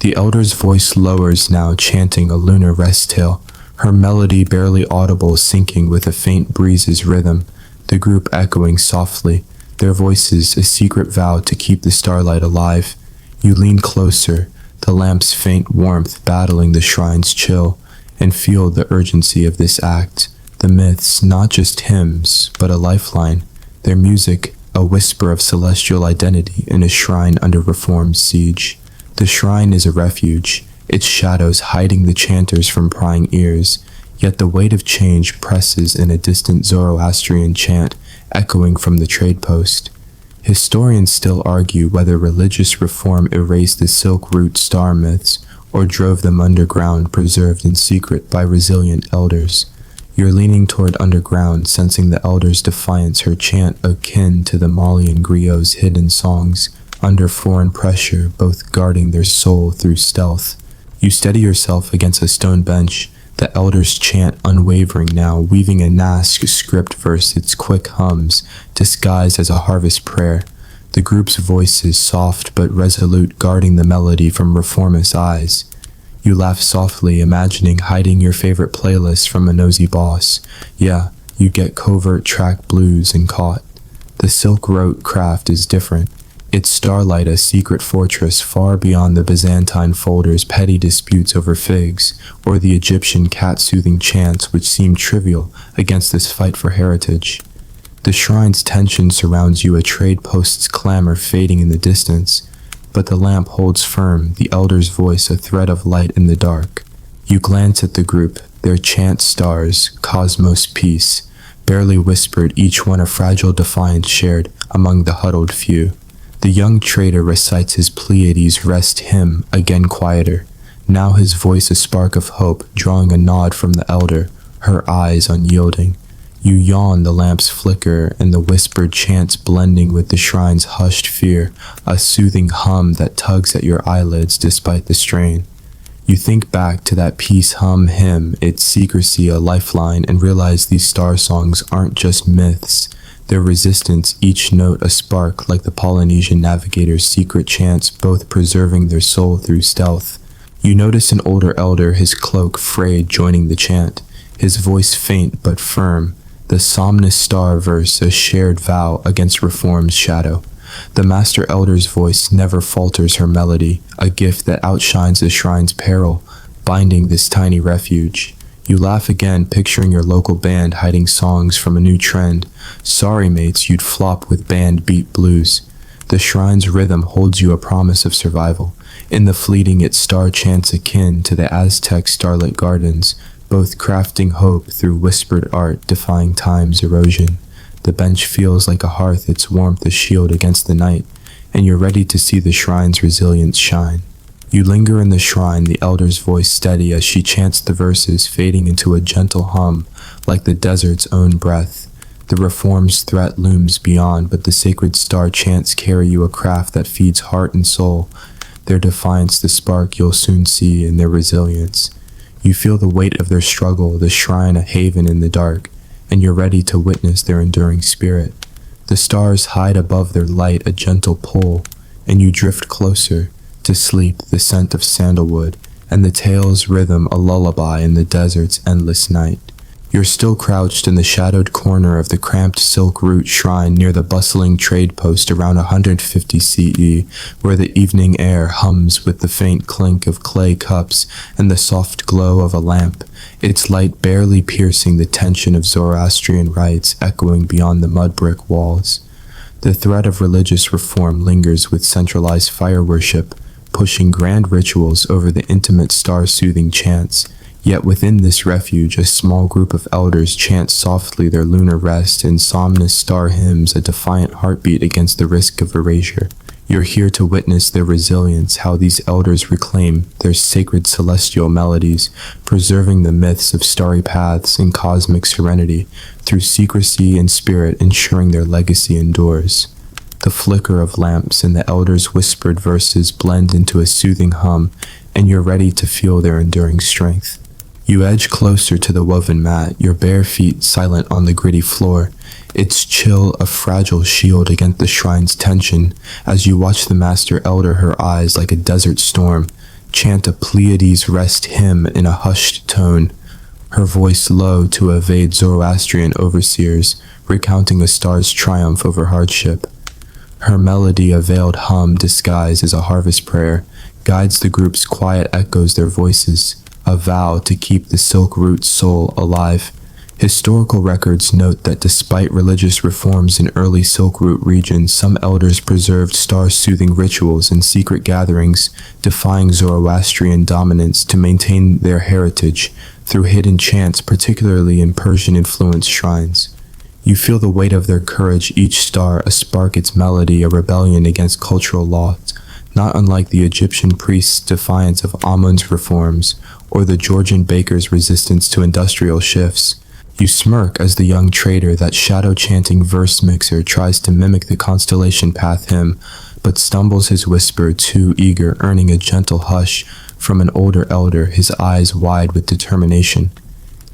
The elder's voice lowers now, chanting a lunar rest tale, her melody barely audible syncing with a faint breeze's rhythm, the group echoing softly, their voices a secret vow to keep the starlight alive. You lean closer, the lamp's faint warmth battling the shrine's chill, and feel the urgency of this act. The myths, not just hymns, but a lifeline, their music a whisper of celestial identity in a shrine under reform's siege. The shrine is a refuge, its shadows hiding the chanters from prying ears, yet the weight of change presses in a distant Zoroastrian chant echoing from the trade post. Historians still argue whether religious reform erased the Silk Route star myths or drove them underground, preserved in secret by resilient elders. You're leaning toward underground, sensing the elder's defiance, her chant akin to the Malian griot's hidden songs, under foreign pressure, both guarding their soul through stealth. You steady yourself against a stone bench, the elder's chant unwavering now, weaving a Nask script verse, its quick hums, disguised as a harvest prayer. The group's voices soft but resolute, guarding the melody from reformist eyes. You laugh softly, imagining hiding your favorite playlist from a nosy boss. Yeah, you get covert track blues and caught. The Silk Route craft is different. Its starlight a secret fortress far beyond the Byzantine folder's petty disputes over figs, or the Egyptian cat-soothing chants which seem trivial against this fight for heritage. The shrine's tension surrounds you, a trade post's clamor fading in the distance, but the lamp holds firm, the elder's voice a thread of light in the dark. You glance at the group, their chant stars, cosmos peace, barely whispered, each one a fragile defiance shared among the huddled few. The young trader recites his Pleiades rest hymn, again quieter, Now his voice a spark of hope, drawing a nod from the elder, her eyes unyielding. You yawn, the lamps flicker, and the whispered chants blending with the shrine's hushed fear, a soothing hum that tugs at your eyelids despite the strain. You think back to that peace hum hymn, its secrecy a lifeline, and realize these star songs aren't just myths. Their resistance, each note a spark like the Polynesian navigator's secret chants, both preserving their soul through stealth. You notice an older elder, his cloak frayed, joining the chant, his voice faint but firm, the somnus star verse a shared vow against reform's shadow. The master elder's voice never falters her melody, a gift that outshines the shrine's peril, binding this tiny refuge. You laugh again, picturing your local band hiding songs from a new trend. Sorry mates, you'd flop with band beat blues. The shrine's rhythm holds you a promise of survival. In the fleeting its star chants akin to the Aztec starlit gardens, both crafting hope through whispered art defying time's erosion. The bench feels like a hearth, its warmth a shield against the night, and you're ready to see the shrine's resilience shine. You linger in the shrine, the elder's voice steady as she chants the verses, fading into a gentle hum, like the desert's own breath. The reform's threat looms beyond, but the sacred star chants carry you a craft that feeds heart and soul. Their defiance the spark you'll soon see in their resilience. You feel the weight of their struggle, the shrine a haven in the dark, and you're ready to witness their enduring spirit. The stars hide above their light, a gentle pull, and you drift closer, to sleep, the scent of sandalwood, and the tale's rhythm a lullaby in the desert's endless night. You're still crouched in the shadowed corner of the cramped silk root shrine near the bustling trade post around 150 CE, where the evening air hums with the faint clink of clay cups and the soft glow of a lamp, its light barely piercing the tension of Zoroastrian rites echoing beyond the mud brick walls. The thread of religious reform lingers with centralized fire worship, pushing grand rituals over the intimate star-soothing chants. Yet within this refuge, a small group of elders chant softly their lunar rest in somnus star hymns, a defiant heartbeat against the risk of erasure. You're here to witness their resilience, how these elders reclaim their sacred celestial melodies, preserving the myths of starry paths and cosmic serenity, through secrecy and spirit ensuring their legacy endures. The flicker of lamps and the elders' whispered verses blend into a soothing hum, and you're ready to feel their enduring strength. You edge closer to the woven mat, your bare feet silent on the gritty floor, its chill a fragile shield against the shrine's tension, as you watch the master elder, her eyes like a desert storm, chant a Pleiades rest hymn in a hushed tone, her voice low to evade Zoroastrian overseers, recounting a star's triumph over hardship. Her melody, a veiled hum disguised as a harvest prayer, guides the group's quiet echoes their voices, a vow to keep the silk root soul alive. Historical records note that despite religious reforms in early silk root regions, some elders preserved star-soothing rituals and secret gatherings, defying Zoroastrian dominance to maintain their heritage through hidden chants, particularly in Persian-influenced shrines. You feel the weight of their courage, each star a spark its melody, a rebellion against cultural laws, not unlike the Egyptian priest's defiance of Amun's reforms, or the Georgian baker's resistance to industrial shifts. You smirk as the young trader, that shadow-chanting verse mixer, tries to mimic the constellation path hymn, but stumbles his whisper, too eager, earning a gentle hush from an older elder, his eyes wide with determination.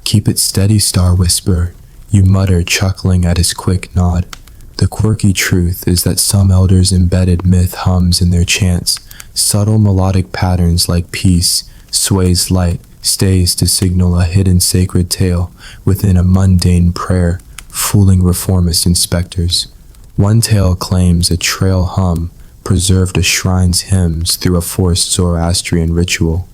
"Keep it steady, star whisper," you mutter, chuckling at his quick nod. The quirky truth is that some elders embedded myth hums in their chants, subtle melodic patterns like peace, sways light, stays to signal a hidden sacred tale within a mundane prayer, fooling reformist inspectors. One tale claims a trail hum preserved a shrine's hymns through a forced Zoroastrian ritual.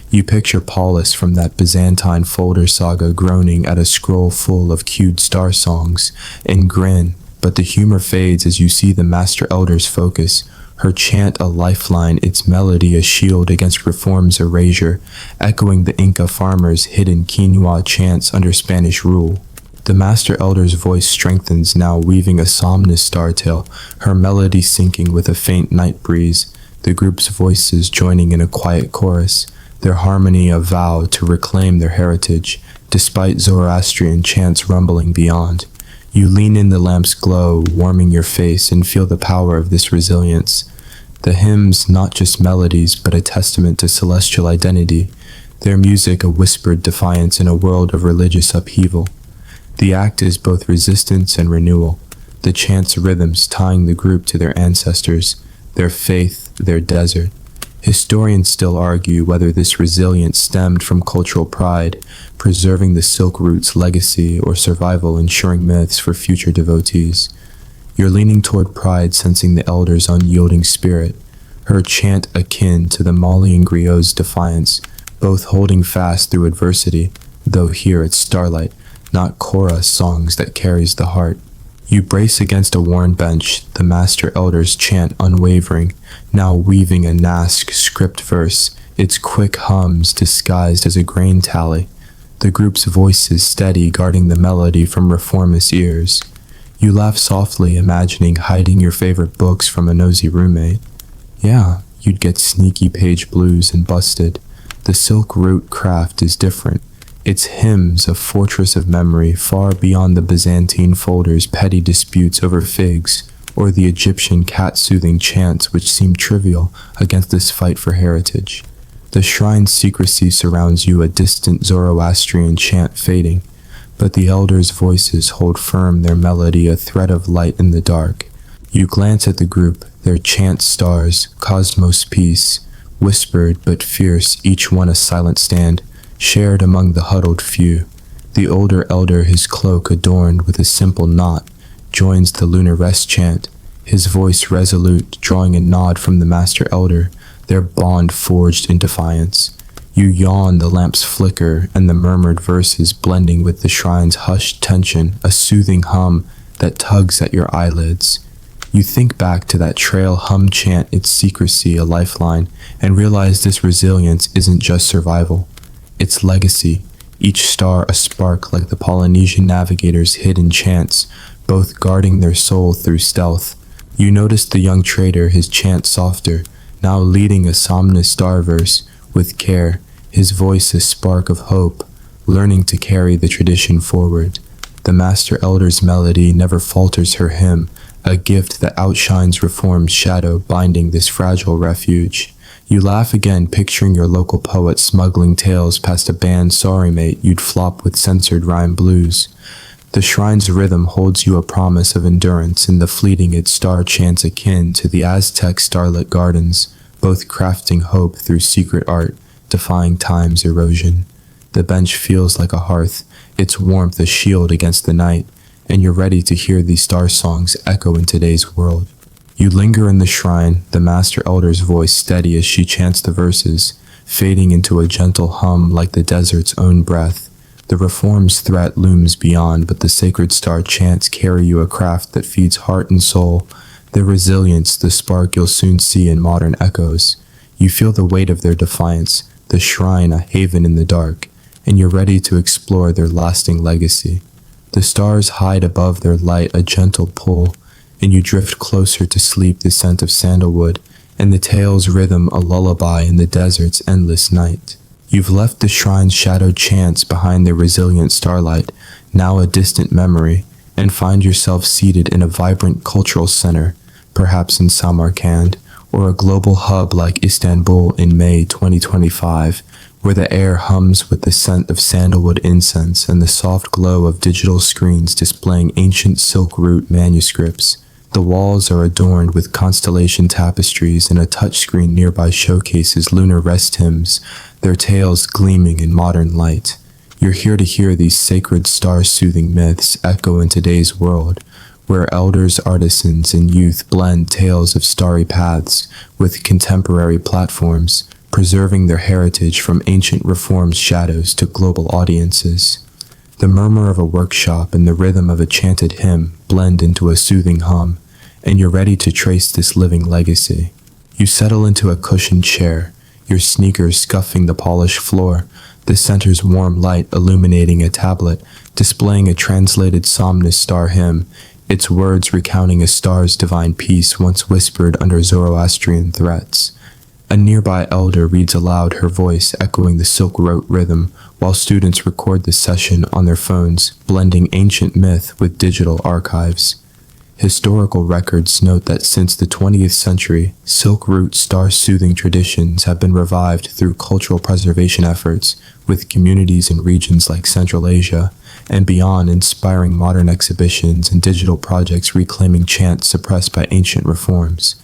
You picture Paulus from that Byzantine folder saga groaning at a scroll full of cued star songs and grin, but the humor fades as you see the master elder's focus, her chant a lifeline, its melody a shield against reform's erasure, echoing the Inca farmers' hidden quinoa chants under Spanish rule. The master elder's voice strengthens, now weaving a somnus star tale, her melody syncing with a faint night breeze, the group's voices joining in a quiet chorus, their harmony a vow to reclaim their heritage, despite Zoroastrian chants rumbling beyond. You lean in the lamp's glow, warming your face, and feel the power of this resilience. The hymns, not just melodies, but a testament to celestial identity, their music a whispered defiance in a world of religious upheaval. The act is both resistance and renewal, the chants' rhythms tying the group to their ancestors, their faith, their desert. Historians still argue whether this resilience stemmed from cultural pride, preserving the Silk Route's legacy, or survival ensuring myths for future devotees. You're leaning toward pride, sensing the elder's unyielding spirit, her chant akin to the Malian griot's defiance, both holding fast through adversity, though here it's starlight, not chorus songs that carries the heart. You brace against a worn bench, the master elder's chant unwavering, now weaving a Nask script verse, its quick hums disguised as a grain tally, the group's voices steady guarding the melody from reformist ears. You laugh softly, imagining hiding your favorite books from a nosy roommate. Yeah, you'd get sneaky page blues and busted. The Silk Route craft is different. Its hymns a fortress of memory far beyond the Byzantine folder's petty disputes over figs, or the Egyptian cat-soothing chants which seem trivial against this fight for heritage. The shrine's secrecy surrounds you, a distant Zoroastrian chant fading, but the elders' voices hold firm, their melody a thread of light in the dark. You glance at the group, their chant stars, cosmos peace, whispered but fierce, each one a silent stand, shared among the huddled few. The older elder, his cloak adorned with a simple knot, joins the lunar rest chant, his voice resolute, drawing a nod from the master elder, their bond forged in defiance. You yawn, the lamps flicker, and the murmured verses blending with the shrine's hushed tension, a soothing hum that tugs at your eyelids. You think back to that trail hum chant, its secrecy a lifeline, and realize this resilience isn't just survival. Its legacy, each star a spark like the Polynesian navigator's hidden chants, both guarding their soul through stealth. You notice the young trader, his chant softer, now leading a somnus star verse with care, his voice a spark of hope, learning to carry the tradition forward. The master elder's melody never falters her hymn, a gift that outshines reform's shadow binding this fragile refuge. You laugh again, picturing your local poet smuggling tales past a band sorry mate you'd flop with censored rhyme blues. The shrine's rhythm holds you a promise of endurance in the fleeting its star chants akin to the Aztec starlit gardens, both crafting hope through secret art, defying time's erosion. The bench feels like a hearth, its warmth a shield against the night, and you're ready to hear these star songs echo in today's world. You linger in the shrine, the master elder's voice steady as she chants the verses, fading into a gentle hum like the desert's own breath. The reform's threat looms beyond, but the sacred star chants carry you a craft that feeds heart and soul, their resilience the spark you'll soon see in modern echoes. You feel the weight of their defiance, the shrine a haven in the dark, and you're ready to explore their lasting legacy. The stars hide above their light, a gentle pull, and you drift closer to sleep, the scent of sandalwood, and the tale's rhythm a lullaby in the desert's endless night. You've left the shrine's shadowed chants behind their resilient starlight, now a distant memory, and find yourself seated in a vibrant cultural center, perhaps in Samarkand, or a global hub like Istanbul in May 2025, where the air hums with the scent of sandalwood incense and the soft glow of digital screens displaying ancient Silk Route manuscripts. The walls are adorned with constellation tapestries, and a touchscreen nearby showcases lunar rest hymns, their tales gleaming in modern light. You're here to hear these sacred star-soothing myths echo in today's world, where elders, artisans, and youth blend tales of starry paths with contemporary platforms, preserving their heritage from ancient reform's shadows to global audiences. The murmur of a workshop and the rhythm of a chanted hymn blend into a soothing hum, and you're ready to trace this living legacy. You settle into a cushioned chair, your sneakers scuffing the polished floor, the center's warm light illuminating a tablet, displaying a translated somnus star hymn, its words recounting a star's divine peace once whispered under Zoroastrian threats. A nearby elder reads aloud, her voice echoing the silk rote rhythm, while students record the session on their phones, blending ancient myth with digital archives. Historical records note that since the 20th century, silk root star-soothing traditions have been revived through cultural preservation efforts, with communities in regions like Central Asia and beyond inspiring modern exhibitions and digital projects reclaiming chants suppressed by ancient reforms.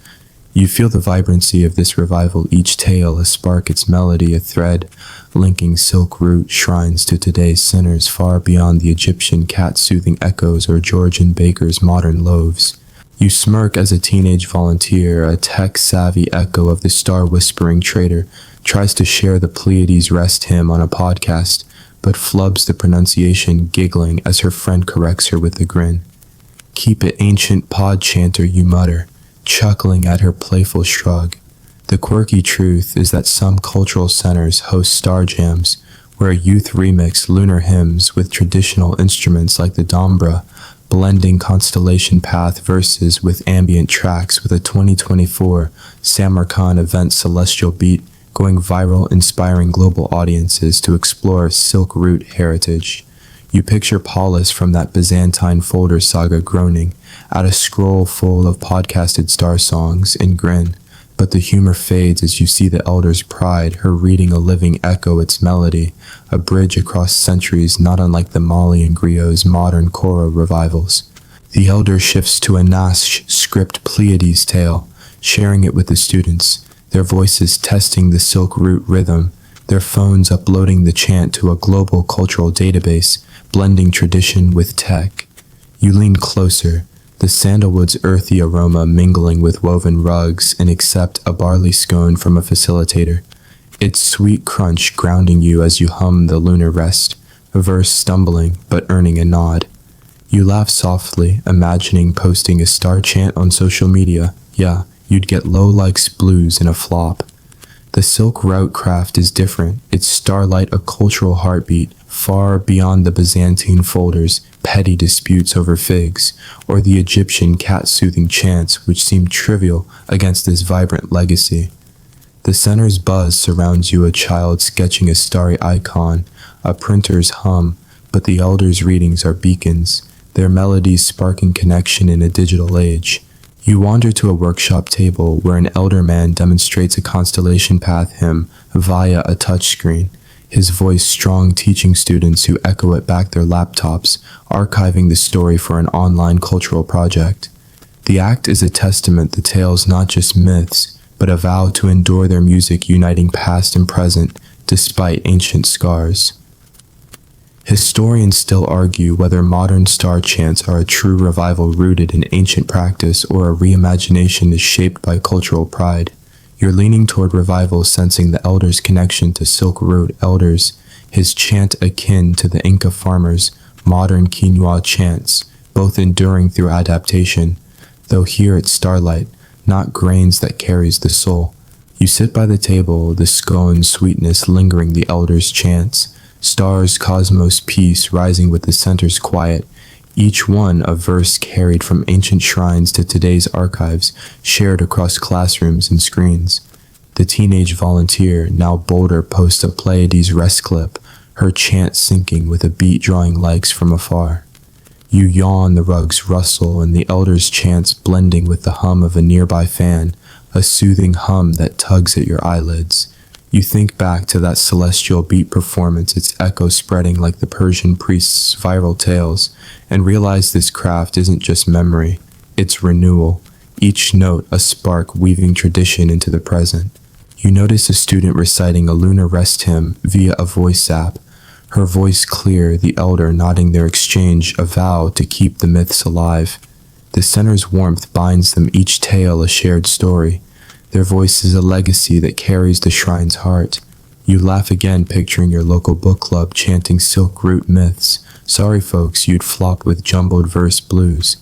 You feel the vibrancy of this revival, each tale a spark, its melody a thread, linking silk root shrines to today's sinners far beyond the Egyptian cat-soothing echoes or Georgian baker's modern loaves. You smirk as a teenage volunteer, a tech-savvy echo of the star-whispering trader, tries to share the Pleiades rest hymn on a podcast, but flubs the pronunciation, giggling as her friend corrects her with a grin. "Keep it ancient, pod chanter," you mutter, chuckling at her playful shrug. The quirky truth is that some cultural centers host star jams, where youth remix lunar hymns with traditional instruments like the dombra, blending constellation path verses with ambient tracks, with a 2024 Samarkand event celestial beat going viral, inspiring global audiences to explore silk root heritage. You picture Paulus from that Byzantine folder saga groaning at a scroll full of podcasted star songs and grin, but the humor fades as you see the elder's pride, her reading a living echo its melody, a bridge across centuries not unlike the Mali and Griot's modern choral revivals. The elder shifts to a Nash script Pleiades tale, sharing it with the students, their voices testing the silk root rhythm, their phones uploading the chant to a global cultural database, blending tradition with tech. You lean closer, the sandalwood's earthy aroma mingling with woven rugs, and accept a barley scone from a facilitator, its sweet crunch grounding you as you hum the lunar rest, a verse stumbling but earning a nod. You laugh softly, imagining posting a star chant on social media. Yeah, you'd get low likes blues in a flop. The silk route craft is different, its starlight a cultural heartbeat, far beyond the Byzantine folders, petty disputes over figs, or the Egyptian cat-soothing chants which seem trivial against this vibrant legacy. The center's buzz surrounds you, a child sketching a starry icon, a printer's hum, but the elders' readings are beacons, their melodies sparking connection in a digital age. You wander to a workshop table where an elder man demonstrates a constellation path hymn via a touchscreen, his voice strong teaching students who echo it back their laptops, archiving the story for an online cultural project. The act is a testament to tales not just myths, but a vow to endure their music uniting past and present despite ancient scars. Historians still argue whether modern star chants are a true revival rooted in ancient practice or a reimagination is shaped by cultural pride. You're leaning toward revival, sensing the elder's connection to silk root elders, his chant akin to the Inca farmers' modern quinoa chants, both enduring through adaptation, though here it's starlight, not grains that carries the soul. You sit by the table, the scone's sweetness lingering the elder's chants, stars, cosmos, peace rising with the center's quiet, each one a verse carried from ancient shrines to today's archives, shared across classrooms and screens. The teenage volunteer, now bolder, posts a Pleiades rest clip, her chant syncing with a beat drawing likes from afar. You yawn, the rugs rustle, and the elder's chants blending with the hum of a nearby fan, a soothing hum that tugs at your eyelids. You think back to that celestial beat performance, its echo spreading like the Persian priest's viral tales, and realize this craft isn't just memory, it's renewal, each note a spark weaving tradition into the present. You notice a student reciting a lunar rest hymn via a voice app, her voice clear, the elder nodding their exchange, a vow to keep the myths alive. The center's warmth binds them, each tale a shared story. Their voice is a legacy that carries the shrine's heart. You laugh again, picturing your local book club chanting silk root myths. Sorry folks, you'd flop with jumbled verse blues.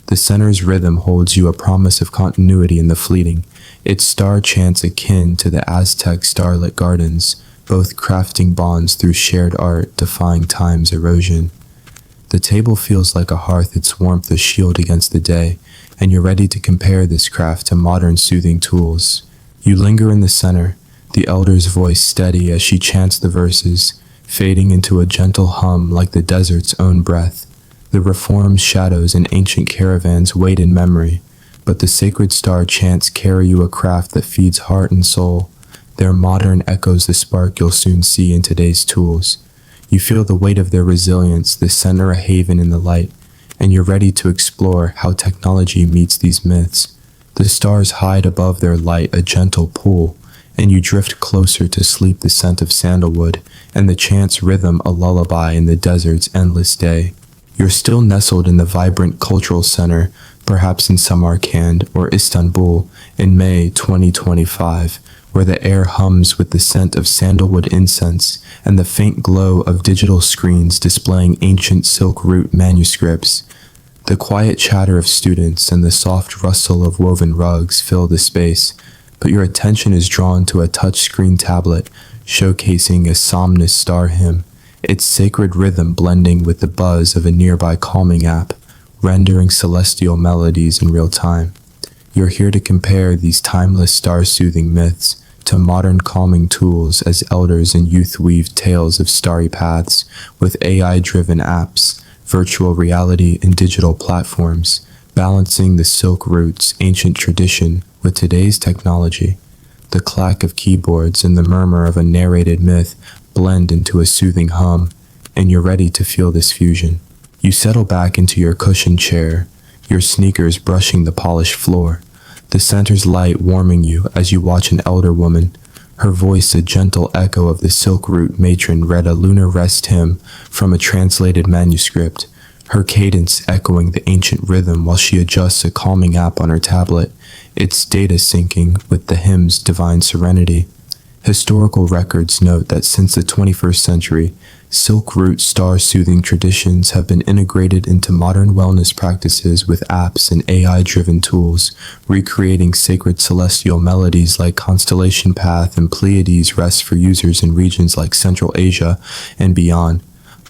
The center's rhythm holds you, a promise of continuity in the fleeting, its star chants akin to the Aztec starlit gardens, both crafting bonds through shared art, defying time's erosion. The table feels like a hearth, its warmth a shield against the day, and you're ready to compare this craft to modern soothing tools. You linger in the center, the elder's voice steady as she chants the verses, fading into a gentle hum like the desert's own breath. The reformed shadows and ancient caravans wait in memory, but the sacred star chants carry you a craft that feeds heart and soul. Their modern echoes the spark you'll soon see in today's tools. You feel the weight of their resilience, the center a haven in the light, and you're ready to explore how technology meets these myths. The stars hide above their light a gentle pool, and you drift closer to sleep the scent of sandalwood, and the chant's rhythm a lullaby in the desert's endless day. You're still nestled in the vibrant cultural center, perhaps in Samarkand or Istanbul in May 2025, where the air hums with the scent of sandalwood incense and the faint glow of digital screens displaying ancient silk root manuscripts. The quiet chatter of students and the soft rustle of woven rugs fill the space, but your attention is drawn to a touchscreen tablet showcasing a somnus star hymn, its sacred rhythm blending with the buzz of a nearby calming app, rendering celestial melodies in real time. You're here to compare these timeless star-soothing myths to modern calming tools as elders and youth weave tales of starry paths with AI-driven apps, virtual reality, and digital platforms, balancing the silk roots' ancient tradition with today's technology. The clack of keyboards and the murmur of a narrated myth blend into a soothing hum, and you're ready to feel this fusion. You settle back into your cushioned chair, your sneakers brushing the polished floor, the center's light warming you as you watch an elder woman, her voice a gentle echo of the silk root matron read a lunar rest hymn from a translated manuscript, her cadence echoing the ancient rhythm while she adjusts a calming app on her tablet, its data syncing with the hymn's divine serenity. Historical records note that since the 21st century, silk root star-soothing traditions have been integrated into modern wellness practices with apps and AI-driven tools, recreating sacred celestial melodies like Constellation Path and Pleiades rest for users in regions like Central Asia and beyond,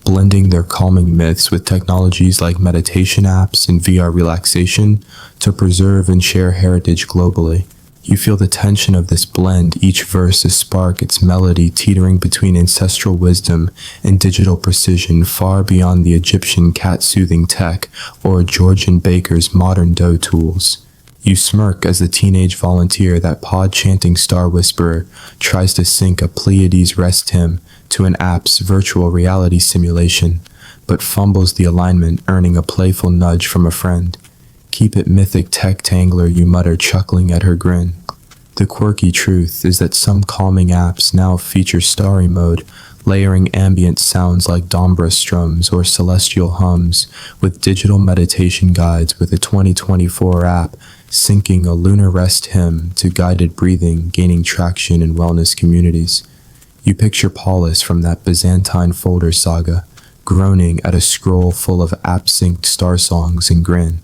blending their calming myths with technologies like meditation apps and VR relaxation to preserve and share heritage globally. You feel the tension of this blend, each verse a spark, its melody teetering between ancestral wisdom and digital precision far beyond the Egyptian cat-soothing tech or Georgian baker's modern dough tools. You smirk as the teenage volunteer, that pod-chanting star whisperer, tries to sync a Pleiades rest hymn to an app's virtual reality simulation, but fumbles the alignment, earning a playful nudge from a friend. "Keep it mythic, tech tangler," you mutter, chuckling at her grin. The quirky truth is that some calming apps now feature starry mode, layering ambient sounds like Dombra strums or celestial hums, with digital meditation guides, with a 2024 app syncing a lunar rest hymn to guided breathing, gaining traction in wellness communities. You picture Paulus from that Byzantine folder saga, groaning at a scroll full of app-synced star songs, and grin.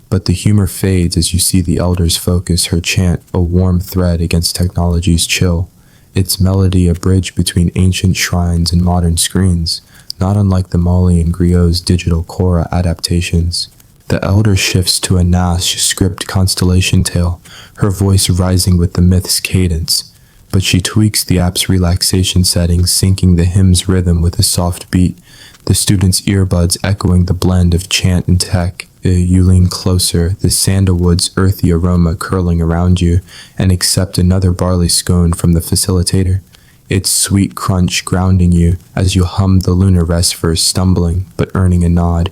But the humor fades as you see the elders focus her chant, a warm thread against technology's chill, its melody a bridge between ancient shrines and modern screens, not unlike the Molly and Griot's digital Korra adaptations. The elder shifts to a Nash script constellation tale, her voice rising with the myth's cadence, but she tweaks the app's relaxation settings, syncing the hymn's rhythm with a soft beat, the student's earbuds echoing the blend of chant and tech. You lean closer, the sandalwood's earthy aroma curling around you, and accept another barley scone from the facilitator, its sweet crunch grounding you as you hum the lunar rest verse, stumbling but earning a nod.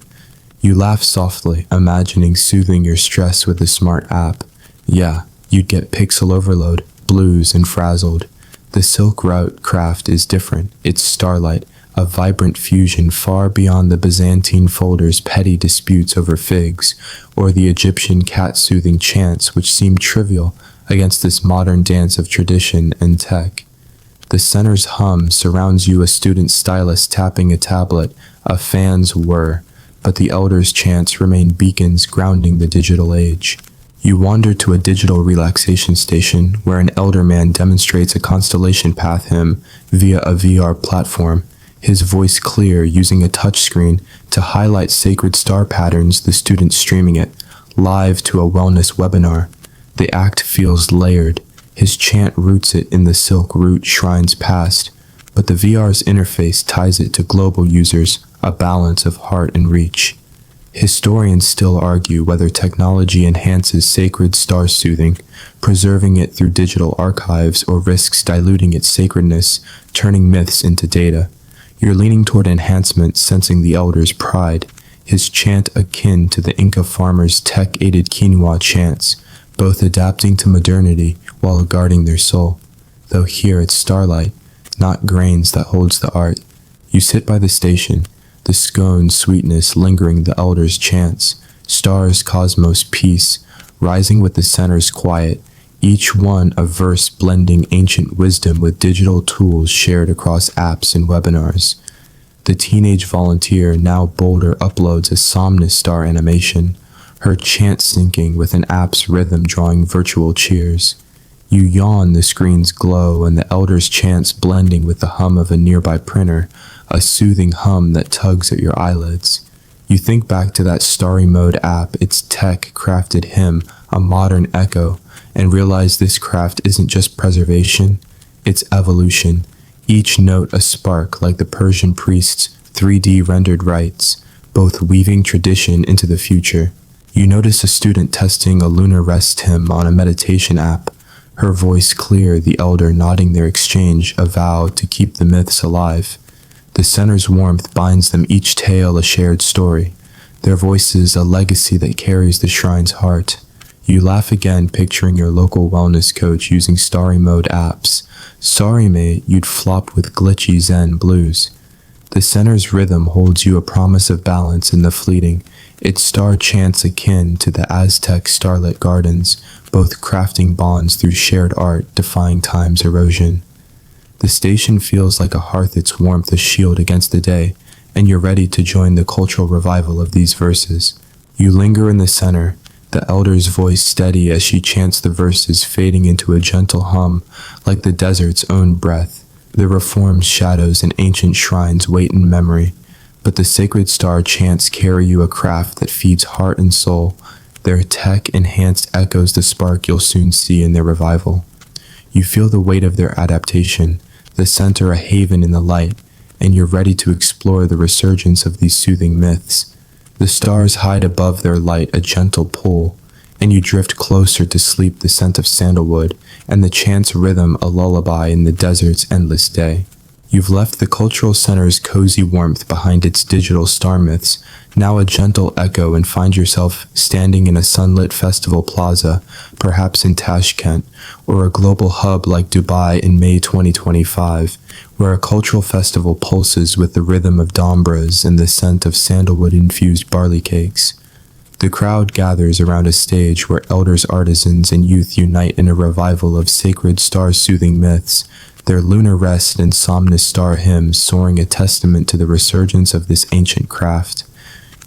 You laugh softly, imagining soothing your stress with a smart app. Yeah, you'd get pixel overload, blues, and frazzled. The silk route craft is different. It's starlight, a vibrant fusion far beyond the Byzantine folder's petty disputes over figs, or the Egyptian cat-soothing chants which seem trivial against this modern dance of tradition and tech. The center's hum surrounds you, a student stylus tapping a tablet, a fan's whir, but the elders' chants remain beacons grounding the digital age. You wander to a digital relaxation station where an elder man demonstrates a Constellation Path hymn via a VR platform, his voice clear, using a touchscreen to highlight sacred star patterns, the student streaming it, live to a wellness webinar. The act feels layered. His chant roots it in the silk root shrines past, but the VR's interface ties it to global users, a balance of heart and reach. Historians still argue whether technology enhances sacred star soothing, preserving it through digital archives, or risks diluting its sacredness, turning myths into data. You're leaning toward enhancement, sensing the elder's pride, his chant akin to the Inca farmers' tech-aided quinoa chants, both adapting to modernity while guarding their soul. Though here it's starlight, not grains, that holds the art. You sit by the station, the scone sweetness lingering the elder's chants, stars, cosmos, peace, rising with the center's quiet, each one a verse blending ancient wisdom with digital tools shared across apps and webinars. The teenage volunteer, now bolder, uploads a somnus star animation, her chant syncing with an app's rhythm drawing virtual cheers. You yawn, the screen's glow, and the elder's chants blending with the hum of a nearby printer, a soothing hum that tugs at your eyelids. You think back to that Starry Mode app, its tech-crafted hymn, a modern echo, and realize this craft isn't just preservation, it's evolution. Each note a spark like the Persian priest's 3D rendered rites, both weaving tradition into the future. You notice a student testing a lunar rest hymn on a meditation app, her voice clear, the elder nodding their exchange, a vow to keep the myths alive. The center's warmth binds them, each tale a shared story, their voices a legacy that carries the shrine's heart. You laugh again, picturing your local wellness coach using Starry Mode apps. Sorry mate, you'd flop with glitchy Zen blues. The center's rhythm holds you a promise of balance in the fleeting, its star chants akin to the Aztec starlit gardens, both crafting bonds through shared art, defying time's erosion. The station feels like a hearth, its warmth a shield against the day, and you're ready to join the cultural revival of these verses. You linger in the center, the elder's voice steady as she chants the verses, fading into a gentle hum, like the desert's own breath. The reform's shadows and ancient shrines wait in memory, but the sacred star chants carry you a craft that feeds heart and soul. Their tech-enhanced echoes the spark you'll soon see in their revival. You feel the weight of their adaptation, the center a haven in the light, and you're ready to explore the resurgence of these soothing myths. The stars hide above their light, a gentle pull, and you drift closer to sleep, the scent of sandalwood, and the chant's rhythm a lullaby in the desert's endless day. You've left the cultural center's cozy warmth behind its digital star myths, now a gentle echo, and find yourself standing in a sunlit festival plaza, perhaps in Tashkent, or a global hub like Dubai in May 2025, where a cultural festival pulses with the rhythm of dombras and the scent of sandalwood-infused barley cakes. The crowd gathers around a stage where elders, artisans, and youth unite in a revival of sacred star-soothing myths, their lunar rest and somnus star hymns soaring a testament to the resurgence of this ancient craft.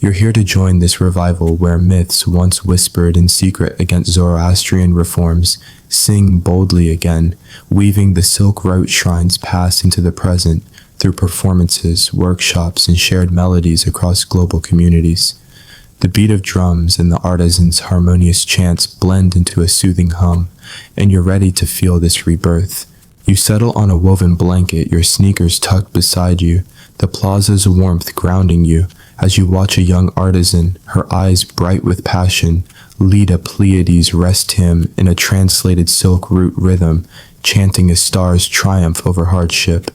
You're here to join this revival where myths once whispered in secret against Zoroastrian reforms sing boldly again, weaving the silk route shrines past into the present through performances, workshops, and shared melodies across global communities. The beat of drums and the artisans' harmonious chants blend into a soothing hum, and you're ready to feel this rebirth. You settle on a woven blanket, your sneakers tucked beside you, the plaza's warmth grounding you, as you watch a young artisan, her eyes bright with passion, lead a Pleiades rest hymn in a translated silk root rhythm, chanting a star's triumph over hardship.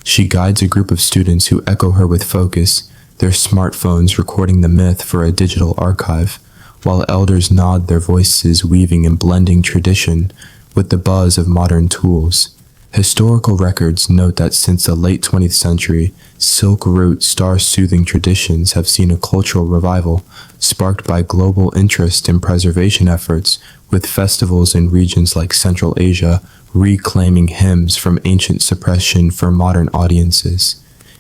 She guides a group of students who echo her with focus, their smartphones recording the myth for a digital archive, while elders nod, their voices weaving and blending tradition with the buzz of modern tools. Historical records note that since the late 20th century, silk root star-soothing traditions have seen a cultural revival sparked by global interest in preservation efforts, with festivals in regions like Central Asia reclaiming hymns from ancient suppression for modern audiences.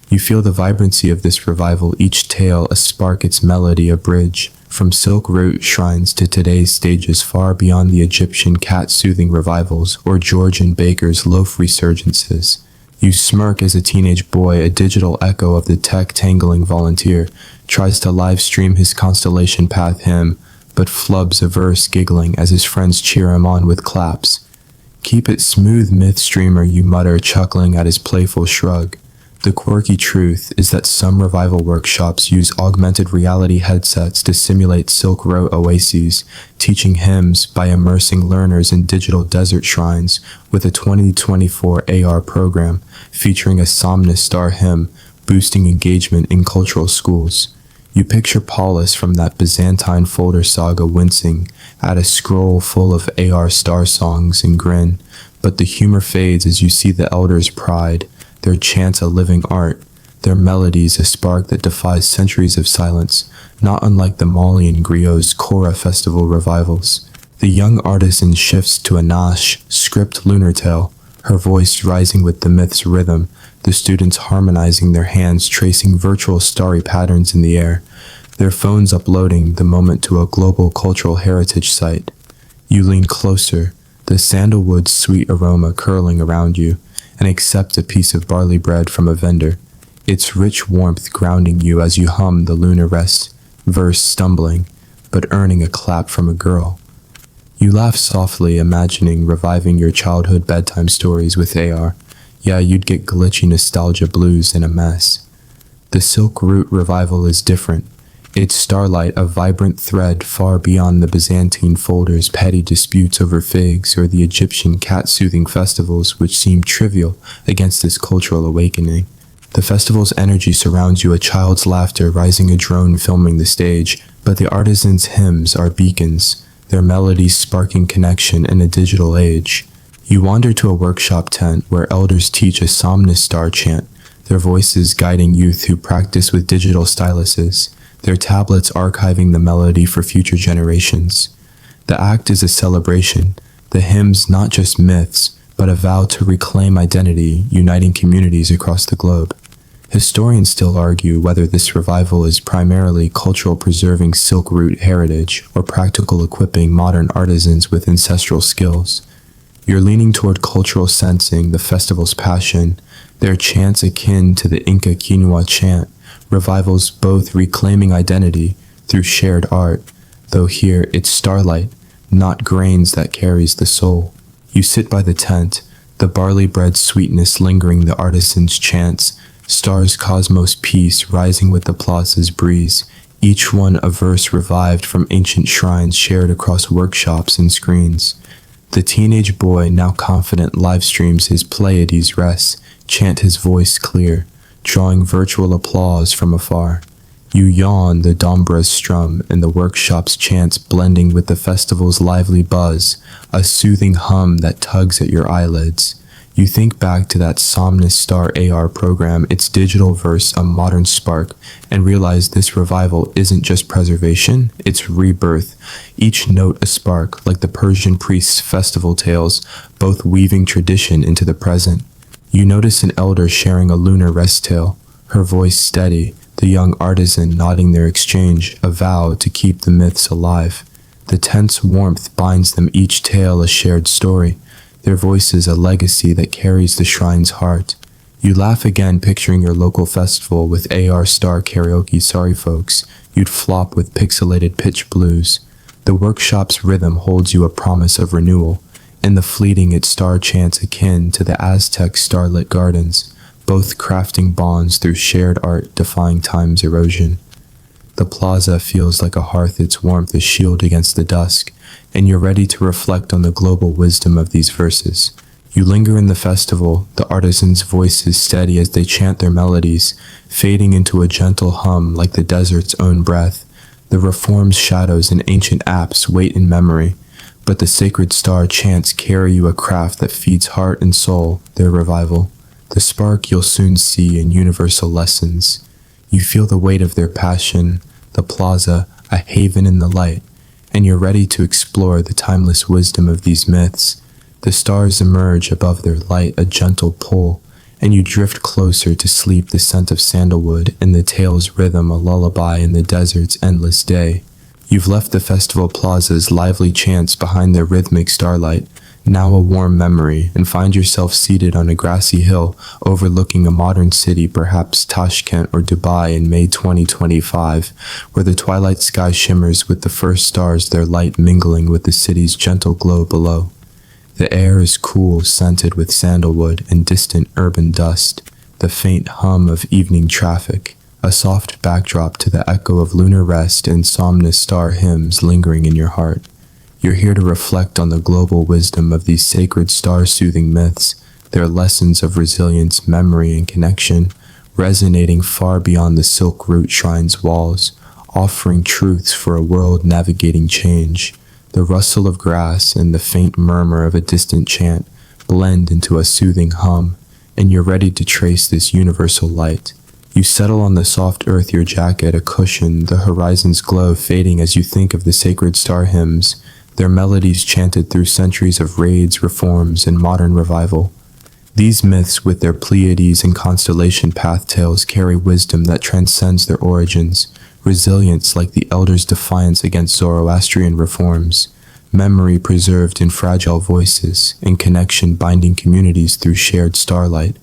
You feel the vibrancy of this revival, each tale a spark, its melody a bridge, from silk root shrines to today's stages far beyond the Egyptian cat-soothing revivals or Georgian bakers' loaf resurgences. You smirk as a teenage boy, a digital echo of the tech-tangling volunteer, tries to live-stream his Constellation Path hymn, but flubs a verse, giggling as his friends cheer him on with claps. Keep it smooth, myth streamer, you mutter, chuckling at his playful shrug. The quirky truth is that some revival workshops use augmented reality headsets to simulate Silk Road oases, teaching hymns by immersing learners in digital desert shrines with a 2024 AR program featuring a Somnus Star hymn, boosting engagement in cultural schools. You picture Paulus from that Byzantine folder saga wincing at a scroll full of AR star songs and grin, but the humor fades as you see the elders' pride, their chants a living art, their melodies a spark that defies centuries of silence, not unlike the Malian griot's Kora festival revivals. The young artisan shifts to a Nash script lunar tale, her voice rising with the myth's rhythm, the students harmonizing their hands tracing virtual starry patterns in the air, their phones uploading the moment to a global cultural heritage site. You lean closer, the sandalwood's sweet aroma curling around you, and accept a piece of barley bread from a vendor, its rich warmth grounding you as you hum the lunar rest verse, stumbling, but earning a clap from a girl. You laugh softly, imagining reviving your childhood bedtime stories with AR. Yeah, you'd get glitchy nostalgia blues in a mess. The Silk Route revival is different. Its starlight a vibrant thread far beyond the Byzantine folder's petty disputes over figs or the Egyptian cat-soothing festivals which seem trivial against this cultural awakening. The festival's energy surrounds you, a child's laughter rising, a drone filming the stage, but the artisans' hymns are beacons, their melodies sparking connection in a digital age. You wander to a workshop tent where elders teach a Somnus Star chant, their voices guiding youth who practice with digital styluses, their tablets archiving the melody for future generations. The act is a celebration, the hymns not just myths, but a vow to reclaim identity, uniting communities across the globe. Historians still argue whether this revival is primarily cultural preserving Silk Route heritage or practical equipping modern artisans with ancestral skills. You're leaning toward cultural sensing, the festival's passion, their chants akin to the Inca quinoa chant, revivals both reclaiming identity through shared art, though here it's starlight, not grains that carries the soul. You sit by the tent, the barley bread sweetness lingering the artisan's chants, stars cosmos peace rising with the plaza's breeze, each one a verse revived from ancient shrines shared across workshops and screens. The teenage boy, now confident, live streams his Pleiades rests, chant his voice clear, drawing virtual applause from afar. You yawn, the dombra's strum, and the workshop's chants blending with the festival's lively buzz, a soothing hum that tugs at your eyelids. You think back to that Somnus Star AR program, its digital verse a modern spark, and realize this revival isn't just preservation, it's rebirth. Each note a spark, like the Persian priest's festival tales, both weaving tradition into the present. You notice an elder sharing a lunar rest tale, her voice steady, the young artisan nodding their exchange, a vow to keep the myths alive. The tense warmth binds them, each tale a shared story, their voices a legacy that carries the shrine's heart. You laugh again, picturing your local festival with AR star karaoke. Sorry folks, you'd flop with pixelated pitch blues. The workshop's rhythm holds you a promise of renewal. In the fleeting its star chants akin to the Aztec starlit gardens, both crafting bonds through shared art defying time's erosion. The plaza feels like a hearth, its warmth a shield against the dusk, and you're ready to reflect on the global wisdom of these verses. You linger in the festival, the artisans' voices steady as they chant their melodies, fading into a gentle hum like the desert's own breath. The reform's shadows and ancient apps wait in memory, but the sacred star chants carry you a craft that feeds heart and soul, their revival. The spark you'll soon see in universal lessons. You feel the weight of their passion, the plaza, a haven in the light, and you're ready to explore the timeless wisdom of these myths. The stars emerge above their light, a gentle pull, and you drift closer to sleep, the scent of sandalwood and the tale's rhythm a lullaby in the desert's endless day. You've left the festival plaza's lively chants behind their rhythmic starlight, now a warm memory, and find yourself seated on a grassy hill overlooking a modern city, perhaps Tashkent or Dubai in May 2025, where the twilight sky shimmers with the first stars, their light mingling with the city's gentle glow below. The air is cool, scented with sandalwood and distant urban dust, the faint hum of evening traffic, a soft backdrop to the echo of lunar rest and somnus star hymns lingering in your heart. You're here to reflect on the global wisdom of these sacred star-soothing myths, their lessons of resilience, memory, and connection, resonating far beyond the Silk Route Shrine's walls, offering truths for a world navigating change. The rustle of grass and the faint murmur of a distant chant blend into a soothing hum, and you're ready to trace this universal light. You settle on the soft earth, your jacket a cushion, the horizon's glow fading as you think of the sacred star hymns, their melodies chanted through centuries of raids, reforms, and modern revival. These myths, with their Pleiades and constellation path tales, carry wisdom that transcends their origins, resilience like the elders' defiance against Zoroastrian reforms, memory preserved in fragile voices, and connection binding communities through shared starlight.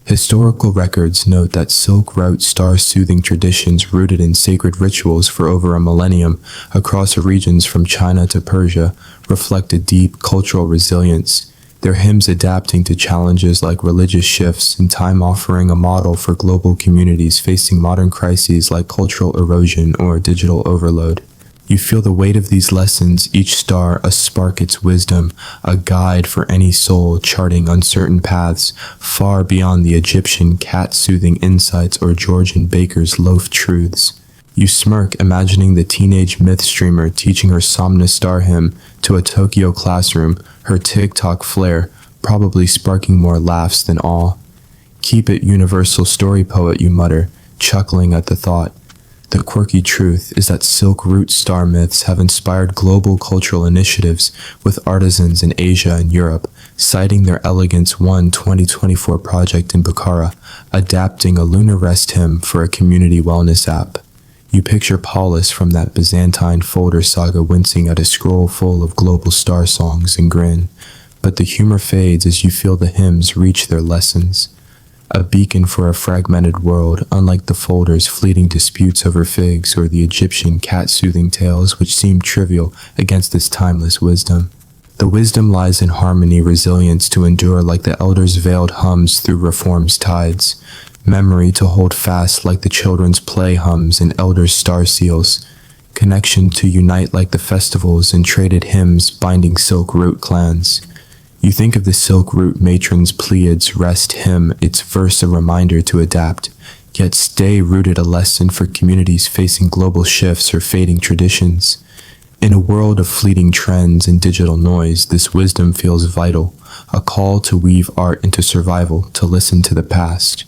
Historical records note that Silk Route star-soothing traditions rooted in sacred rituals for over a millennium across regions from China to Persia reflect a deep cultural resilience, their hymns adapting to challenges like religious shifts and time, offering a model for global communities facing modern crises like cultural erosion or digital overload. You feel the weight of these lessons, each star a spark its wisdom, a guide for any soul charting uncertain paths far beyond the Egyptian cat-soothing insights or Georgian baker's loaf truths. You smirk, imagining the teenage myth streamer teaching her somnus star hymn to a Tokyo classroom, her TikTok flair probably sparking more laughs than awe. Keep it universal story poet, you mutter, chuckling at the thought. The quirky truth is that Silk Route star myths have inspired global cultural initiatives with artisans in Asia and Europe, citing their Elegance 1 2024 project in Bukhara, adapting a lunar rest hymn for a community wellness app. You picture Paulus from that Byzantine folder saga wincing at a scroll full of global star songs and grin, but the humor fades as you feel the hymns reach their lessons. A beacon for a fragmented world, unlike the folder's fleeting disputes over figs or the Egyptian cat-soothing tales which seem trivial against this timeless wisdom. The wisdom lies in harmony, resilience to endure like the elders' veiled hums through reform's tides, memory to hold fast like the children's play hums and elders' star seals, connection to unite like the festivals and traded hymns binding Silk Route clans. You think of the Silk Route matron's Pleiades rest hymn, its verse a reminder to adapt, yet stay rooted, a lesson for communities facing global shifts or fading traditions. In a world of fleeting trends and digital noise, this wisdom feels vital, a call to weave art into survival, to listen to the past.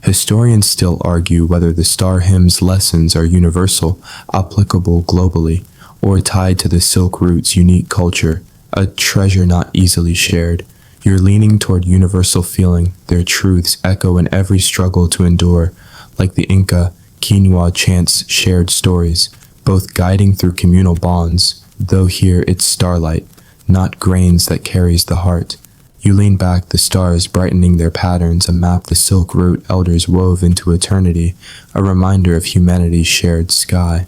Historians still argue whether the star hymn's lessons are universal, applicable globally, or tied to the Silk Route's unique culture, a treasure not easily shared. You're leaning toward universal feeling, their truths echo in every struggle to endure, like the Inca, quinoa chants shared stories, both guiding through communal bonds, though here it's starlight, not grains that carries the heart. You lean back, the stars brightening their patterns, a map the Silk Route elders wove into eternity, a reminder of humanity's shared sky.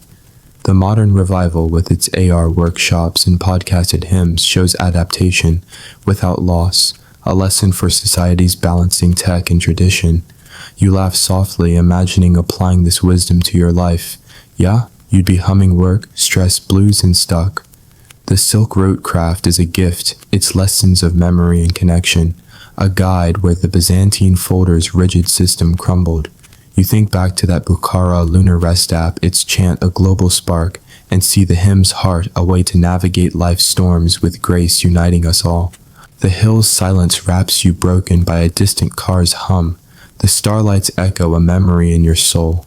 The modern revival with its AR workshops and podcasted hymns shows adaptation without loss, a lesson for societies balancing tech and tradition. You laugh softly, imagining applying this wisdom to your life. Yeah, you'd be humming work, stress, blues, and stuck. The Silk Route craft is a gift, its lessons of memory and connection, a guide where the Byzantine folder's rigid system crumbled. You think back to that Bukhara lunar rest app, its chant a global spark, and see the hymn's heart, a way to navigate life's storms with grace uniting us all. The hill's silence wraps you broken by a distant car's hum, the starlight's echo a memory in your soul.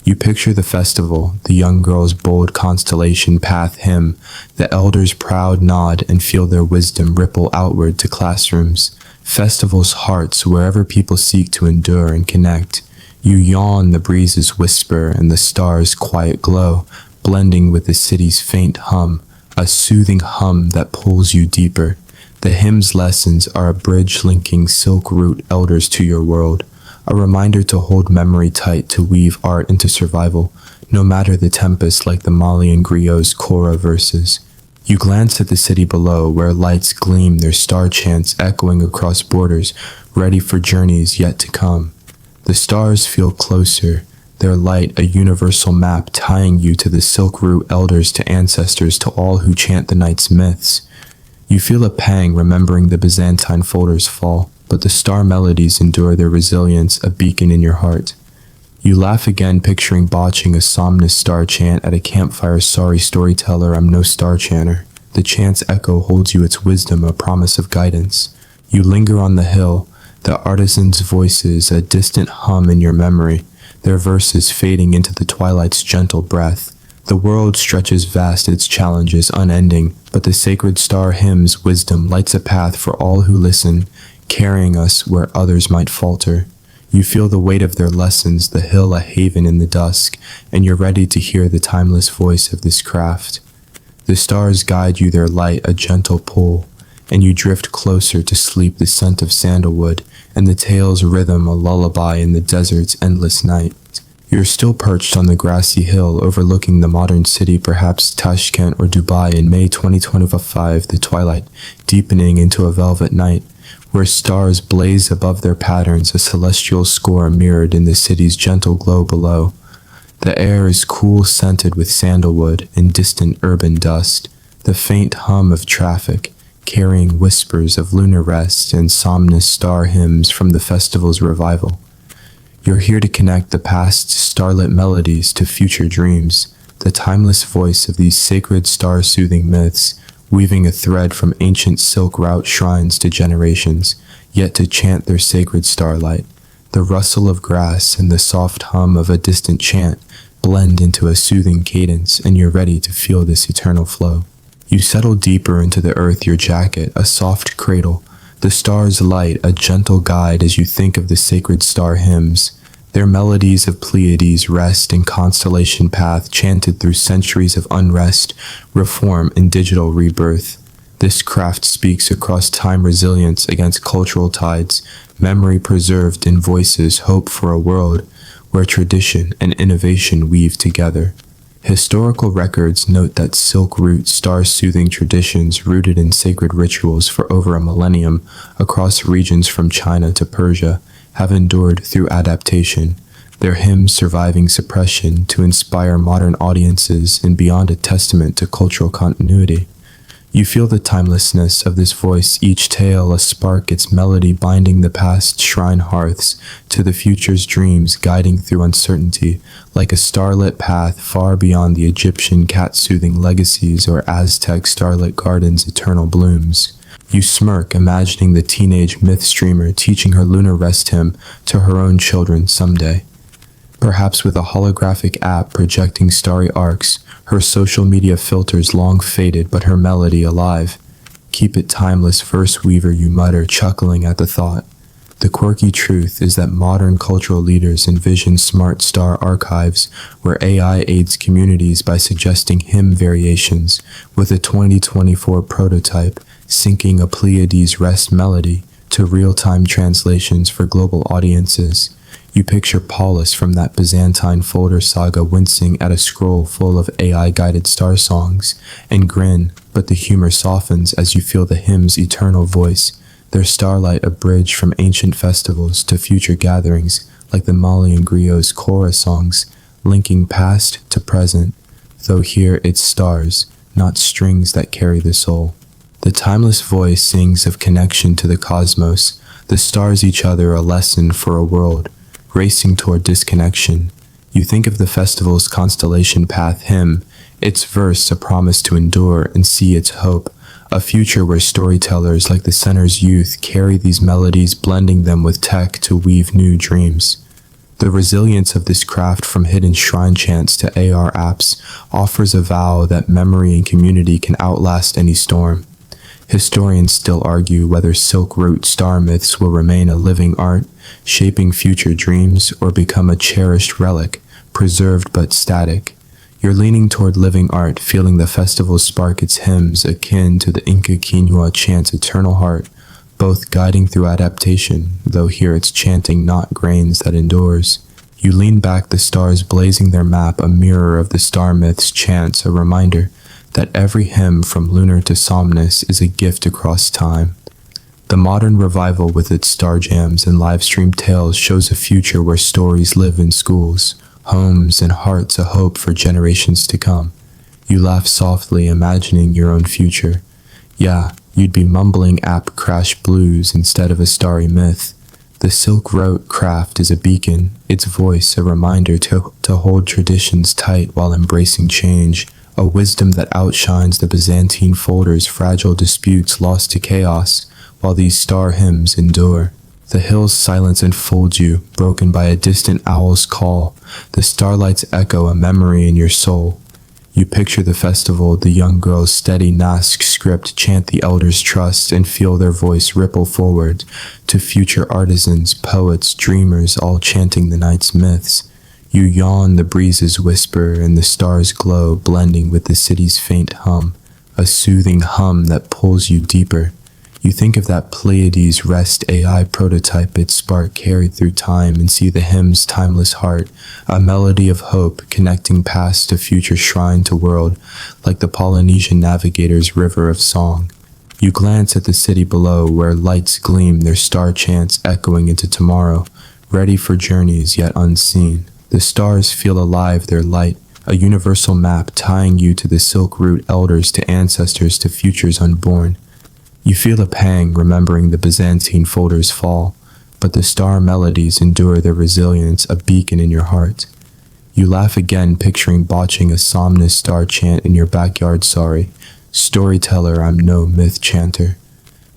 You picture the festival, the young girl's bold constellation path hymn, the elders' proud nod and feel their wisdom ripple outward to classrooms, festivals' hearts wherever people seek to endure and connect. You yawn, the breezes whisper and the stars' quiet glow, blending with the city's faint hum, a soothing hum that pulls you deeper. The hymn's lessons are a bridge linking Silk Route elders to your world, a reminder to hold memory tight, to weave art into survival, no matter the tempest, like the Malian griot's Kora verses. You glance at the city below, where lights gleam, their star chants echoing across borders, ready for journeys yet to come. The stars feel closer, their light a universal map tying you to the Silk Route elders, to ancestors, to all who chant the night's myths. You feel a pang remembering the Byzantine folders fall, but the star melodies endure their resilience, a beacon in your heart. You laugh again, picturing botching a somnus star chant at a campfire. Sorry, storyteller, I'm no star chanter. The chant's echo holds you its wisdom, a promise of guidance. You linger on the hill, the artisans' voices a distant hum in your memory, their verses fading into the twilight's gentle breath. The world stretches vast, its challenges unending, but the sacred star hymns wisdom, lights a path for all who listen, carrying us where others might falter. You feel the weight of their lessons, the hill a haven in the dusk, and you're ready to hear the timeless voice of this craft. The stars guide you, their light a gentle pull, and you drift closer to sleep, the scent of sandalwood, and the tale's rhythm a lullaby in the desert's endless night. You're still perched on the grassy hill overlooking the modern city, perhaps Tashkent or Dubai in May 2025, the twilight deepening into a velvet night, where stars blaze above their patterns, a celestial score mirrored in the city's gentle glow below. The air is cool, scented with sandalwood and distant urban dust, the faint hum of traffic, carrying whispers of lunar rest and somnus star hymns from the festival's revival. You're here to connect the past starlit melodies to future dreams, the timeless voice of these sacred star-soothing myths, weaving a thread from ancient Silk Route shrines to generations, yet to chant their sacred starlight. The rustle of grass and the soft hum of a distant chant blend into a soothing cadence, and you're ready to feel this eternal flow. You settle deeper into the earth, your jacket a soft cradle, the stars' light a gentle guide as you think of the sacred star hymns. Their melodies of Pleiades rest in constellation path, chanted through centuries of unrest, reform, and digital rebirth. This craft speaks across time, resilience against cultural tides, memory preserved in voices, hope for a world where tradition and innovation weave together. Historical records note that Silk Route star-soothing traditions rooted in sacred rituals for over a millennium across regions from China to Persia have endured through adaptation, their hymns surviving suppression to inspire modern audiences and beyond, a testament to cultural continuity. You feel the timelessness of this voice, each tale a spark, its melody binding the past shrine hearths to the future's dreams, guiding through uncertainty, like a starlit path far beyond the Egyptian cat-soothing legacies or Aztec starlit gardens' eternal blooms. You smirk, imagining the teenage myth streamer teaching her lunar rest hymn to her own children someday. Perhaps with a holographic app projecting starry arcs, her social media filters long faded but her melody alive. Keep it timeless, verse weaver, you mutter, chuckling at the thought. The quirky truth is that modern cultural leaders envision smart star archives where AI aids communities by suggesting hymn variations, with a 2024 prototype syncing a Pleiades rest melody to real-time translations for global audiences. You picture Paulus from that Byzantine folder saga wincing at a scroll full of AI-guided star songs, and grin, but the humor softens as you feel the hymn's eternal voice, their starlight a bridge from ancient festivals to future gatherings, like the Mali and Griot's Kora songs, linking past to present, though here it's stars, not strings that carry the soul. The timeless voice sings of connection to the cosmos, the stars each other a lesson for a world, racing toward disconnection. You think of the festival's constellation path hymn, its verse a promise to endure and see its hope, a future where storytellers like the center's youth carry these melodies, blending them with tech to weave new dreams. The resilience of this craft, from hidden shrine chants to AR apps, offers a vow that memory and community can outlast any storm. Historians still argue whether Silk Route star myths will remain a living art, shaping future dreams, or become a cherished relic, preserved but static. You're leaning toward living art, feeling the festival spark its hymns akin to the Inca Quinoa chant's eternal heart, both guiding through adaptation, though here it's chanting not grains that endures. You lean back, the stars blazing their map, a mirror of the star myth's chants, a reminder that every hymn from lunar to somnus is a gift across time. The modern revival with its star jams and live stream tales shows a future where stories live in schools, homes, and hearts, a hope for generations to come. You laugh softly, imagining your own future. Yeah, you'd be mumbling app crash blues instead of a starry myth. The silk rote craft is a beacon, its voice a reminder to hold traditions tight while embracing change, a wisdom that outshines the Byzantine folder's fragile disputes lost to chaos, while these star hymns endure. The hills silence enfolds you, broken by a distant owl's call. The starlight's echo a memory in your soul. You picture the festival, the young girl's steady Nask script chant the elders' trust and feel their voice ripple forward to future artisans, poets, dreamers, all chanting the night's myths. You yawn, the breezes whisper, and the stars glow, blending with the city's faint hum, a soothing hum that pulls you deeper. You think of that Pleiades REST AI prototype its spark carried through time and see the hymn's timeless heart, a melody of hope connecting past to future shrine to world, like the Polynesian navigator's river of song. You glance at the city below where lights gleam, their star chants echoing into tomorrow, ready for journeys yet unseen. The stars feel alive, their light, a universal map tying you to the silk root elders, to ancestors, to futures unborn. You feel a pang remembering the Byzantine folder's fall, but the star melodies endure their resilience, a beacon in your heart. You laugh again, picturing botching a somnus star chant in your backyard. Sorry, storyteller, I'm no myth chanter.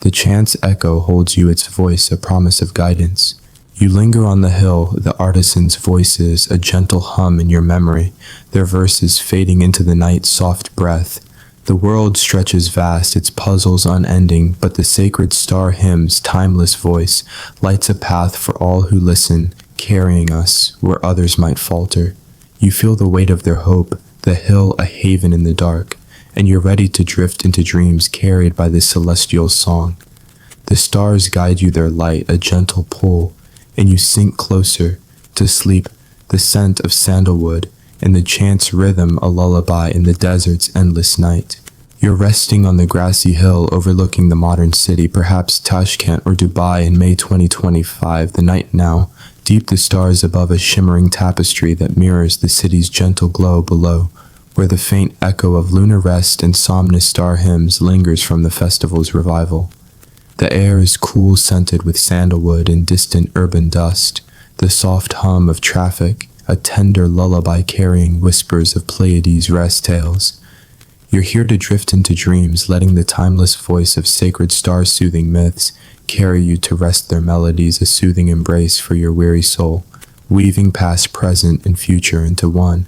The chant's echo holds you its voice, a promise of guidance. You linger on the hill, the artisans' voices, a gentle hum in your memory, their verses fading into the night's soft breath. The world stretches vast, its puzzles unending, but the sacred star hymn's timeless voice lights a path for all who listen, carrying us where others might falter. You feel the weight of their hope, the hill a haven in the dark, and you're ready to drift into dreams carried by this celestial song. The stars guide you their light, a gentle pull, and you sink closer to sleep, the scent of sandalwood, and the chant's rhythm a lullaby in the desert's endless night. You're resting on the grassy hill overlooking the modern city, perhaps Tashkent or Dubai in May 2025, the night now, deep the stars above a shimmering tapestry that mirrors the city's gentle glow below, where the faint echo of lunar rest and somnus star hymns lingers from the festival's revival. The air is cool, scented with sandalwood and distant urban dust, the soft hum of traffic, a tender lullaby carrying whispers of Pleiades rest tales. You're here to drift into dreams, letting the timeless voice of sacred star-soothing myths carry you to rest, their melodies a soothing embrace for your weary soul, weaving past, present, and future into one.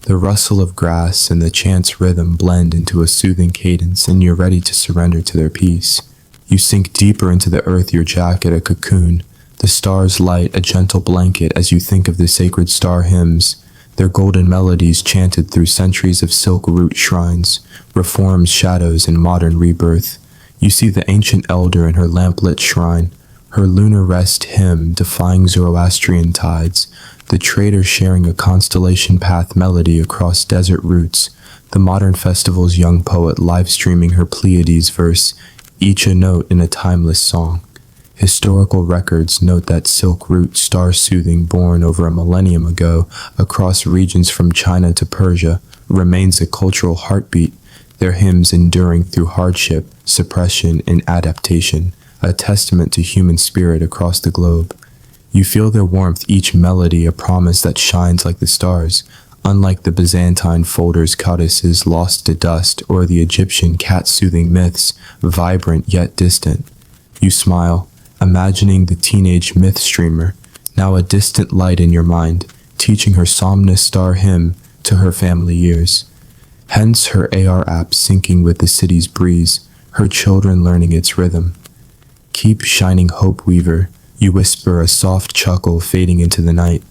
The rustle of grass and the chant's rhythm blend into a soothing cadence, and you're ready to surrender to their peace. You sink deeper into the earth, your jacket a cocoon, the stars light a gentle blanket as you think of the sacred star hymns, their golden melodies chanted through centuries of silk root shrines, reforms, shadows, and modern rebirth. You see the ancient elder in her lamplit shrine, her lunar rest hymn defying Zoroastrian tides, the trader sharing a constellation path melody across desert routes, the modern festival's young poet live streaming her Pleiades verse, each a note in a timeless song. Historical records note that silk root star-soothing, born over a millennium ago across regions from China to Persia, remains a cultural heartbeat, their hymns enduring through hardship, suppression, and adaptation, a testament to human spirit across the globe. You feel their warmth, each melody a promise that shines like the stars, unlike the Byzantine folder's codices lost to dust or the Egyptian cat-soothing myths, vibrant yet distant. You smile, imagining the teenage myth streamer, now a distant light in your mind, teaching her somnus star hymn to her family years. Hence her AR app syncing with the city's breeze, her children learning its rhythm. Keep shining, hope weaver, you whisper, a soft chuckle fading into the night.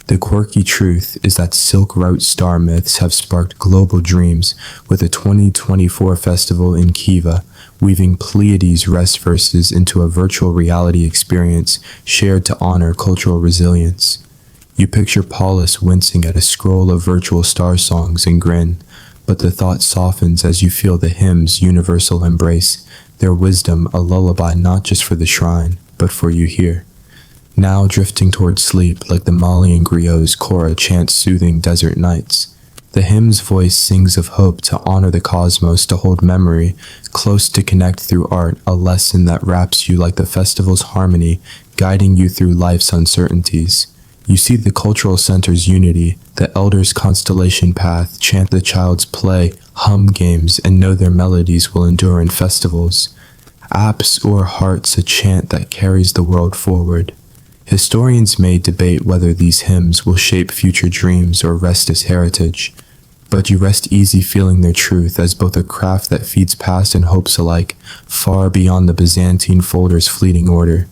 The quirky truth is that silk route star myths have sparked global dreams, with a 2024 festival in Kiva, weaving Pleiades rest verses into a virtual reality experience shared to honor cultural resilience. You picture Paulus wincing at a scroll of virtual star songs and grin, but the thought softens as you feel the hymn's universal embrace, their wisdom a lullaby not just for the shrine, but for you here. Now drifting toward sleep like the Mali and Griot's Kora chants soothing desert nights. The hymn's voice sings of hope to honor the cosmos, to hold memory, close to connect through art, a lesson that wraps you like the festival's harmony, guiding you through life's uncertainties. You see the cultural center's unity, the elders' constellation path, chant the child's play, hum games, and know their melodies will endure in festivals. Apps or hearts a chant that carries the world forward. Historians may debate whether these hymns will shape future dreams or rest as heritage, but you rest easy feeling their truth as both a craft that feeds past and hopes alike, far beyond the Byzantine folder's fleeting order.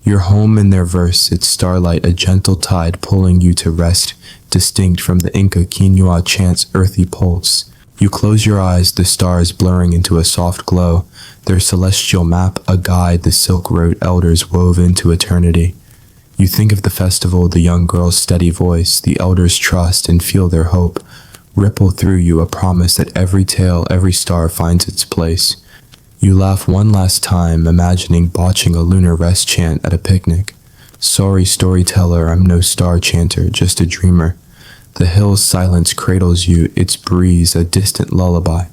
Your home in their verse, its starlight a gentle tide pulling you to rest, distinct from the Inca quinoa chant's earthy pulse. You close your eyes, the stars blurring into a soft glow, their celestial map a guide the silk road elders wove into eternity. You think of the festival, the young girl's steady voice, the elders' trust, and feel their hope ripple through you, a promise that every tale, every star finds its place. You laugh one last time, imagining botching a lunar rest chant at a picnic. Sorry, storyteller, I'm no star chanter, just a dreamer. The hill's silence cradles you, its breeze a distant lullaby.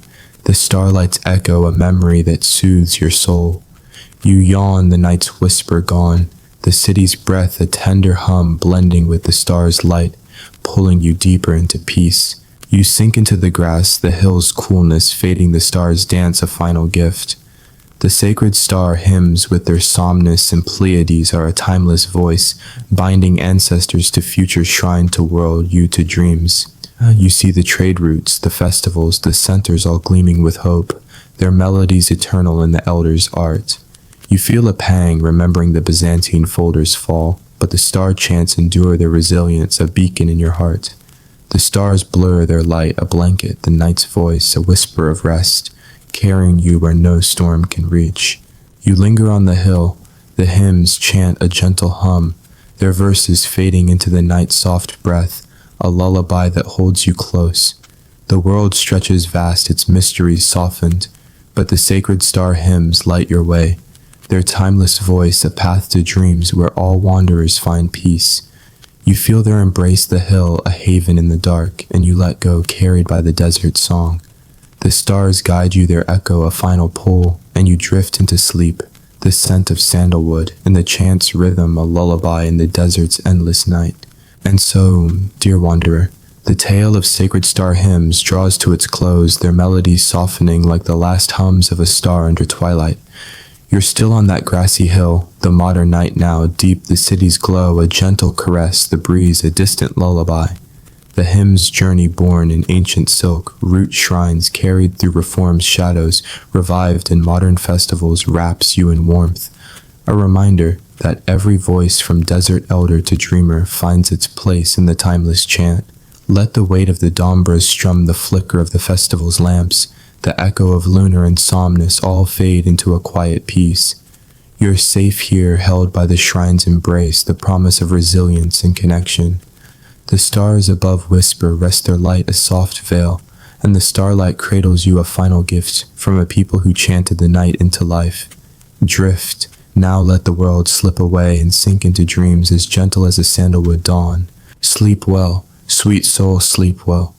The starlight's echo a memory that soothes your soul. You yawn, the night's whisper gone. The city's breath a tender hum blending with the star's light, pulling you deeper into peace. You sink into the grass, the hill's coolness fading the star's dance a final gift. The sacred star hymns with their somnus and Pleiades are a timeless voice, binding ancestors to future shrine to world, you to dreams. You see the trade routes, the festivals, the centers all gleaming with hope, their melodies eternal in the elders' art. You feel a pang remembering the Byzantine folder's fall, but the star chants endure their resilience, a beacon in your heart. The stars blur their light, a blanket, the night's voice, a whisper of rest, carrying you where no storm can reach. You linger on the hill, the hymns chant a gentle hum, their verses fading into the night's soft breath, a lullaby that holds you close. The world stretches vast, its mysteries softened, but the sacred star hymns light your way, their timeless voice a path to dreams where all wanderers find peace. You feel their embrace the hill, a haven in the dark, and you let go, carried by the desert song. The stars guide you, their echo a final pull, and you drift into sleep, the scent of sandalwood, and the chant's rhythm a lullaby in the desert's endless night. And so, dear wanderer, the tale of sacred star hymns draws to its close, their melodies softening like the last hums of a star under twilight. You're still on that grassy hill, the modern night now, deep the city's glow, a gentle caress, the breeze a distant lullaby. The hymn's journey born in ancient silk, root shrines carried through reform's shadows, revived in modern festivals, wraps you in warmth. A reminder that every voice from desert elder to dreamer finds its place in the timeless chant. Let the weight of the Dombras strum the flicker of the festival's lamps, the echo of lunar and somnus all fade into a quiet peace. You're safe here, held by the shrine's embrace, the promise of resilience and connection. The stars above whisper, rest their light a soft veil, and the starlight cradles you a final gift from a people who chanted the night into life. Drift, now let the world slip away and sink into dreams as gentle as a sandalwood dawn. Sleep well, sweet soul, sleep well.